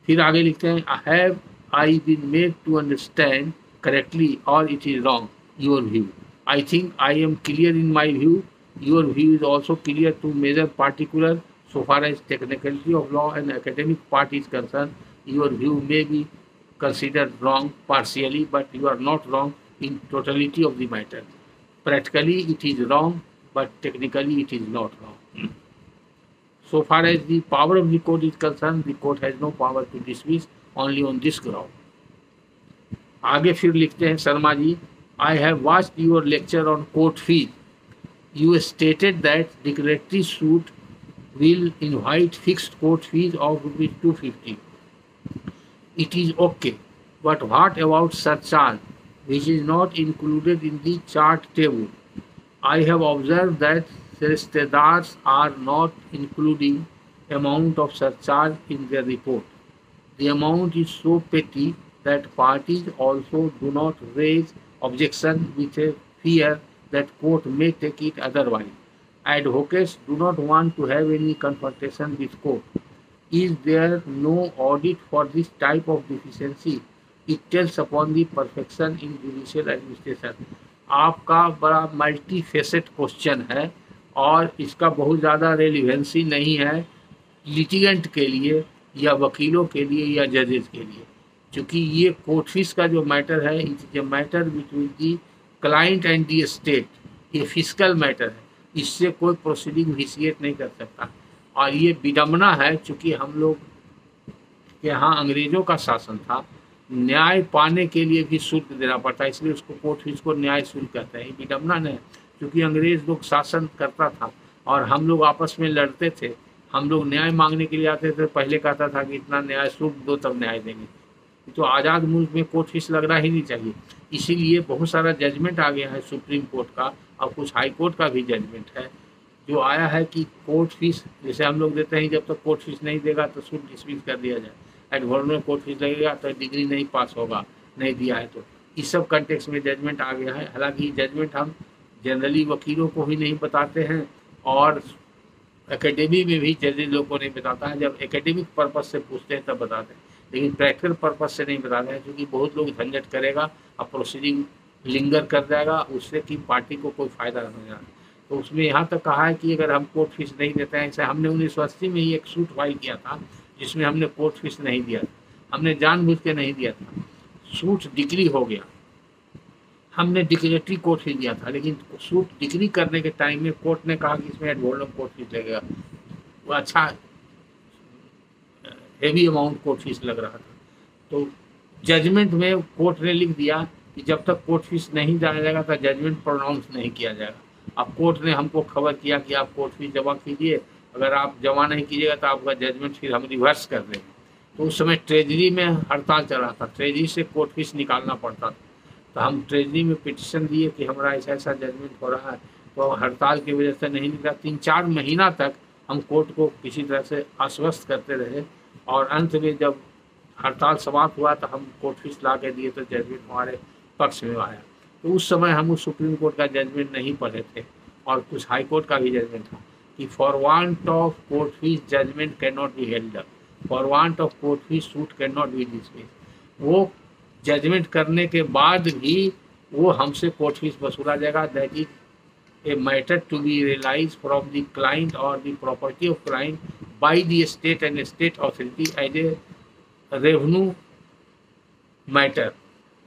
फिर आगे लिखते हैं have I been made to understand correctly or it is wrong your view? I think I am clear in my view. Your view is also clear to measure particular so far as technicality of law and academic part is concerned. Your view may be considered wrong partially, but you are not wrong in totality of the matter. Practically it is wrong, but technically it is not wrong. So far as the power of the court is concerned, the court has no power to dismiss only on this ground. आगे फिर लिखते हैं Sharma ji, I have watched your lecture on court fees. You stated that declaratory suit will invite fixed court fees of ₹250. It is okay, but what about surcharge, which is not included in the chart table? I have observed that solicitors are not including amount of surcharge in their report. The amount is so petty that parties also do not raise objection with a fear that court may take it otherwise. Advocates do not want to have any confrontation with court. Is there no audit for this type of deficiency? It tells upon the perfection in judicial administration. आपका बड़ा multi facet question है और इसका बहुत ज़्यादा relevancy नहीं है litigant के लिए या वकीलों के लिए या जजेस के लिए, क्योंकि ये कोर्ट फीस का जो मैटर है, it is a matter between the client and the state, ये फिजिकल मैटर है, इससे कोई प्रोसीडिंग इनिशिएट नहीं कर सकता। और ये विडम्बना है, चूँकि हम लोग के यहाँ अंग्रेज़ों का शासन था, न्याय पाने के लिए भी शुल्क देना पड़ता है, इसलिए उसको कोर्ट फीस को न्याय शुल्क कहते हैं। ये विडम्बना नहीं, क्योंकि अंग्रेज़ लोग शासन करता था और हम लोग आपस में लड़ते थे, हम लोग न्याय मांगने के लिए आते थे, पहले कहता था कि इतना न्याय शुल्क दो तब न्याय देंगे। तो आज़ाद मुल्क में कोर्ट फीस लगना ही नहीं चाहिए, इसीलिए बहुत सारा जजमेंट आ गया है सुप्रीम कोर्ट का और कुछ हाई कोर्ट का भी जजमेंट है जो आया है कि कोर्ट फीस जैसे हम लोग देते हैं, जब तक कोर्ट फीस नहीं देगा तो सूट डिसमिस कर दिया जाए। एडवर्ड में कोर्ट फीस लगेगा तो डिग्री नहीं पास होगा, नहीं दिया है तो इस सब कंटेक्स्ट में जजमेंट आ गया है। हालांकि जजमेंट हम जनरली वकीलों को ही नहीं बताते हैं और एकेडमी में भी जनरली लोगों को नहीं बताता है। जब एकेडमिक पर्पज से पूछते हैं तब बताते हैं, लेकिन प्रैक्टिकल पर्पज से नहीं बताते हैं, क्योंकि बहुत लोग झंझट करेगा और प्रोसीडिंग लिंगर कर जाएगा, उससे कि पार्टी को कोई फायदा नहीं होगा। तो उसमें यहाँ तक कहा है कि अगर हम कोर्ट फीस नहीं देते हैं, जैसे हमने 1980 में ही एक सूट फाइल किया था जिसमें हमने कोर्ट फीस नहीं दिया था, हमने जानबूझ के नहीं दिया था। सूट डिग्री हो गया, हमने डिक्लेरेटरी कोर्ट फीस दिया था, लेकिन सूट डिग्री करने के टाइम में कोर्ट ने कहा कि इसमें एडवर्डम कोर्ट फीस लगेगा। वो अच्छा हेवी अमाउंट कोर्ट फीस लग रहा था। तो जजमेंट में कोर्ट ने लिख दिया कि जब तक कोर्ट फीस नहीं जाना जाएगा तो जजमेंट प्रोनाउंस नहीं किया जाएगा। अब कोर्ट ने हमको खबर किया कि आप कोर्ट फीस जमा कीजिए, अगर आप जमा नहीं कीजिएगा तो आपका जजमेंट फिर हम रिवर्स कर देंगे। तो उस समय ट्रेजरी में हड़ताल चल रहा था, ट्रेजरी से कोर्ट फीस निकालना पड़ता था। तो हम ट्रेजरी में पिटिशन दिए कि हमारा ऐसा ऐसा जजमेंट हो रहा है, तो हड़ताल की वजह से नहीं निकला। 3-4 महीना तक हम कोर्ट को किसी तरह से आश्वस्त करते रहे और अंत में जब हड़ताल समाप्त हुआ तो हम कोर्ट फीस ला के दिए तो जजमेंट हमारे पक्ष में आया। तो उस समय हम उस सुप्रीम कोर्ट का जजमेंट नहीं पढ़े थे और कुछ हाई कोर्ट का भी जजमेंट था कि for want of court fee judgment can not be held up, for want of court fee suit can not be dismiss. वो जजमेंट करने के बाद भी वो हमसे कोर्ट फीस वसूला जाएगा। That is a matter to be realized from the client or the property of client by the state and state authority as a revenue matter।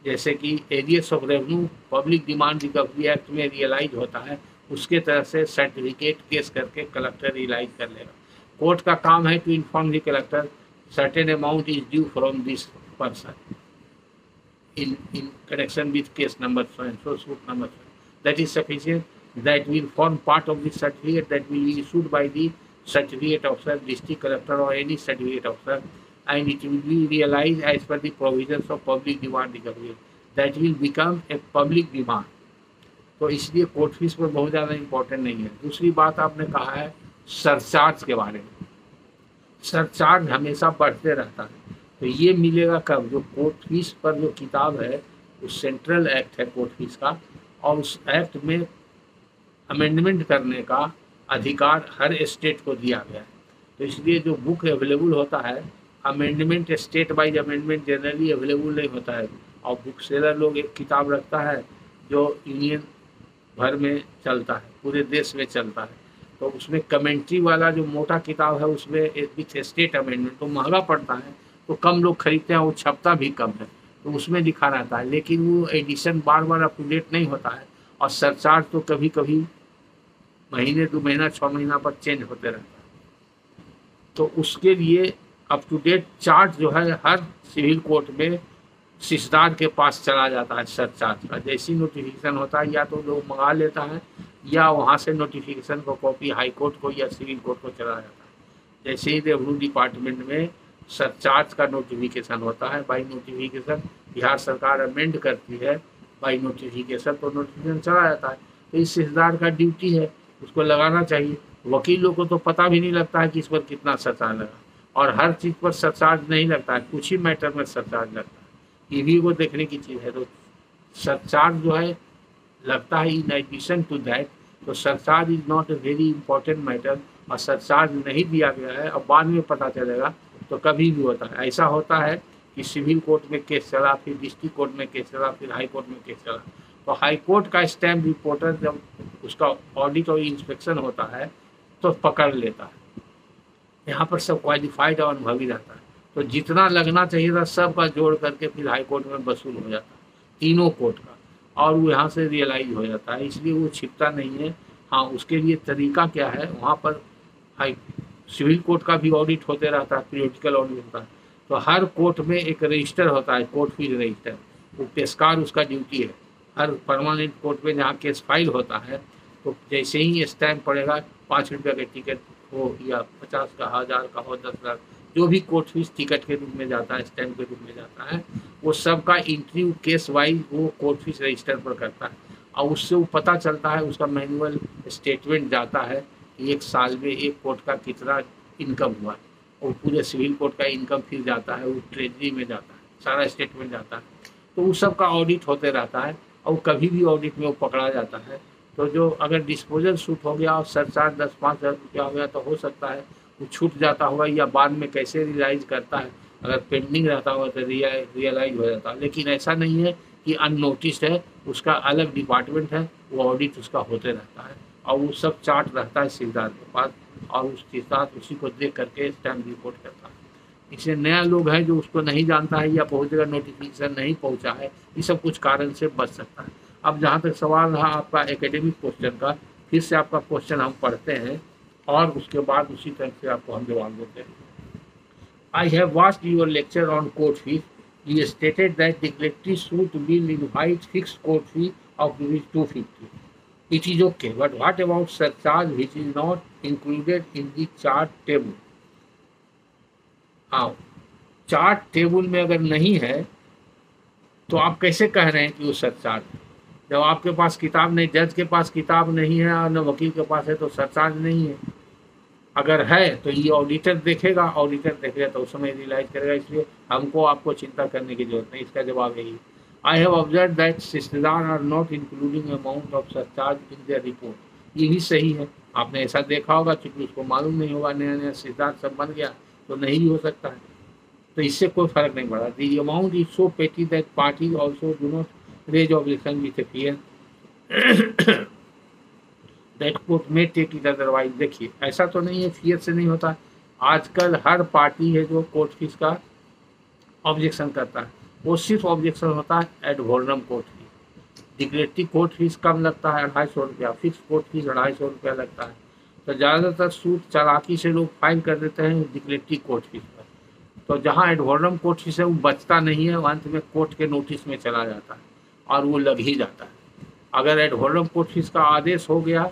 जैसे कि arrears of revenue public demand recovery act में realise होता है, उसके तरह से certificate case करके collector realise कर लेगा। कोर्ट का काम है to inform the collector certain amount is due from this person in connection with case number so and so, suit number so. That is sufficient. That will form part of the certificate that will be issued by the certificate officer, district collector or any certificate officer, and it will be realized as per the provisions of public demand recovery. That will become a public demand. तो इसलिए court fees पर बहुत ज़्यादा important नहीं है। दूसरी बात आपने कहा है सरचार्ज के बारे में। सरचार्ज हमेशा बढ़ते रहता है, तो ये मिलेगा कब? जो कोर्ट फीस पर जो किताब है वो सेंट्रल एक्ट है कोर्ट फीस का, और उस एक्ट में अमेंडमेंट करने का अधिकार हर स्टेट को दिया गया है। तो इसलिए जो बुक अवेलेबल होता है, amendment state wise amendment generally available नहीं होता है, और बुक सेलर लोग एक किताब रखता है जो यूनियन भर में चलता है, पूरे देश में चलता है। तो उसमें कमेंट्री वाला जो मोटा किताब है उसमें विथ स्टेट अमेंडमेंट तो महंगा पड़ता है, तो कम लोग खरीदते हैं, वो छपता भी कम है, तो उसमें लिखा रहता है, लेकिन वो एडिशन बार बार अप टू डेट नहीं होता है, और सरचार्ज तो कभी कभी महीने 2 महीना 6 महीना पर चेंज होते रहता है। तो उसके लिए अप टू डेट चार्ज जो है हर सिविल कोर्ट में सिस्दार के पास चला जाता है सरचार्ज का। जैसी नोटिफिकेशन होता है या तो लोग मंगा लेता है या वहाँ से नोटिफिकेशन को कॉपी हाई कोर्ट को या सिविल कोर्ट को चला जाता है। जैसे ही रेवेन्यू डिपार्टमेंट में सरचार्ज का नोटिफिकेशन होता है बाई नोटिफिकेशन, बिहार सरकार अमेंड करती है बाई नोटिफिकेशन, तो नोटिफिकेशन चला जाता है। तो इस सिस्दार का ड्यूटी है, उसको लगाना चाहिए। वकीलों को तो पता भी नहीं लगता है कि इस पर कितना सरचार्ज लगा, और हर चीज़ पर सरचार्ज नहीं लगता है, कुछ ही मैटर में सरचार्ज लगता है। ये भी वो देखने की चीज़ है। तो सरचार्ज जो है लगता है इन एडिशन टू दैट, तो surcharge is not a very important matter, और सरचार्ज नहीं दिया गया है और बाद में पता चलेगा तो कभी भी होता है। ऐसा होता है कि सिविल कोर्ट में केस चला, फिर डिस्ट्रिक्ट कोर्ट में केस चला, फिर हाई कोर्ट में केस चला, तो हाई कोर्ट का स्टैम्प रिपोर्टर जब उसका ऑडिट और इंस्पेक्शन होता है तो पकड़ लेता है। यहाँ पर सब क्वालिफाइड और अनुभवी रहता है, तो जितना लगना चाहिए था सब का जोड़ करके फिर हाई कोर्ट में वसूल हो जाता है, तीनों कोर्ट का, और वो यहाँ से रियलाइज हो जाता है, इसलिए वो छिपता नहीं है। हाँ, उसके लिए तरीका क्या है, वहाँ पर हाई सिविल कोर्ट का भी ऑडिट होते रहता है, पीरियडिकल ऑडिट होता है, तो हर कोर्ट में एक रजिस्टर होता है, कोर्ट फीस रजिस्टर, वो पेशकार उसका ड्यूटी है। हर परमानेंट कोर्ट में जहाँ केस फाइल होता है तो जैसे ही स्टैम्प पड़ेगा, 5 रुपये का टिकट हो या 50 का, 1000 का हो, 10 लाख, जो भी कोर्ट फीस टिकट के रूप में जाता है, स्टैम्प के रूप में जाता है, वो सब का इंट्री केस वाइज वो कोर्ट फीस रजिस्टर पर करता है, और उससे वो पता चलता है, उसका मैनुअल स्टेटमेंट जाता है कि एक साल में एक कोर्ट का कितना इनकम हुआ है, और पूरे सिविल कोर्ट का इनकम फिर जाता है, वो ट्रेजरी में जाता है, सारा स्टेटमेंट जाता है। तो उस सब का ऑडिट होते रहता है और कभी भी ऑडिट में वो पकड़ा जाता है। तो जो अगर डिस्पोजल सूट हो गया और सरचार्ज 10-5 हज़ार रुपया हो गया तो हो सकता है वो छूट जाता होगा, या बाद में कैसे रियलाइज़ करता है, अगर पेंडिंग रहता होगा तो रियलाइज़ हो जाता है। लेकिन ऐसा नहीं है कि अननोटिस्ड है, उसका अलग डिपार्टमेंट है, वो ऑडिट उसका होते रहता है और वो सब चार्ट रहता है सिरदार के पास और उसके साथ उसी को देख करके स्टैम्प रिपोर्ट करता है। इससे नया लोग है जो उसको नहीं जानता है या बहुत जगह नोटिफिकेशन नहीं पहुंचा है, ये सब कुछ कारण से बच सकता है। अब जहाँ तक सवाल रहा आपका एकेडमिक क्वेश्चन का, फिर से आपका क्वेश्चन हम पढ़ते हैं और उसके बाद उसी तरह से आपको हम जवाब देते हैं। I have watched your lecture on court fees. You stated that the collective suit will invite fixed court fee of rupees 250. It is okay, but what about surcharge which is not included in the chart table? हाँ, chart table में अगर नहीं है तो आप कैसे कह रहे हैं कि वो सरचार्ज है? जब आपके पास किताब नहीं, जज के पास किताब नहीं है और न वकील के पास है तो सरचार्ज नहीं है। अगर है तो ये ऑडिटर देखेगा तो उस समय रियलाइज करेगा, इसलिए हमको आपको चिंता करने की जरूरत नहीं। इसका जवाब यही। आई हैव ऑब्जर्व दैट सिस्टरदार are not including amount of surcharge in their report. ये भी सही है, आपने ऐसा देखा होगा, क्योंकि उसको मालूम नहीं होगा, नया नया सिद्धांत सब बन गया तो नहीं भी हो सकता है, तो इससे कोई फर्क नहीं पड़ा। The amount is so petty that party also do not raise objection with a fear that court में टेक इट अदरवाइज। देखिए ऐसा तो नहीं है, फियर से नहीं होता। आजकल हर पार्टी है जो कोर्ट फीस का ऑब्जेक्शन करता है, वो सिर्फ ऑब्जेक्शन होता है ad valorem court fees. Declarative court fees कम लगता है 250 रुपया, फिक्स कोर्ट फीस 250 रुपया लगता है। तो ज़्यादातर सूट चालाकी से लोग फाइल कर देते हैं डिक्लेरेटिव कोर्ट फीस पर। तो जहाँ एडवर्नम कोर्ट फीस है वो बचता नहीं है, अंत में कोर्ट के नोटिस में चला जाता है और वो लग ही जाता है। अगर एडवर्नम कोर्ट फीस का आदेश हो गया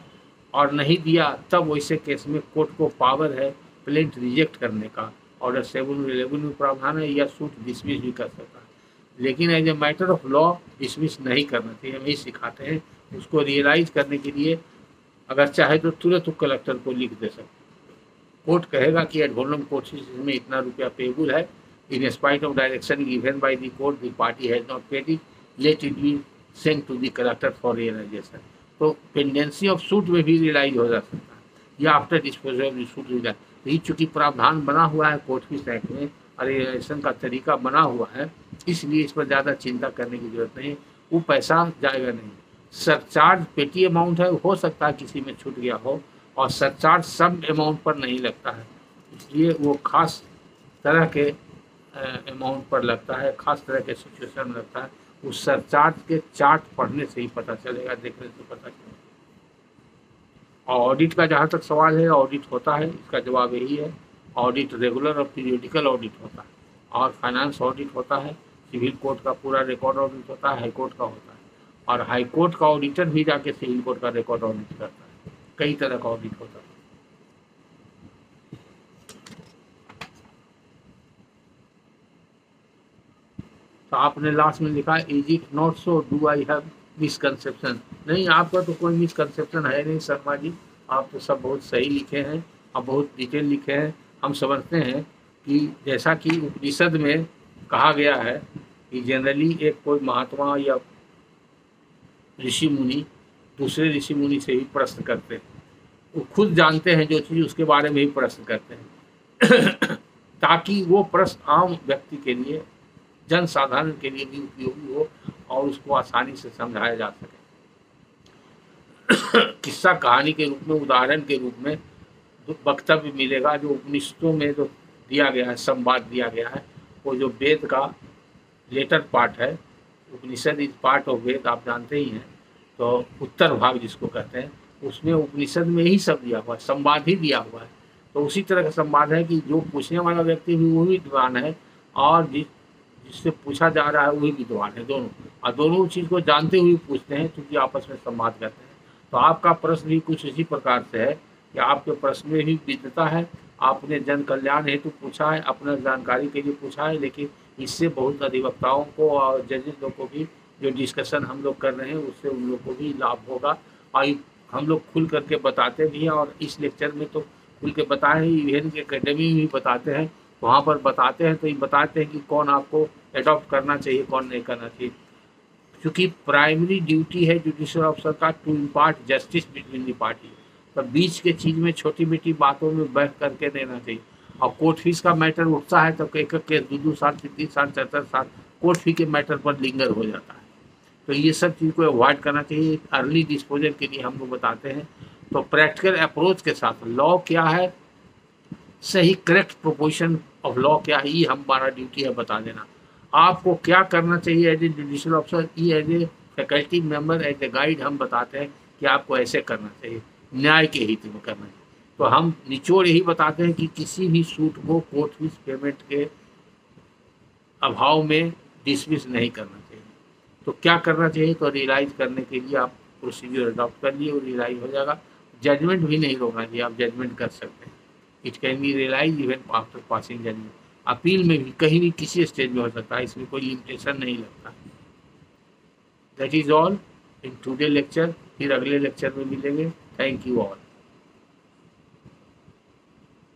और नहीं दिया, तब वैसे केस में कोर्ट को पावर है प्लेंट रिजेक्ट करने का। ऑर्डर 711 में प्रावधान है, या सूट डिसमिस भी कर सकता है। लेकिन as a matter of law dismiss नहीं करना चाहिए, हम यही सिखाते हैं। उसको रियलाइज करने के लिए अगर चाहे तो तुरंत कलेक्टर को लिख दे सकते। कोर्ट कहेगा कि एडवर्नम कोर्ट में इतना रुपया पेबल है, in spite of direction given by the court the party has not paid it, let it be sent to the collector for realisation. तो पेंडेंसी ऑफ सूट में भी रियलाइज हो जा सकता है, या after disposal of suit realise. यही चूँकि प्रावधान बना हुआ है कोर्ट फीस एक्ट में और रियलाइजेशन का तरीका बना हुआ है, इसलिए इस पर ज़्यादा चिंता करने की जरूरत नहीं, वो पैसा जाएगा नहीं। सरचार्ज पेटी अमाउंट है, हो सकता है किसी में छूट गया हो, और सरचार्ज सब अमाउंट पर नहीं लगता है, इसलिए वो खास तरह के अमाउंट पर लगता है, खास तरह के सिचुएशन में लगता है। उस सरचार्ज के चार्ट पढ़ने से ही पता चलेगा, देखने से पता चलेगा। और ऑडिट का जहाँ तक सवाल है, ऑडिट होता है, इसका जवाब यही है। ऑडिट रेगुलर और पीरियडिकल ऑडिट होता है, और फाइनेंस ऑडिट होता है, सिविल कोर्ट का पूरा रिकॉर्ड ऑडिट होता है, हाई कोर्ट का होता है, और हाई कोर्ट का ऑडिटर भी जाके सिविल कोर्ट का रिकॉर्ड ऑडिट करता है। कई तरह का ऑडिट होता है। तो आपने लास्ट में लिखा is it not so, do I have misconception? नहीं, आपका तो कोई मिसकंसेप्शन है नहीं शर्मा जी, आप तो सब बहुत सही लिखे हैं और बहुत डिटेल लिखे हैं। हम समझते हैं कि जैसा कि उपनिषद में कहा गया है कि जनरली एक कोई महात्मा या ऋषि मुनि दूसरे ऋषि मुनि से ही प्रश्न करते हैं, वो खुद जानते हैं जो चीज़, उसके बारे में ही प्रश्न करते हैं ताकि वो प्रश्न आम व्यक्ति के लिए, जन साधारण के लिए भी उपयोगी हो और उसको आसानी से समझाया जा सके। किस्सा कहानी के रूप में, उदाहरण के रूप में वक्तव्य मिलेगा जो उपनिषदों में जो दिया गया है, संवाद दिया गया है। वो जो वेद का लेटर पार्ट है, उपनिषद इज पार्ट ऑफ वेद, आप जानते ही हैं। तो उत्तर भाग जिसको कहते हैं, उसमें उपनिषद में ही सब दिया हुआ है, संवाद ही दिया हुआ है। तो उसी तरह का संवाद है कि जो पूछने वाला व्यक्ति भी वो भी विद्वान है और जिससे पूछा जा रहा है वही विद्वान है, दोनों, और दोनों चीज़ को जानते हुए पूछते हैं, क्योंकि आपस में संवाद करते हैं। तो आपका प्रश्न भी कुछ इसी प्रकार से है कि आपके प्रश्न में भी विद्वता है, आपने जन कल्याण हेतु पूछा है, अपना जानकारी के लिए पूछा है, लेकिन इससे बहुत अधिवक्ताओं को और जजेस लोग को भी, जो डिस्कशन हम लोग कर रहे हैं उससे उन लोग को भी लाभ होगा। और हम लोग खुल करके बताते भी हैं, और इस लेक्चर में तो खुल के बताए हैं, इवेंट के एकेडमी में भी बताते हैं वहाँ पर बताते हैं, तो ये बताते हैं कि कौन आपको अडॉप्ट करना चाहिए, कौन नहीं करना चाहिए। क्योंकि प्राइमरी ड्यूटी है जुडिशियल ऑफिसर का to impart justice between the party. तो बीच के चीज़ में छोटी मोटी बातों में बहस करके देना चाहिए। और कोर्ट फीस का मैटर उठता है तो एक केस 2-2 साल 3-3 साल 4-4 साल कोर्ट फी के मैटर पर लिंगर हो जाता है। तो ये सब चीज़ को अवॉइड करना चाहिए। अर्ली डिस्पोजल के लिए हम लोग बताते हैं। तो प्रैक्टिकल अप्रोच के साथ लॉ क्या है, सही करेक्ट प्रोपोजिशन ऑफ लॉ क्या है, ये हमारा ड्यूटी है बता देना। आपको क्या करना चाहिए एज ए जुडिशियल ऑफिसर, ये as a faculty member, as a guide हम बताते हैं कि आपको ऐसे करना चाहिए, न्याय के हित में करना चाहिए। तो हम निचोड़ यही बताते हैं कि किसी भी सूट को कोर्ट फीस पेमेंट के अभाव में डिसमिस नहीं करना चाहिए। तो क्या करना चाहिए, तो रियलाइज करने के लिए आप प्रोसीजर अडॉप्ट कर लिए और रियलाइज हो जाएगा। जजमेंट भी नहीं रोकना चाहिए, आप जजमेंट कर सकते हैं। It can be realise even after passing judgment. Appeal में भी कहीं भी किसी स्टेज में हो सकता है, इसमें कोई लिमिटेशन नहीं लगता। That is all in today lecture. फिर अगले लेक्चर में मिलेंगे। Thank you all.